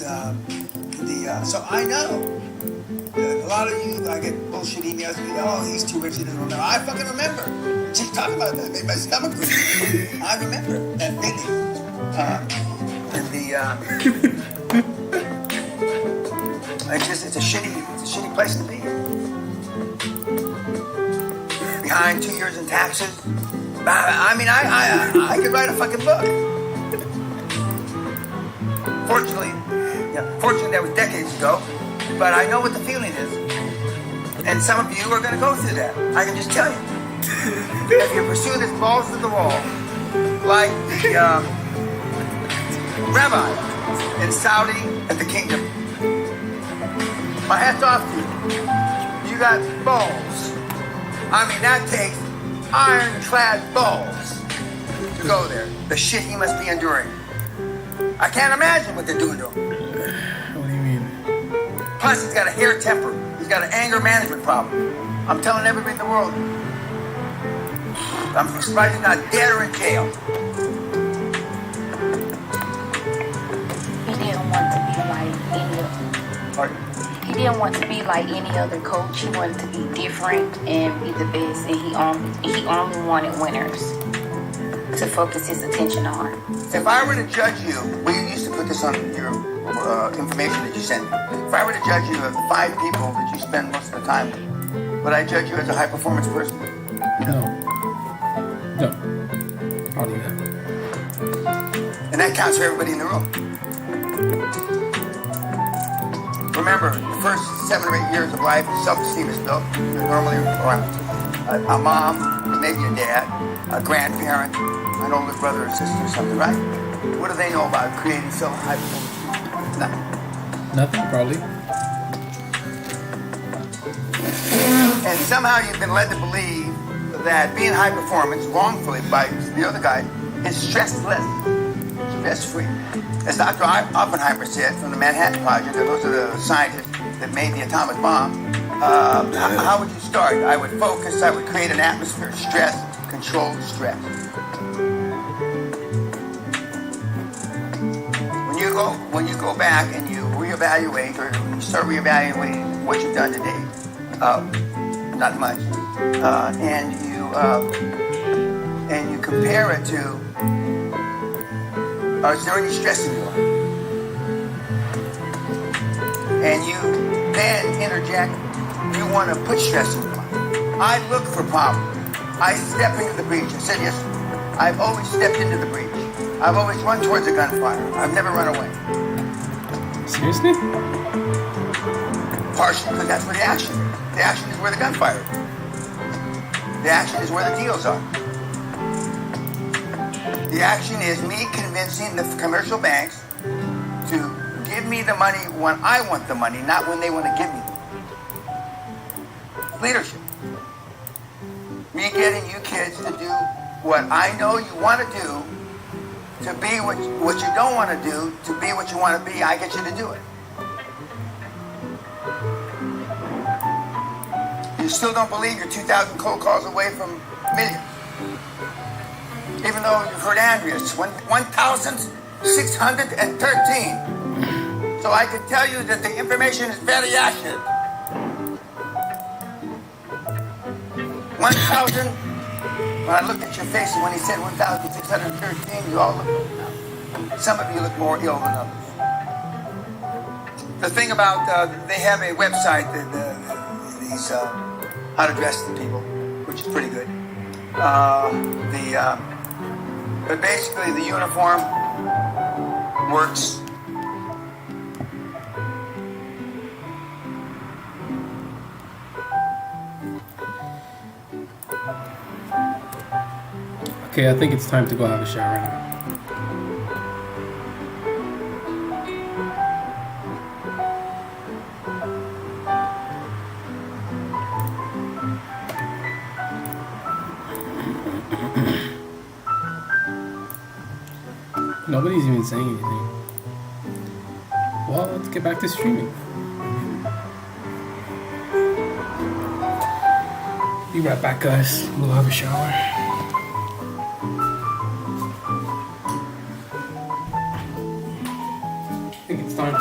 So I know that a lot of you, I get bullshit emails. Oh, he's too rich, he doesn't remember. I fucking remember. Just talking about that made my stomach hurt. I remember that feeling. it's a shitty place to be. Behind 2 years in taxes. I mean, I could write a fucking book. Fortunately, that was decades ago. But I know what the feeling is. And some of you are going to go through that. I can just tell you. If you pursue this balls to the wall, like the rabbi in Saudi at the kingdom, my hat's off to you. You got balls. I mean, that takes ironclad balls to go there. The shit he must be enduring. I can't imagine what they're doing to him. What do you mean? Plus, he's got a hair temper. He's got an anger management problem. I'm telling everybody in the world. I'm surprised he's not dead or in jail. He didn't want to be like any other. Pardon? He didn't want to be like any other coach. He wanted to be different and be the best. And he only wanted winners to focus his attention on. If I were to judge you, we used to put this on your information that you sent me. If I were to judge you of the 5 people that you spend most of the time with, would I judge you as a high performance person? No. Probably not. And that counts for everybody in the room. Remember, the first 7 or 8 years of life, self-esteem is built. You're normally around a mom, maybe a dad, a grandparent, an older brother or sister or something, right? What do they know about creating high performance? Nothing, probably. And somehow you've been led to believe that being high performance, wrongfully by the other guy, is stressless, stress-free. As Dr. Oppenheimer said from the Manhattan Project, those are the scientists that made the atomic bomb, how would you start? I would focus, I would create an atmosphere of stress, controlled stress. When you go back and you reevaluate, or you start reevaluating what you've done today, not much, and you compare it to, is there any stress in your life? And you then interject, you want to put stress in your life. I look for problems. I step into the breach. I said yes. I've always stepped into the breach. I've always run towards a gunfire. I've never run away. Seriously? Partially because that's where the action is. The action is where the gunfire is. The action is where the deals are. The action is me convincing the commercial banks to give me the money when I want the money, not when they want to give me the money. Leadership. Me getting you kids to do what I know you want to do, to be what you don't want to do, to be what you want to be. I get you to do it. You still don't believe you're 2,000 cold calls away from millions. Even though you've heard Andrea's 1,613. So I can tell you that the information is very accurate. 1,000. When I looked at your face when he said 1,613, you all look. Some of you look more ill than others. The thing about they have a website that these how to dress the people, which is pretty good. But basically the uniform works. Okay, I think it's time to go have a shower now. Nobody's even saying anything. Well, let's get back to streaming. Be right back, guys. We'll have a shower. I think it's time.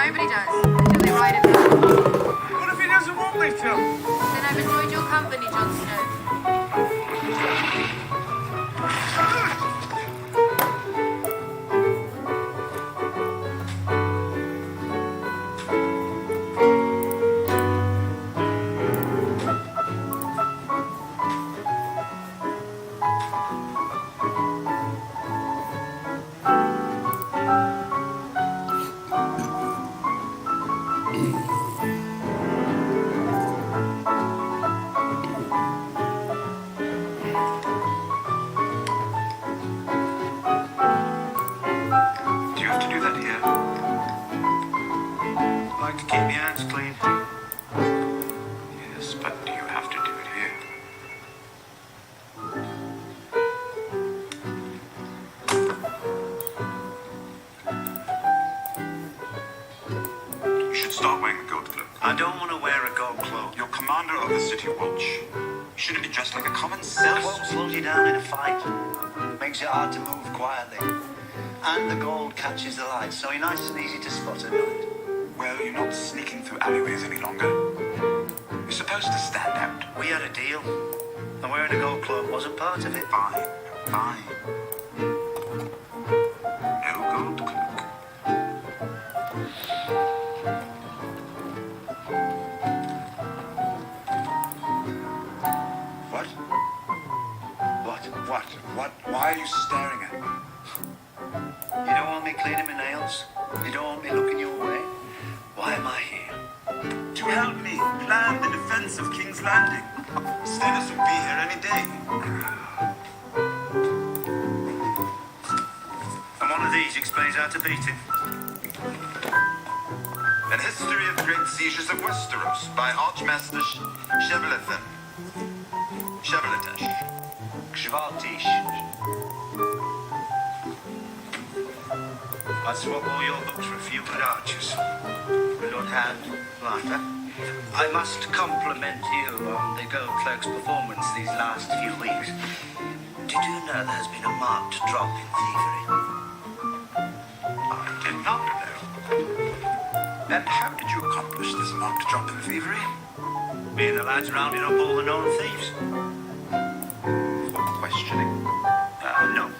Nobody does until they write it down. What if he doesn't want me to? Then I've enjoyed your company, Jon Snow. Do you have to do that here? I like to keep my hands clean. Yes, but do you have to do it here? You should start wearing the gold cloak. I don't want to wear a gold cloak. You're commander of the city watch. You shouldn't be dressed like a common citizen. The cloak slows you down in a fight. Makes it hard to move quietly. And the gold catches the light, so you're nice and easy to spot at night. Well, you're not sneaking through alleyways any longer. You're supposed to stand out. We had a deal, and wearing a gold cloak wasn't part of it. Fine, fine. No gold cloak. What? What? Why are you staring at me? You don't want me cleaning my nails? You don't want me looking your way? Why am I here? To help me plan the defense of King's Landing. Stannis would be here any day. And one of these explains how to beat him. An History of Great Sieges of Westeros by Archmaster Shebelethon. Shebeletash. Shvartish. I'd swap all your books for a few good archers. Lord Hand, Martha. I must compliment you on the Gold Cloak's performance these last few weeks. Did you know there has been a marked drop in thievery? I did not know. And how did you accomplish this marked drop in thievery? Me and the lads rounded up all the known thieves. For questioning? No.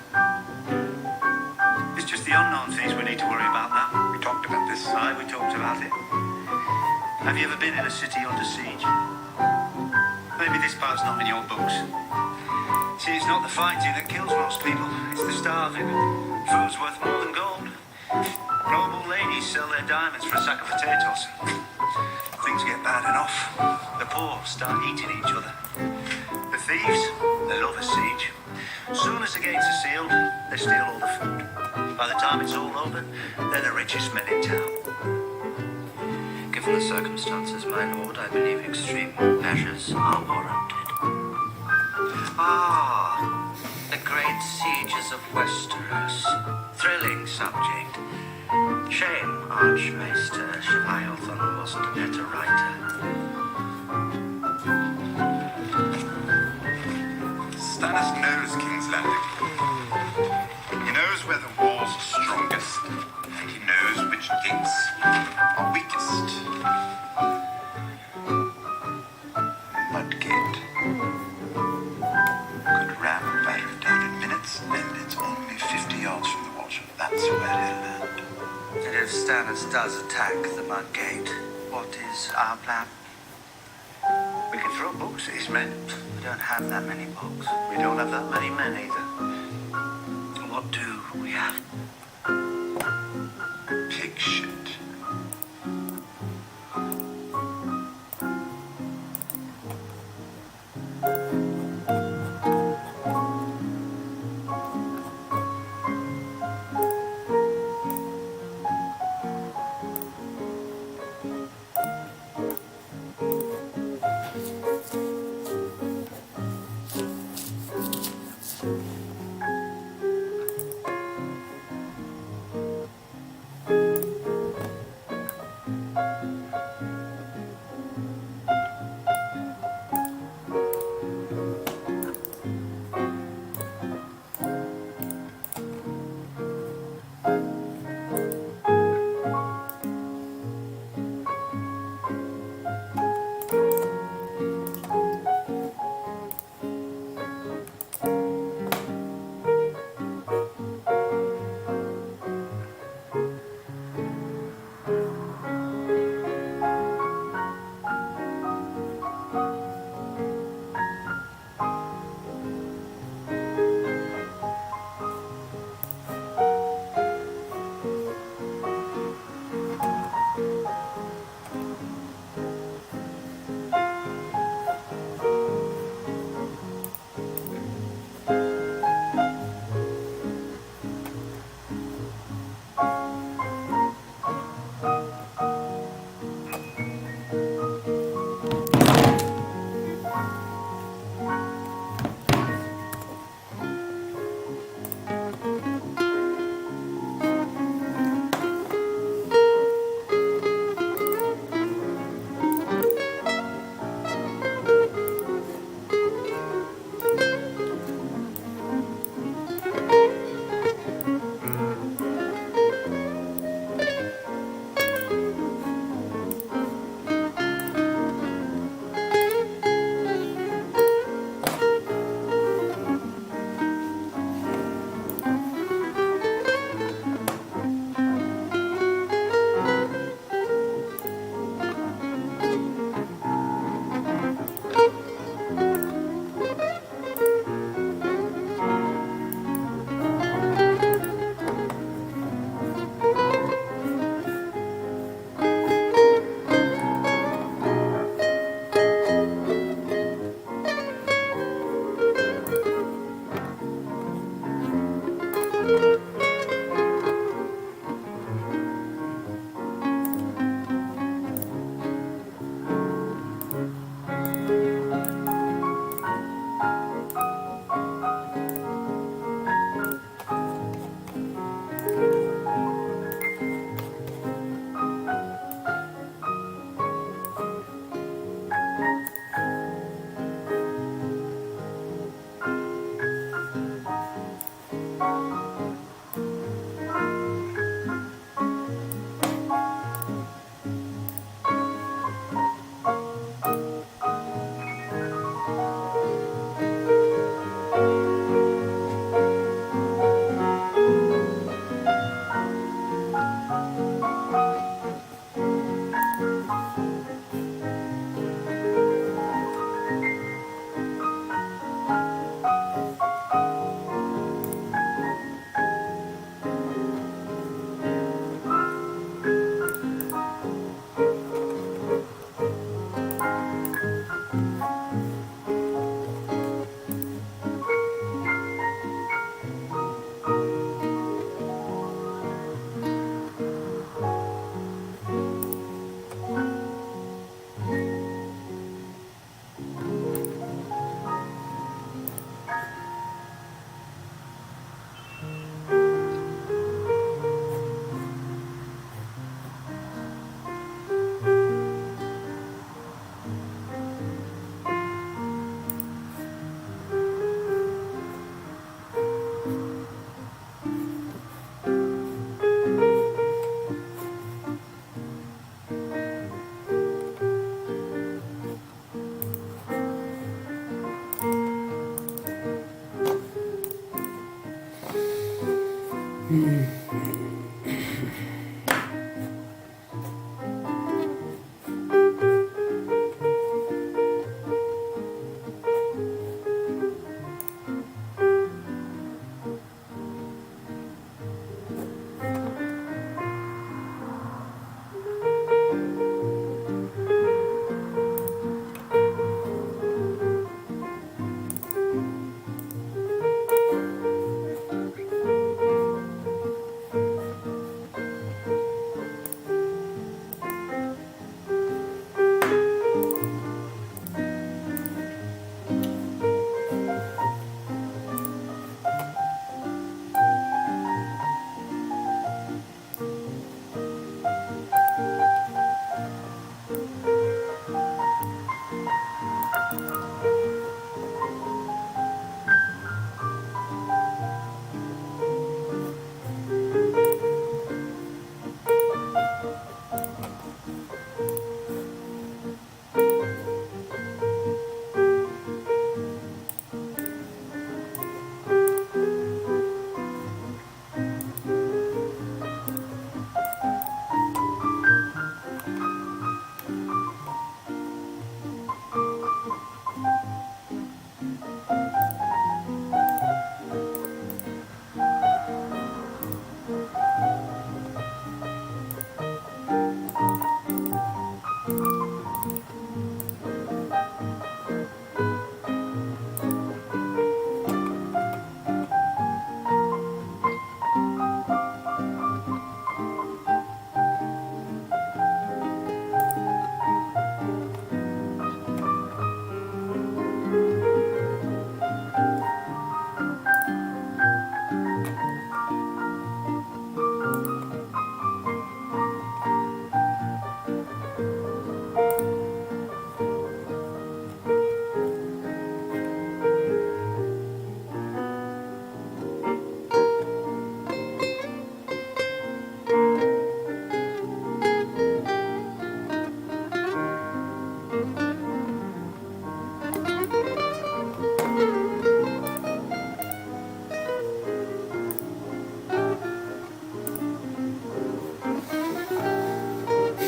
It's just the unknown thieves we need to worry about now. We talked about this. Aye, we talked about it. Have you ever been in a city under siege? Maybe this part's not in your books. See, it's not the fighting that kills most people. It's the starving. Food's worth more than gold. Noble ladies sell their diamonds for a sack of potatoes. Things get bad enough. The poor start eating each other. The thieves, they love a siege. Soon as the gates are sealed, they steal all the food. By the time it's all over, they're the richest men in town. Given the circumstances, my lord, I believe extreme measures are warranted. Ah, the great sieges of Westeros. Thrilling subject. Shame Archmaester Shemaelthon wasn't a better writer. Stannis knows King's Landing. He knows where the walls are strongest, and he knows which gates are weakest. Mudgate could ram a battery down in minutes, and it's only 50 yards from the watch. That's where he'll land. And if Stannis does attack the Mudgate, what is our plan? We can throw books at his men. We don't have that many books. We don't have that many men either. What do we have? Pig shit.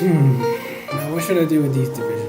Now what should I do with these divisions?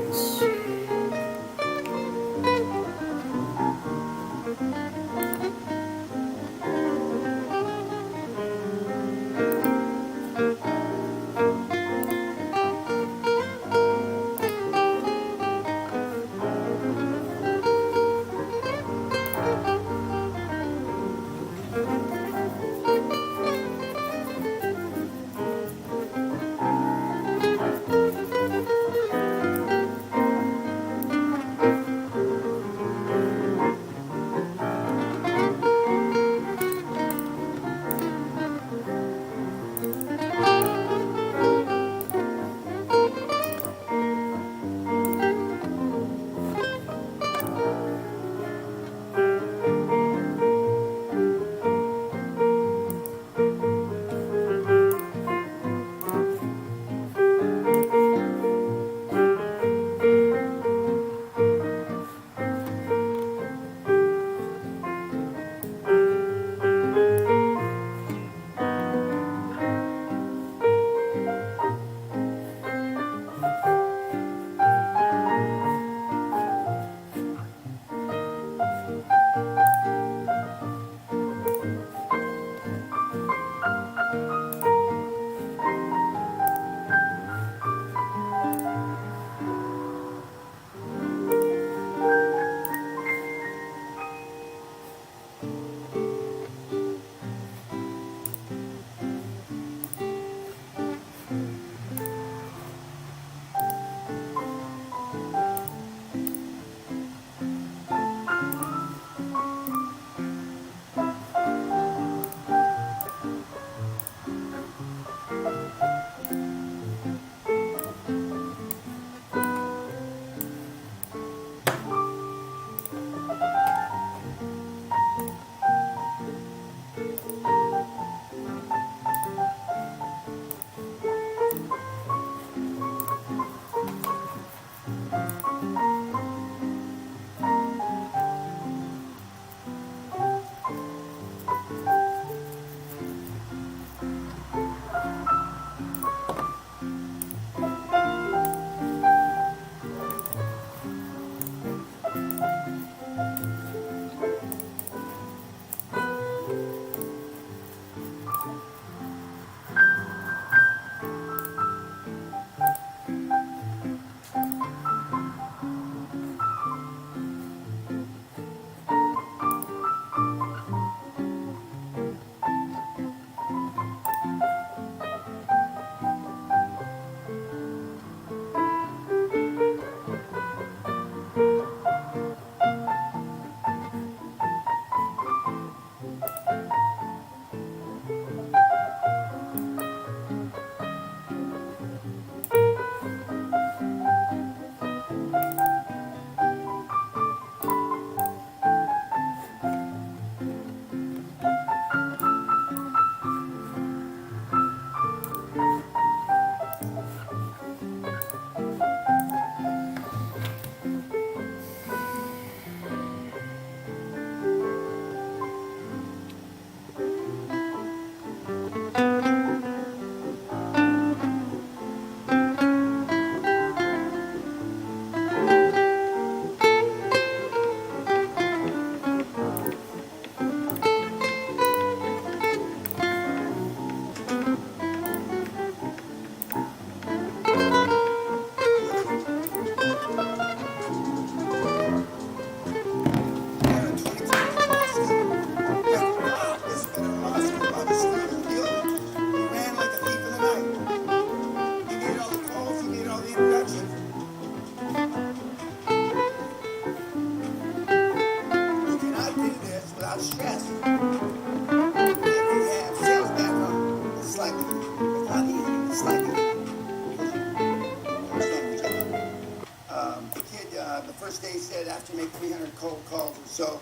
first day said after you make 300 cold calls or so,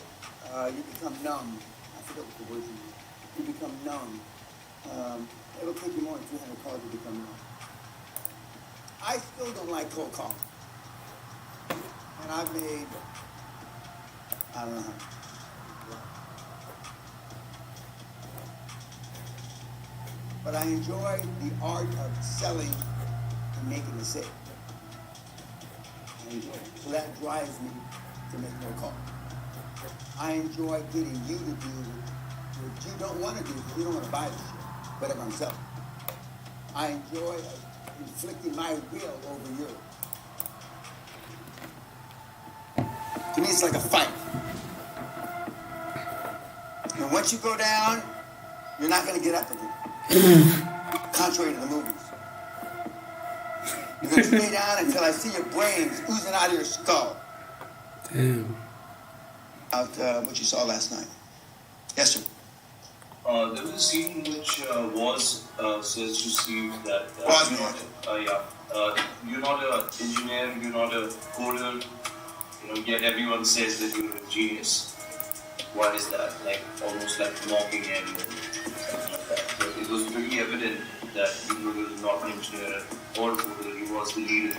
you become numb. I forget what the word is. You become numb. It'll take you more than 300 calls to become numb. I still don't like cold calling. And I've made, I don't know how much. But I enjoy the art of selling and making the sale. I enjoy it. So that drives me to make more calls. I enjoy getting you to do what you don't want to do because you don't want to buy the shit, whatever I'm selling. I enjoy inflicting my will over yours. To me, it's like a fight. And once you go down, you're not going to get up again. Contrary to the movies. You're going to stay down until I see your brains oozing out of your skull. Damn. Out what you saw last night. Yes, sir. There was a scene which says to Steve that you're not an engineer, you're not a coder, yet everyone says that you're a genius. Why is that? Like almost like mocking him and something like that. So it was pretty evident that you were not an engineer or coder, you was the leader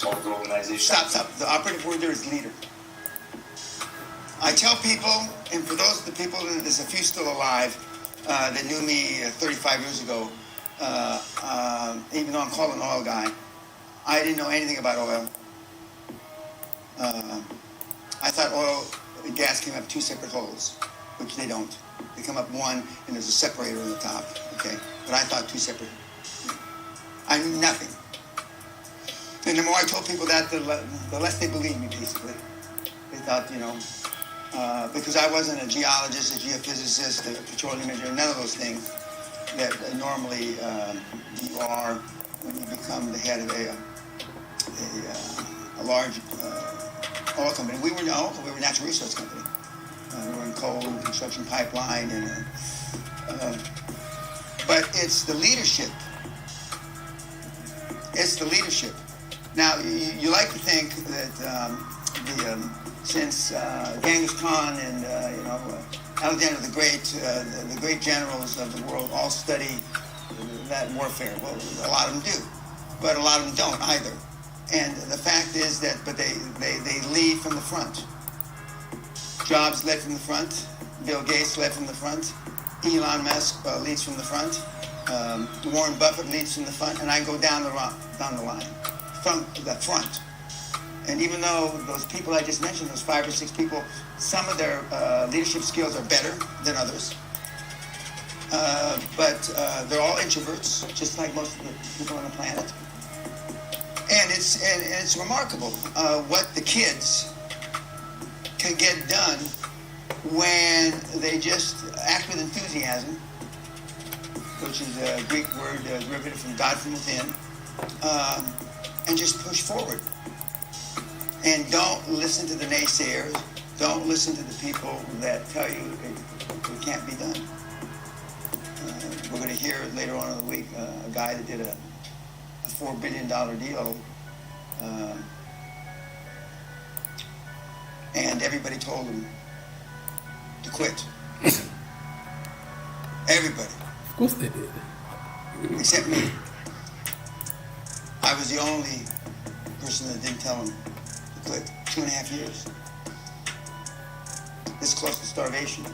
of the organization. Stop. The operative word there is leader. I tell people, and for those of the people, there's a few still alive that knew me 35 years ago, even though I'm called an oil guy, I didn't know anything about oil. I thought oil and gas came up two separate holes, which they don't. They come up one, and there's a separator on the top, okay? But I thought two separate. I knew nothing. And the more I told people that, the less they believed me, basically. They thought, because I wasn't a geologist, a geophysicist, a petroleum engineer, none of those things that normally you are when you become the head of a large oil company. We were a natural resource company. We were in coal and construction pipeline, but it's the leadership. It's the leadership. Now, you like to think that since Genghis Khan and Alexander the great generals of the world all study that warfare. Well, a lot of them do, but a lot of them don't either. And the fact is that, but they lead from the front. Jobs led from the front. Bill Gates led from the front. Elon Musk leads from the front. Warren Buffett leads from the front, and I go down the line, from the front. And even though those people I just mentioned, those 5 or 6 people, some of their leadership skills are better than others. But they're all introverts, just like most of the people on the planet. And it's remarkable what the kids can get done when they just act with enthusiasm, which is a Greek word derivative from God from within, and just push forward. And don't listen to the naysayers. Don't listen to the people that tell you it can't be done. We're going to hear later on in the week a guy that did a $4 billion deal, and everybody told him to quit. Everybody. Of course they did. Except me. I was the only person that didn't tell him to quit. 2.5 years. This close to starvation.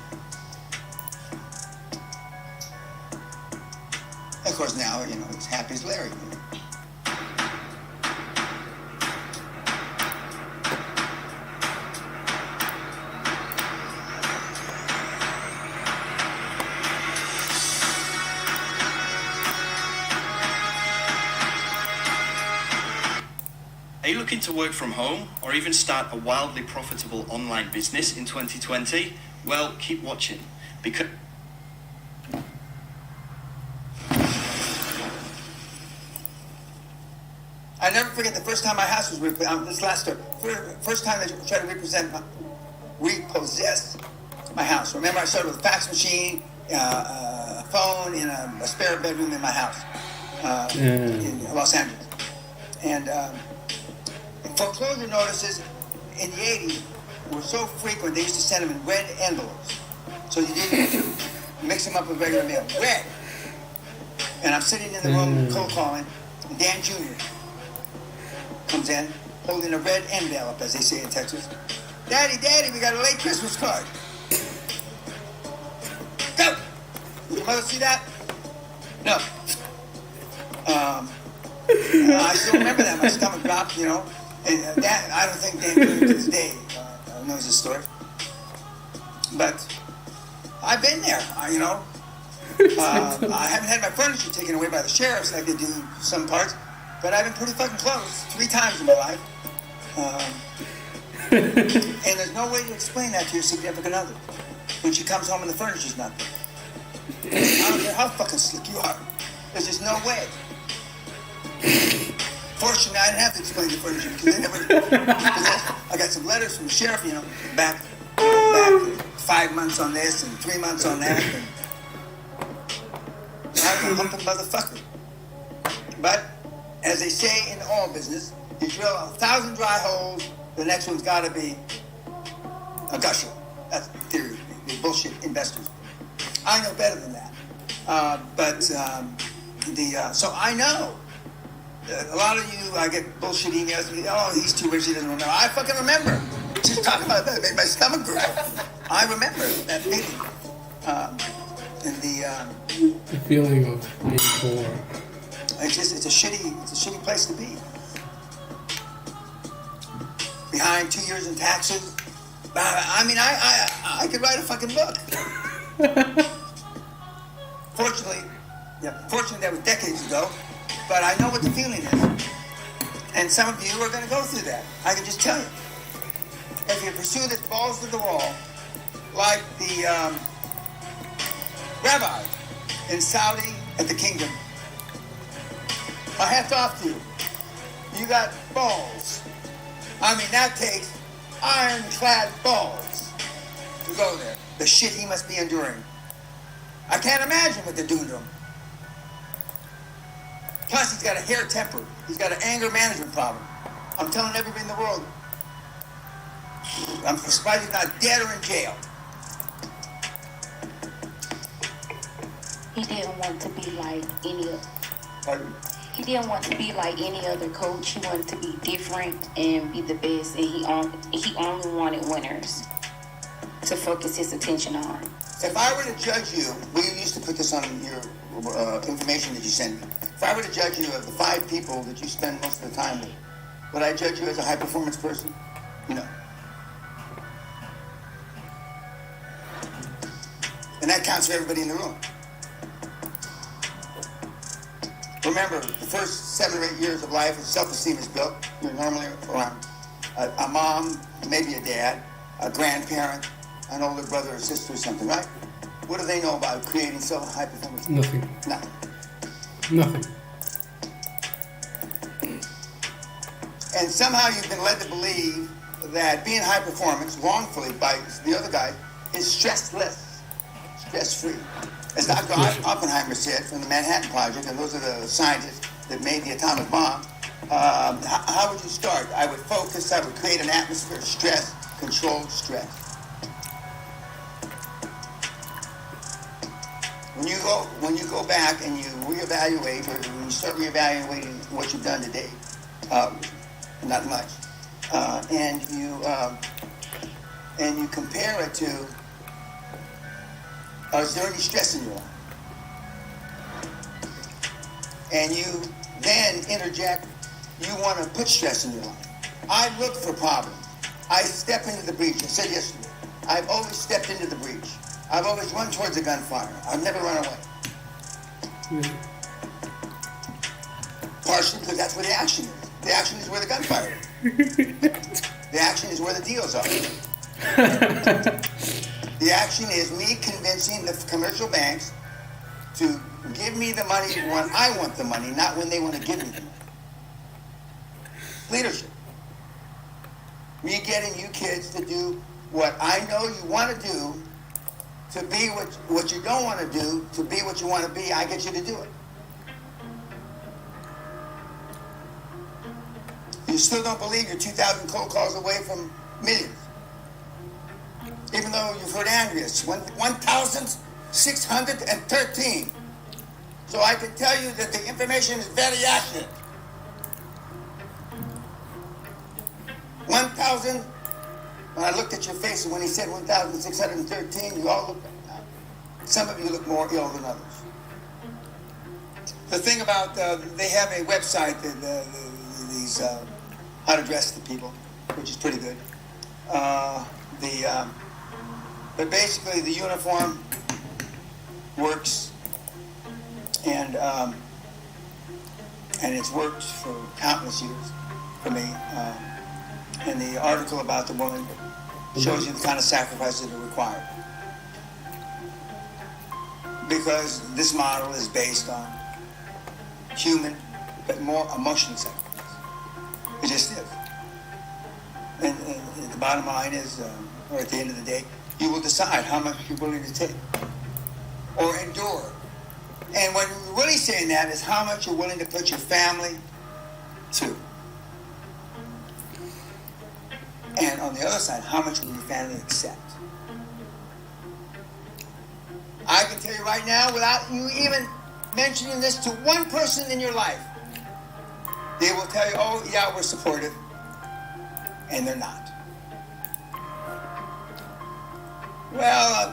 Of course now, it's happy as Larry. Are you looking to work from home or even start a wildly profitable online business in 2020? Well, keep watching because I never forget the first time my house was this last year. First time they tried to repossess my house. Remember, I started with a fax machine, a phone, and a spare bedroom in my house in Los Angeles. And foreclosure notices in the 80s were so frequent, they used to send them in red envelopes. So you didn't mix them up with regular mail. Red! And I'm sitting in the room cold calling, and Dan Jr. comes in, holding a red envelope, as they say in Texas. Daddy, we got a late Christmas card. Go! Did your mother see that? No. I still remember that. My stomach dropped, you know. And that, I don't think Dan to this day knows this story. But I've been there, you know. I haven't had my furniture taken away by the sheriffs like they do some parts, but I've been pretty fucking close 3 times in my life. And there's no way to explain that to your significant other when she comes home and the furniture's not there. I don't care how fucking slick you are. There's just no way. Fortunately, I didn't have to explain the furniture because they never. I got some letters from the sheriff, you know, back 5 months on this and 3 months on that. And I'm a humping motherfucker. But as they say in all business, you drill 1,000 dry holes, the next one's got to be a gusher. That's the theory. They're bullshit investors. I know better than that. So I know. A lot of you, I get bullshit emails. Oh, he's too rich, he doesn't remember. I fucking remember. Just talking about that, it made my stomach grow. I remember that feeling. The feeling of being poor. It's a shitty place to be. Behind 2 years in taxes. I mean, I could write a fucking book. Fortunately, that was decades ago. But I know what the feeling is. And some of you are going to go through that. I can just tell you. If you pursue this balls to the wall, like the rabbi in Saudi at the kingdom, my hat's off to you. You got balls. I mean, that takes ironclad balls to go there. The shit he must be enduring. I can't imagine what they're doing to him. Plus, he's got a hair temper. He's got an anger management problem. I'm telling everybody in the world. I'm surprised he's not dead or in jail. He didn't want to be like any other. Pardon? He didn't want to be like any other coach. He wanted to be different and be the best. And he only wanted winners to focus his attention on. If I were to judge you, we used to put this on your information that you send me. If I were to judge you of the 5 people that you spend most of the time with, would I judge you as a high-performance person? No. And that counts for everybody in the room. Remember, the first 7 or 8 years of life, self-esteem is built. You're normally around a mom, maybe a dad, a grandparent, an older brother or sister or something, right? What do they know about creating high-performance? Nothing. Nothing. Nothing. And somehow you've been led to believe that being high performance, wrongfully by the other guy, is stressless, stress-free. As Dr. Oppenheimer said from the Manhattan Project, and those are the scientists that made the atomic bomb, how would you start? I would focus, I would create an atmosphere of stress, controlled stress. When you go back and you reevaluate, or when you start reevaluating what you've done today, not much, and you compare it to, is there any stress in your life? And you then interject, you want to put stress in your life. I look for problems. I step into the breach. I said yesterday, I've always stepped into the breach. I've always run towards the gunfire. I've never run away. Partially because that's where the action is. The action is where the gunfire is. The action is where the deals are. The action is me convincing the commercial banks to give me the money when I want the money, not when they want to give me the money. Leadership. Me getting you kids to do what I know you want to do, to be what you don't want to do, to be what you want to be. I get you to do it. You still don't believe you're 2,000 cold calls away from millions. Even though you've heard Andrea's 1,613. So I can tell you that the information is very accurate. 1,000, when I looked at your face and when he said 1,613, you all looked, some of you look more ill than others. The thing about, they have a website, these, how to dress the people, which is pretty good. But basically the uniform works, and it's worked for countless years for me. And the article about the woman shows you the kind of sacrifices that are required. Because this model is based on human, but more emotional sacrifice. It just is. And the bottom line is, or at the end of the day, you will decide how much you're willing to take or endure. And what we're really saying that is how much you're willing to put your family to. And on the other side, how much will your family accept? I can tell you right now, without you even mentioning this to one person in your life, they will tell you, oh, yeah, we're supportive. And they're not. Well,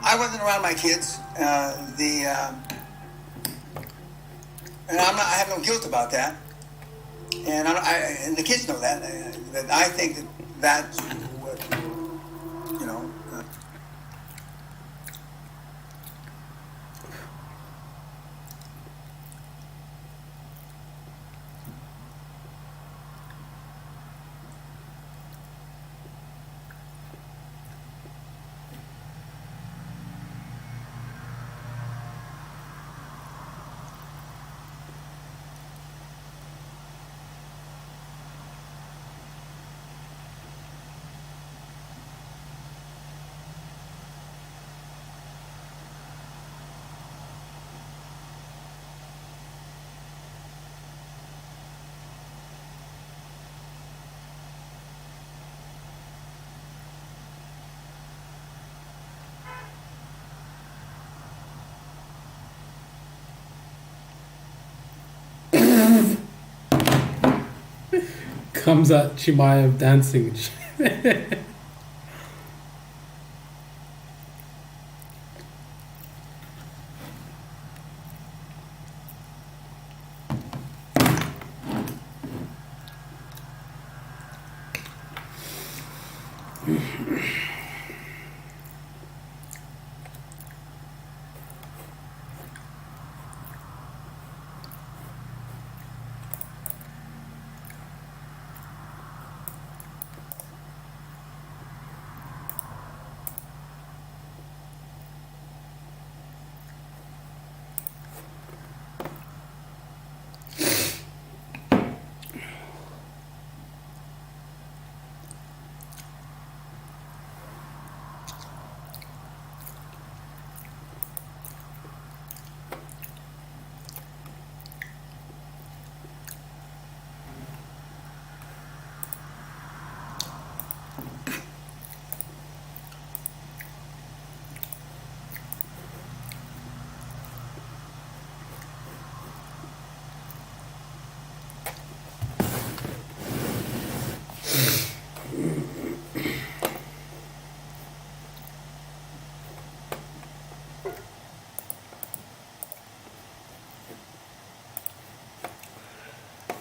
I wasn't around my kids. And I have no guilt about that. And and the kids know that. That I think that's what, you know. Comes out Chimaev dancing.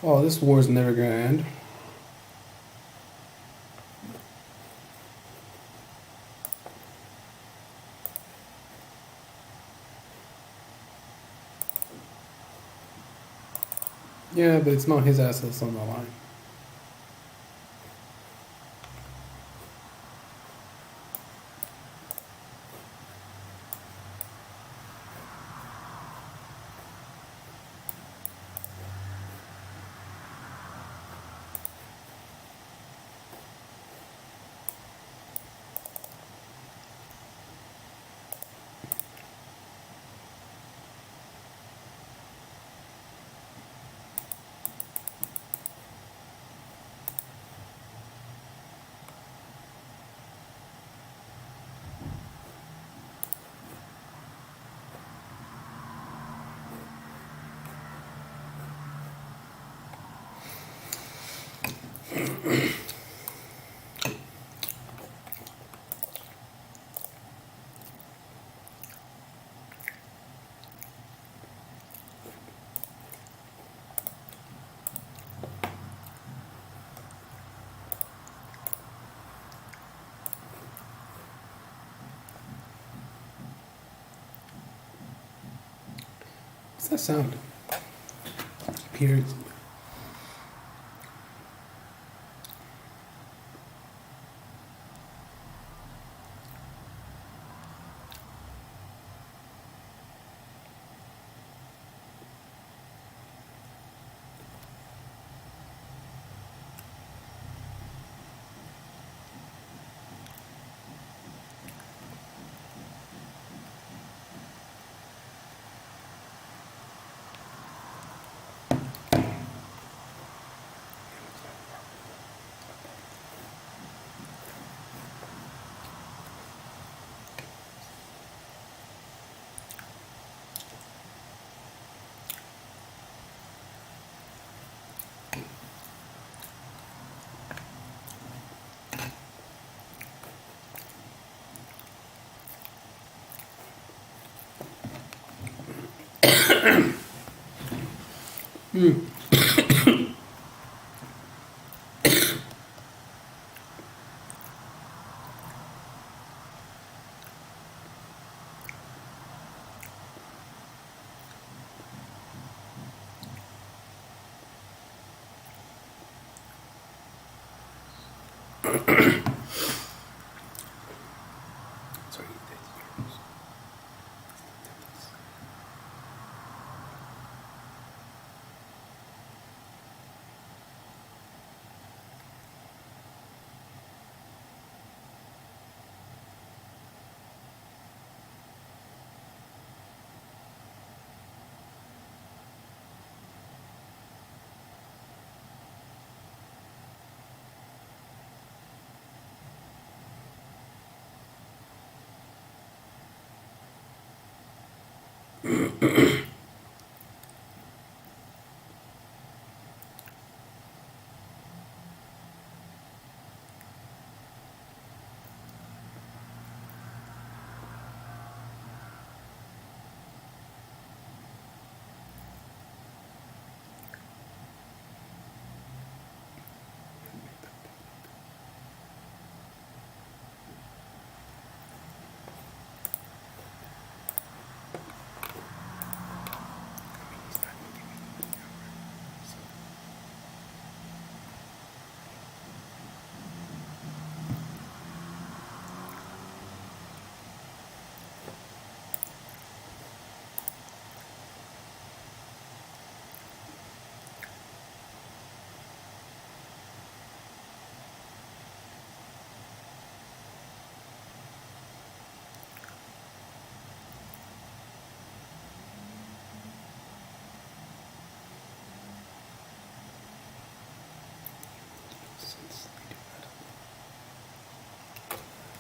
Oh, this war is never gonna end. Yeah, but it's not his assets on the line. that sound? Periods.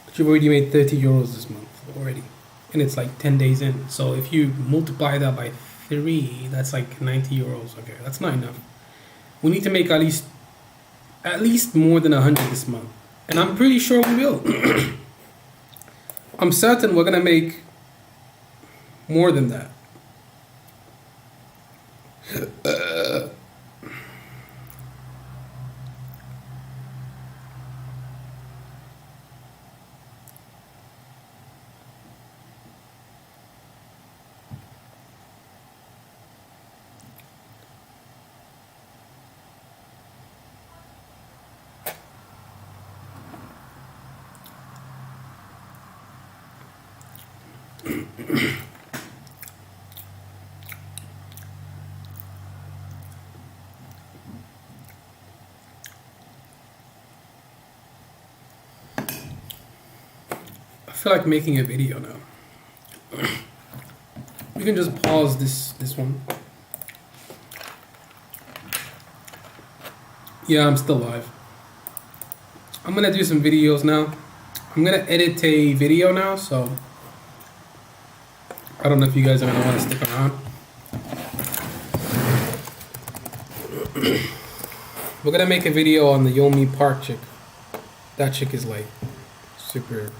But you've already made 30 euros this month already. And it's like 10 days in. So if you multiply that by 3, that's like 90 euros. Okay, that's not enough. We need to make at least more than 100 this month. And I'm pretty sure we will. I'm certain we're going to make more than that. I feel like making a video now. We can just pause this one. Yeah, I'm still live. I'm gonna do some videos now. I'm gonna edit a video now, so I don't know if you guys are gonna want to stick around. We're gonna make a video on the Yomi Park chick. That chick is like super.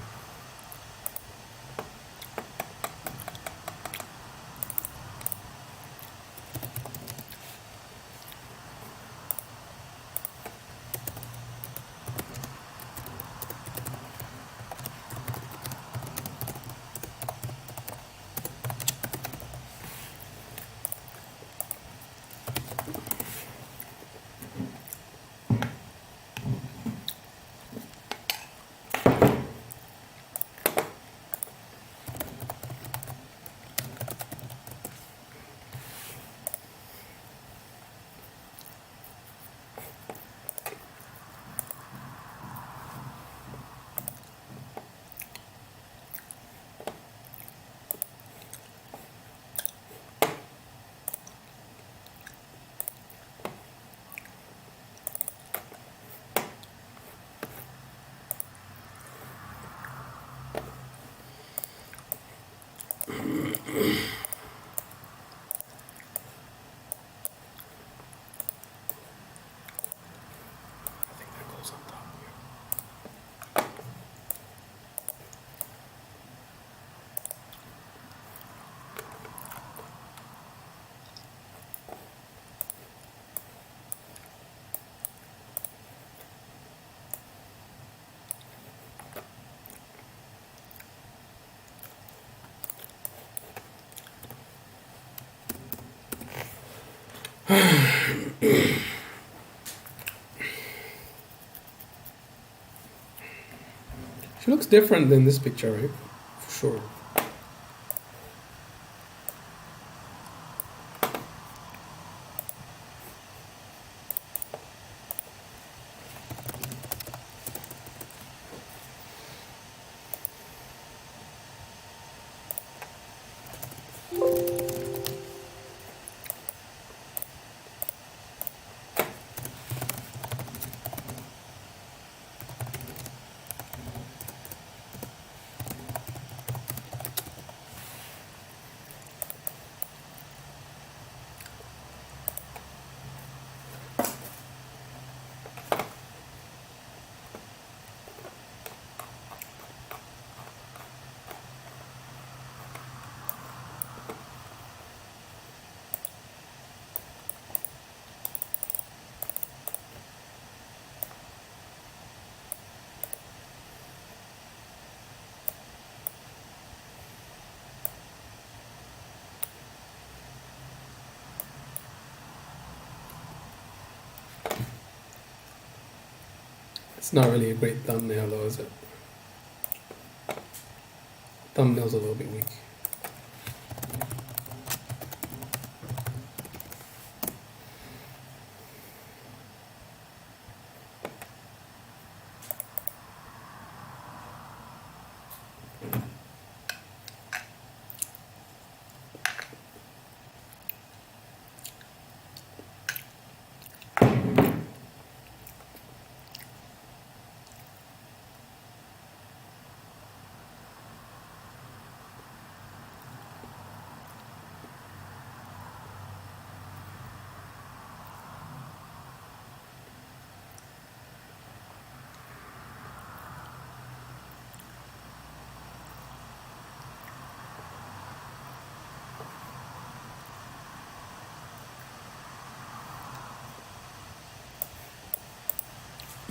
She looks different than this picture, right? For sure. It's not really a great thumbnail though, is it? Thumbnail's a little bit weak.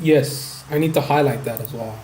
Yes, I need to highlight that as well.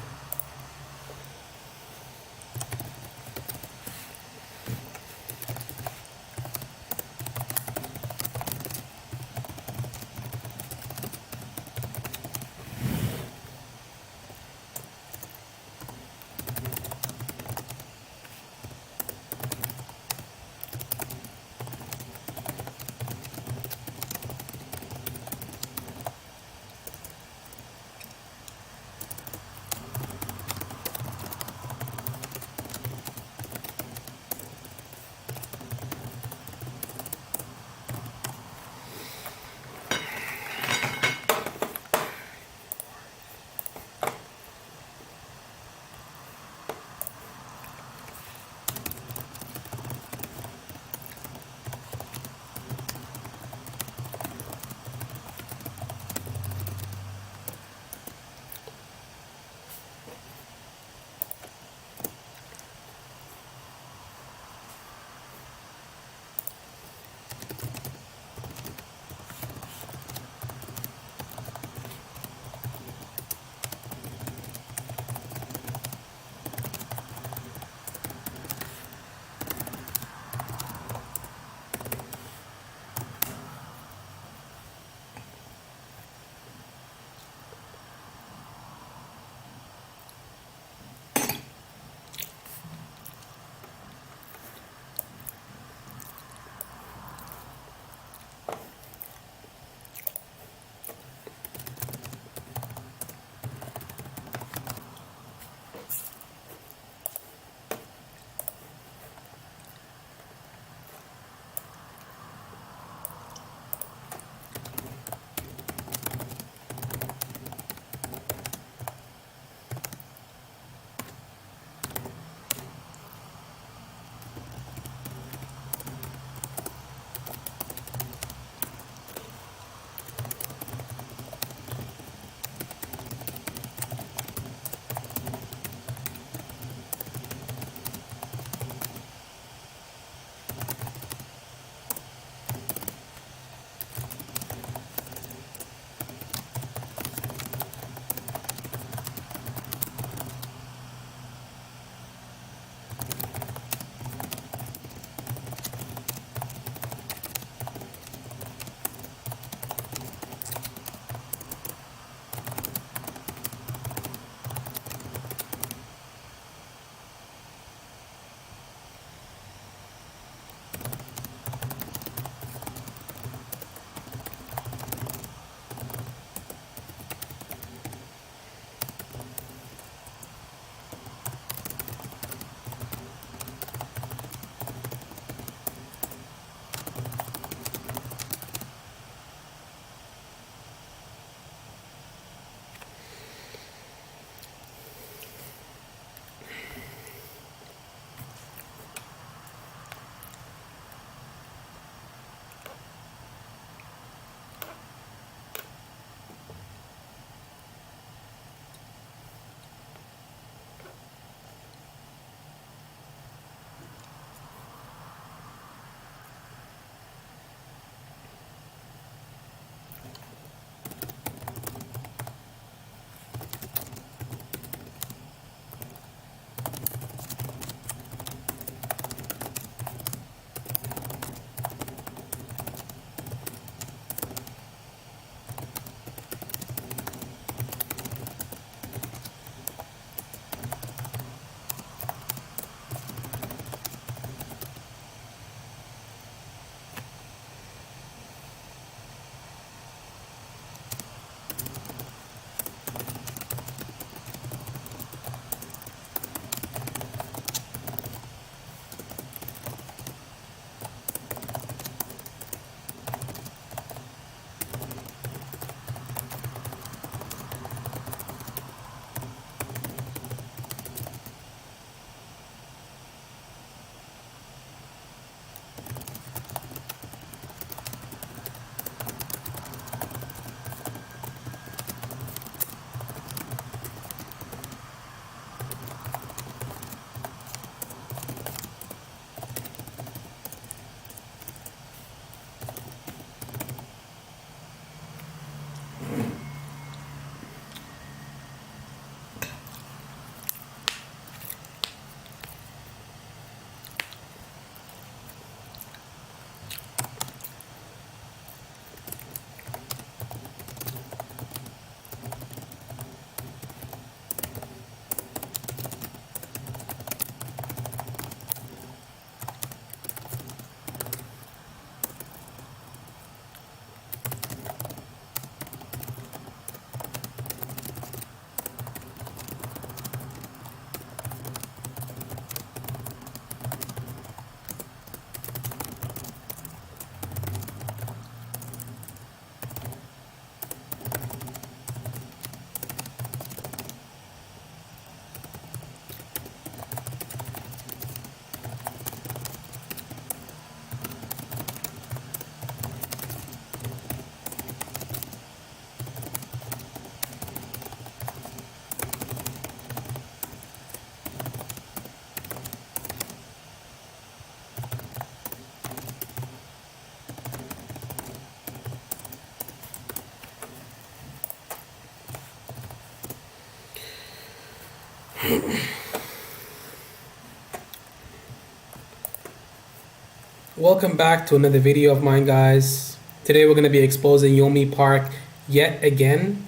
Welcome back to another video of mine, guys. Today we're going to be exposing Yeonmi Park yet again.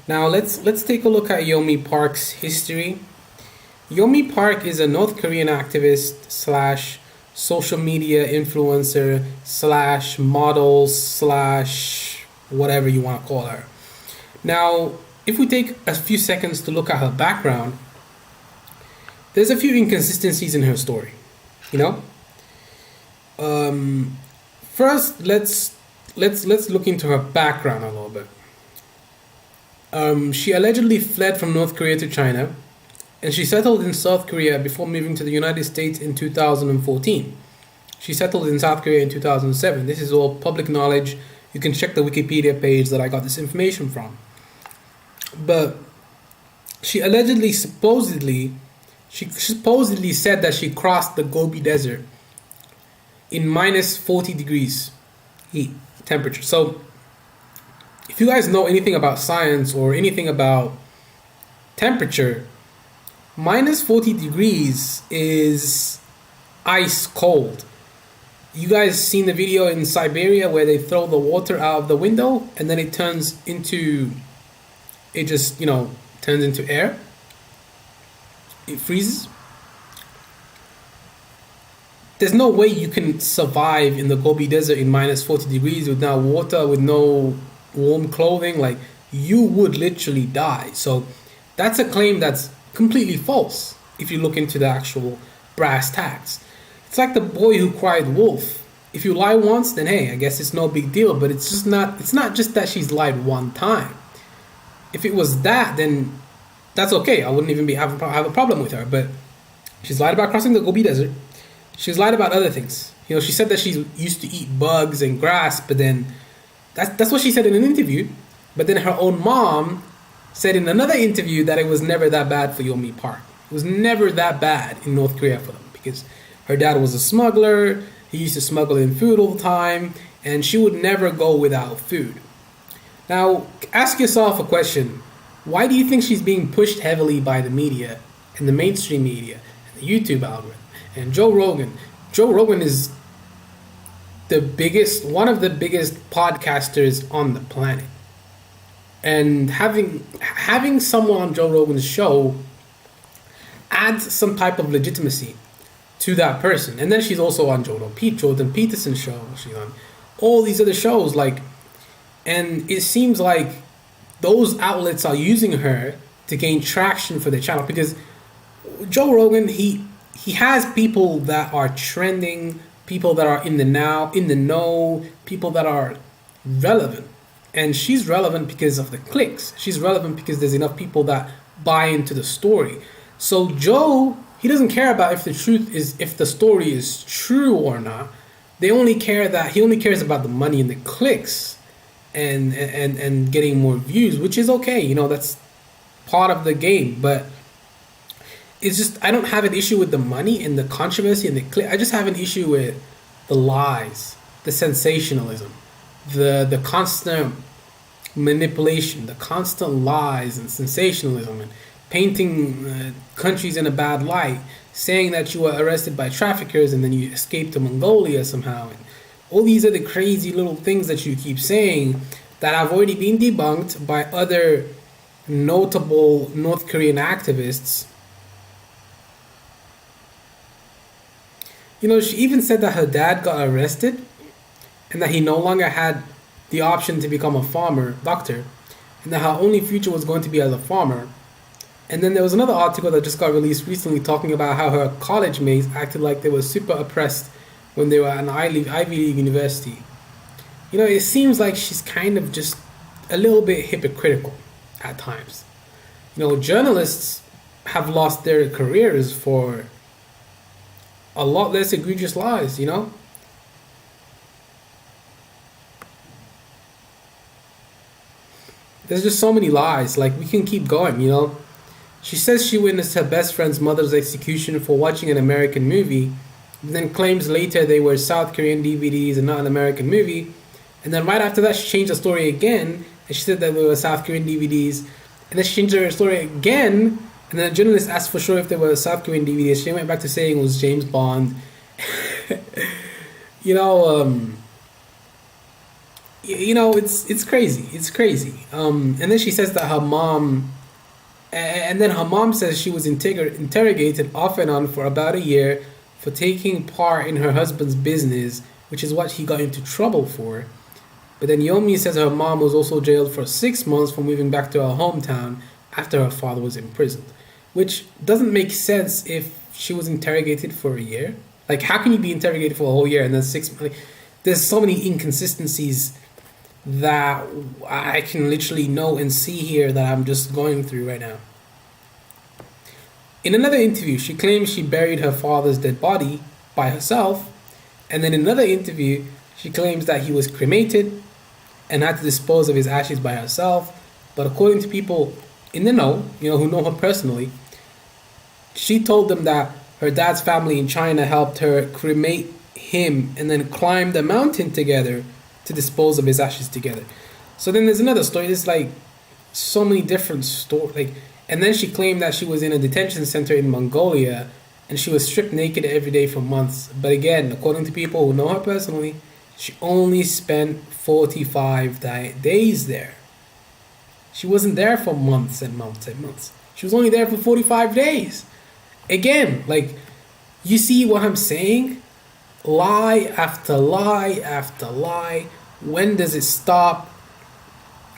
Now let's take a look at Yeonmi Park's history. Yeonmi Park is a North Korean activist slash social media influencer slash model slash whatever you want to call her. Now, if we take a few seconds to look at her background, there's a few inconsistencies in her story, you know. First, let's look into her background a little bit. She allegedly fled from North Korea to China, and she settled in South Korea before moving to the United States in 2014. She settled in South Korea in 2007. This is all public knowledge. You can check the Wikipedia page that I got this information from. But she supposedly said that she crossed the Gobi Desert in minus 40 degrees heat temperature. So if you guys know anything about science or anything about temperature, minus 40 degrees is ice cold. You guys seen the video in Siberia where they throw the water out of the window and then it turns into air? It freezes. There's no way you can survive in the Gobi Desert in minus 40 degrees without water, with no warm clothing. Like, you would literally die. So that's a claim that's completely false if you look into the actual brass tacks. It's like the boy who cried wolf. If you lie once, then hey, I guess it's no big deal. But it's not just that she's lied one time. If it was that, then that's okay. I wouldn't even have a problem with her. But she's lied about crossing the Gobi Desert. She's lied about other things. You know, she said that she used to eat bugs and grass, but then that's what she said in an interview. But then her own mom said in another interview that it was never that bad for Yeonmi Park. It was never that bad in North Korea for them because her dad was a smuggler. He used to smuggle in food all the time, and she would never go without food. Now, ask yourself a question. Why do you think she's being pushed heavily by the media and the mainstream media and the YouTube algorithm? And Joe Rogan. Joe Rogan is one of the biggest podcasters on the planet. And having someone on Joe Rogan's show adds some type of legitimacy to that person. And then she's also on Jordan Peterson's show. She's on all these other shows. And it seems like those outlets are using her to gain traction for their channel. Because Joe Rogan, he has people that are trending, people that are in the know, people that are relevant. And she's relevant because of the clicks. She's relevant because there's enough people that buy into the story. So Joe, he doesn't care about if the story is true or not. He only cares about the money and the clicks and getting more views, which is okay. You know, that's part of the game. But it's just, I don't have an issue with the money and the controversy and the click. I just have an issue with the lies, the sensationalism, the constant manipulation, the constant lies and sensationalism, and painting countries in a bad light, saying that you were arrested by traffickers and then you escaped to Mongolia somehow. And all these other crazy little things that you keep saying that have already been debunked by other notable North Korean activists. You know, she even said that her dad got arrested and that he no longer had the option to become a doctor, and that her only future was going to be as a farmer. And then there was another article that just got released recently talking about how her college mates acted like they were super oppressed when they were at an Ivy League university. You know, it seems like she's kind of just a little bit hypocritical at times. You know, journalists have lost their careers for a lot less egregious lies, you know? There's just so many lies. Like, we can keep going, you know? She says she witnessed her best friend's mother's execution for watching an American movie, then claims later they were South Korean DVDs and not an American movie. And then right after that, she changed the story again, and she said that they were South Korean DVDs. And then she changed her story again, And then the journalist asked for sure if they were South Korean DVDs. She went back to saying it was James Bond. you know, it's crazy. It's crazy. And then she says that her mom, and then her mom says she was interrogated off and on for about a year for taking part in her husband's business, which is what he got into trouble for. But then Yomi says her mom was also jailed for 6 months for moving back to her hometown after her father was imprisoned, which doesn't make sense if she was interrogated for a year. Like, how can you be interrogated for a whole year and then 6 months? Like, there's so many inconsistencies that I can literally know and see here that I'm just going through right now. In another interview, she claims she buried her father's dead body by herself, and then in another interview, she claims that he was cremated and had to dispose of his ashes by herself. But according to people in the know, who know her personally, she told them that her dad's family in China helped her cremate him and then climbed a mountain together to dispose of his ashes together. So then there's another story. There's like so many different stories. And then she claimed that she was in a detention center in Mongolia and she was stripped naked every day for months. But again, according to people who know her personally, she only spent 45 days there. She wasn't there for months and months and months. She was only there for 45 days. Again, you see what I'm saying? Lie after lie after lie. When does it stop?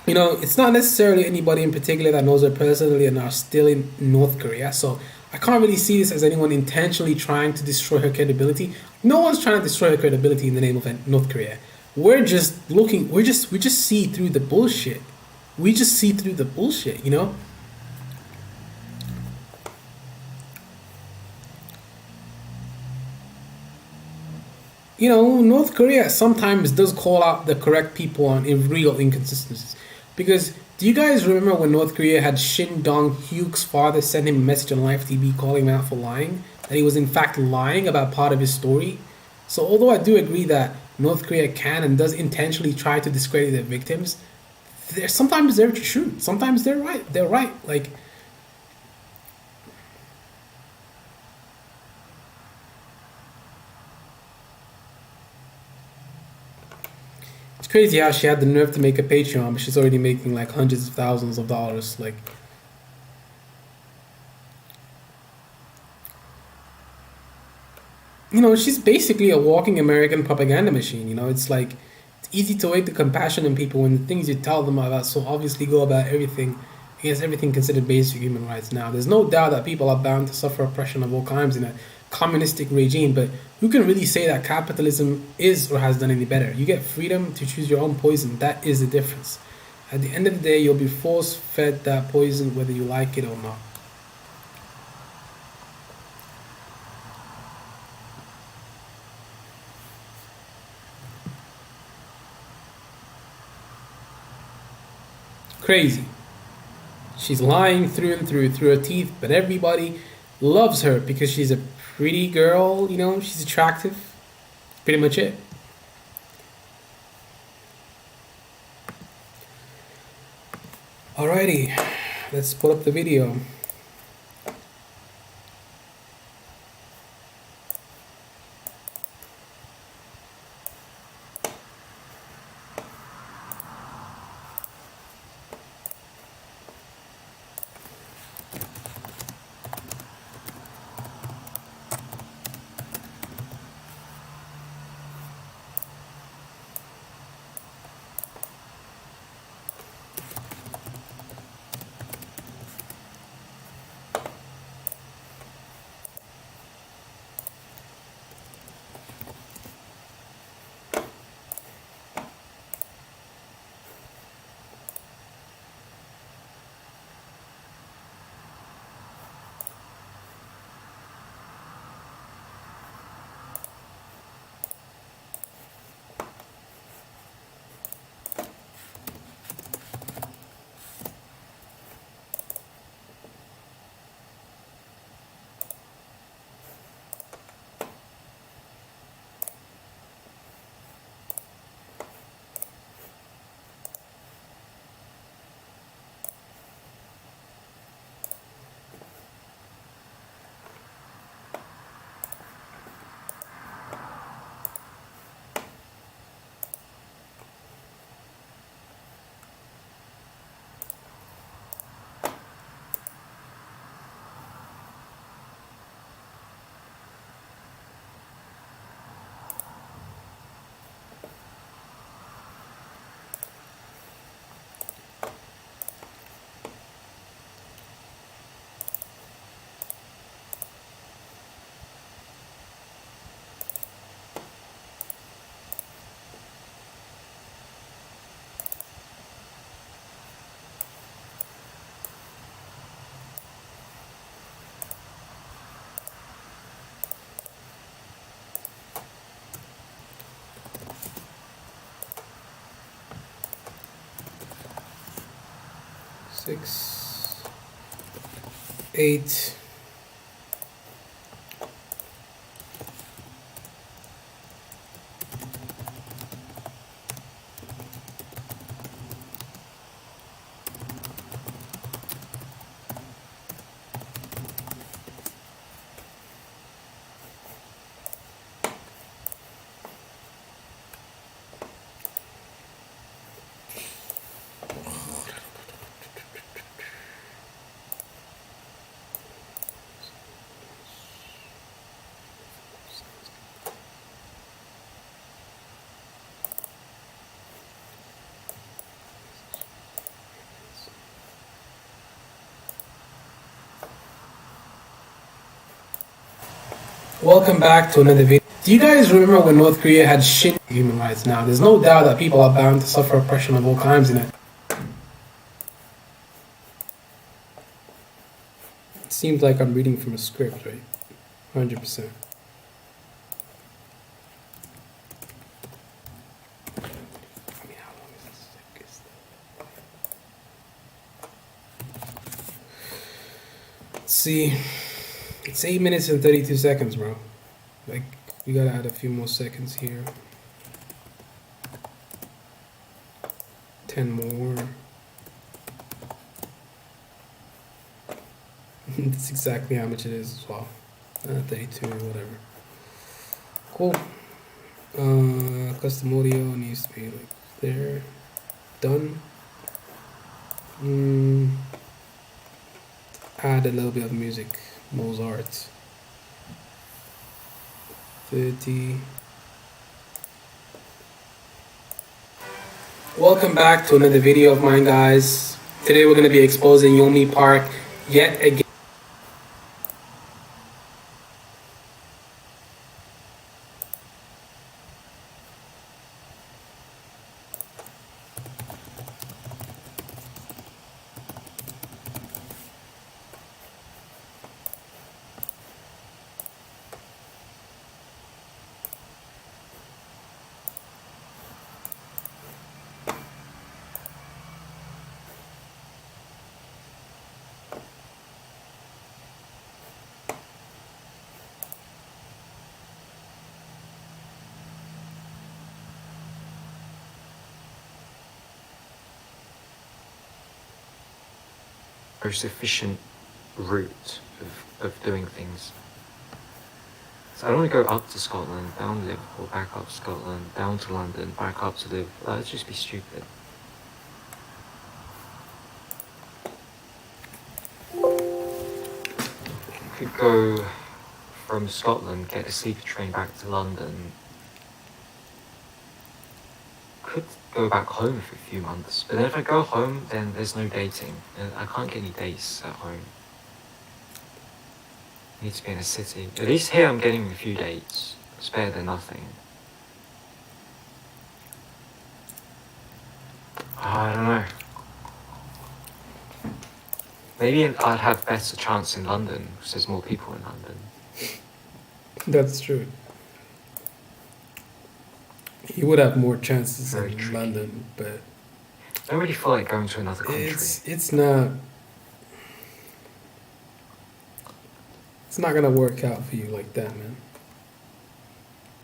It's not necessarily anybody in particular that knows her personally and are still in North Korea. So I can't really see this as anyone intentionally trying to destroy her credibility. No one's trying to destroy her credibility in the name of North Korea. We just see through the bullshit. We just see through the bullshit, North Korea sometimes does call out the correct people on real inconsistencies. Because do you guys remember when North Korea had Shin Dong-hyuk's father send him a message on live TV calling him out for lying? That he was in fact lying about part of his story? So although I do agree that North Korea can and does intentionally try to discredit their victims, sometimes they're true. Sometimes they're right. They're right. It's crazy how she had the nerve to make a Patreon, but she's already making hundreds of thousands of dollars. She's basically a walking American propaganda machine. It's easy to wake the compassion in people when the things you tell them about so obviously go about everything against everything considered basic human rights. Now, there's no doubt that people are bound to suffer oppression of all kinds in a communistic regime, but who can really say that capitalism is or has done any better? You get freedom to choose your own poison. That is the difference. At the end of the day, you'll be force-fed that poison whether you like it or not. Crazy. She's lying through and through her teeth, but everybody loves her because she's a pretty girl, she's attractive. Pretty much it. Alrighty, let's pull up the video. 6, 8. Welcome back to another video. Do you guys remember when North Korea had shit human rights? Now, there's no doubt that people are bound to suffer oppression of all kinds in it. It seems like I'm reading from a script, right? 100%. Let's see. It's 8 minutes and 32 seconds, bro. Like, we gotta add a few more seconds here. 10 more. That's exactly how much it is as well. 32 or whatever. Cool. Custom audio needs to be like there. Done. Add a little bit of music. Mozart. 30. Welcome back to another video of mine, guys. Today we're going to be exposing Yomi Park yet again. Most efficient route of doing things. So I don't want to go up to Scotland, down to Liverpool, back up to Scotland, down to London, back up to Liverpool. That'd just be stupid. Could go from Scotland, get a sleeper train back to London. Could go back home for a few months, but then if I go home, then there's no dating, and I can't get any dates at home. I need to be in a city. At least here I'm getting a few dates. It's better than nothing. I don't know. Maybe I'd have better chance in London, because there's more people in London. That's true. You would have more chances in London, but I don't really feel like going to another country. It's not gonna work out for you like that, man.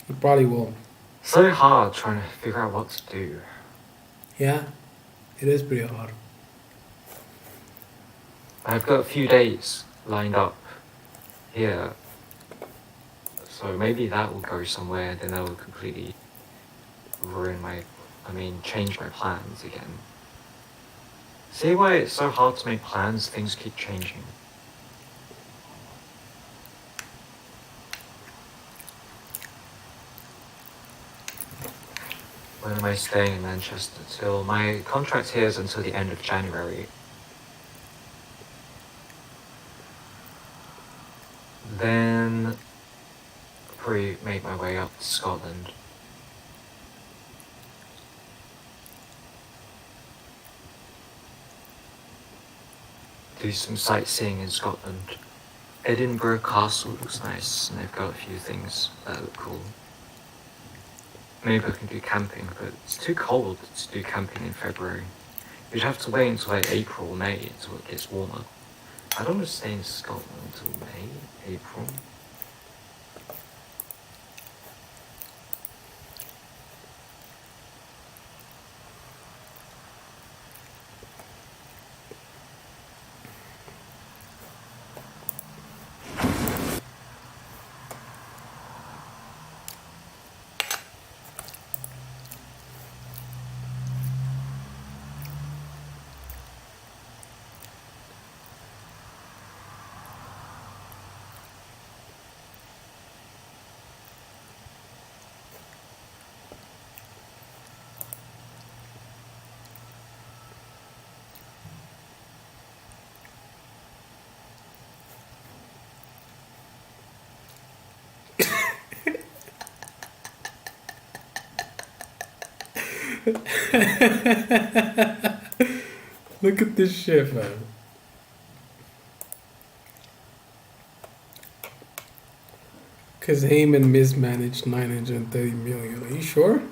You probably won't. It's so hard trying to figure out what to do. Yeah, it is pretty hard. I've got a few dates lined up here, so maybe that will go somewhere, then that will completely change my plans again. See why it's so hard to make plans? Things keep changing. When am I staying in Manchester till? My contract here is until the end of January. Then I'll probably make my way up to Scotland. Do some sightseeing in Scotland. Edinburgh Castle looks nice, and they've got a few things that look cool. Maybe I can do camping, but it's too cold to do camping in February. You'd have to wait until like April, May until it gets warmer. I don't want to stay in Scotland until May, April. Look at this shit, man. Because Heyman mismanaged 930 million. Are you sure?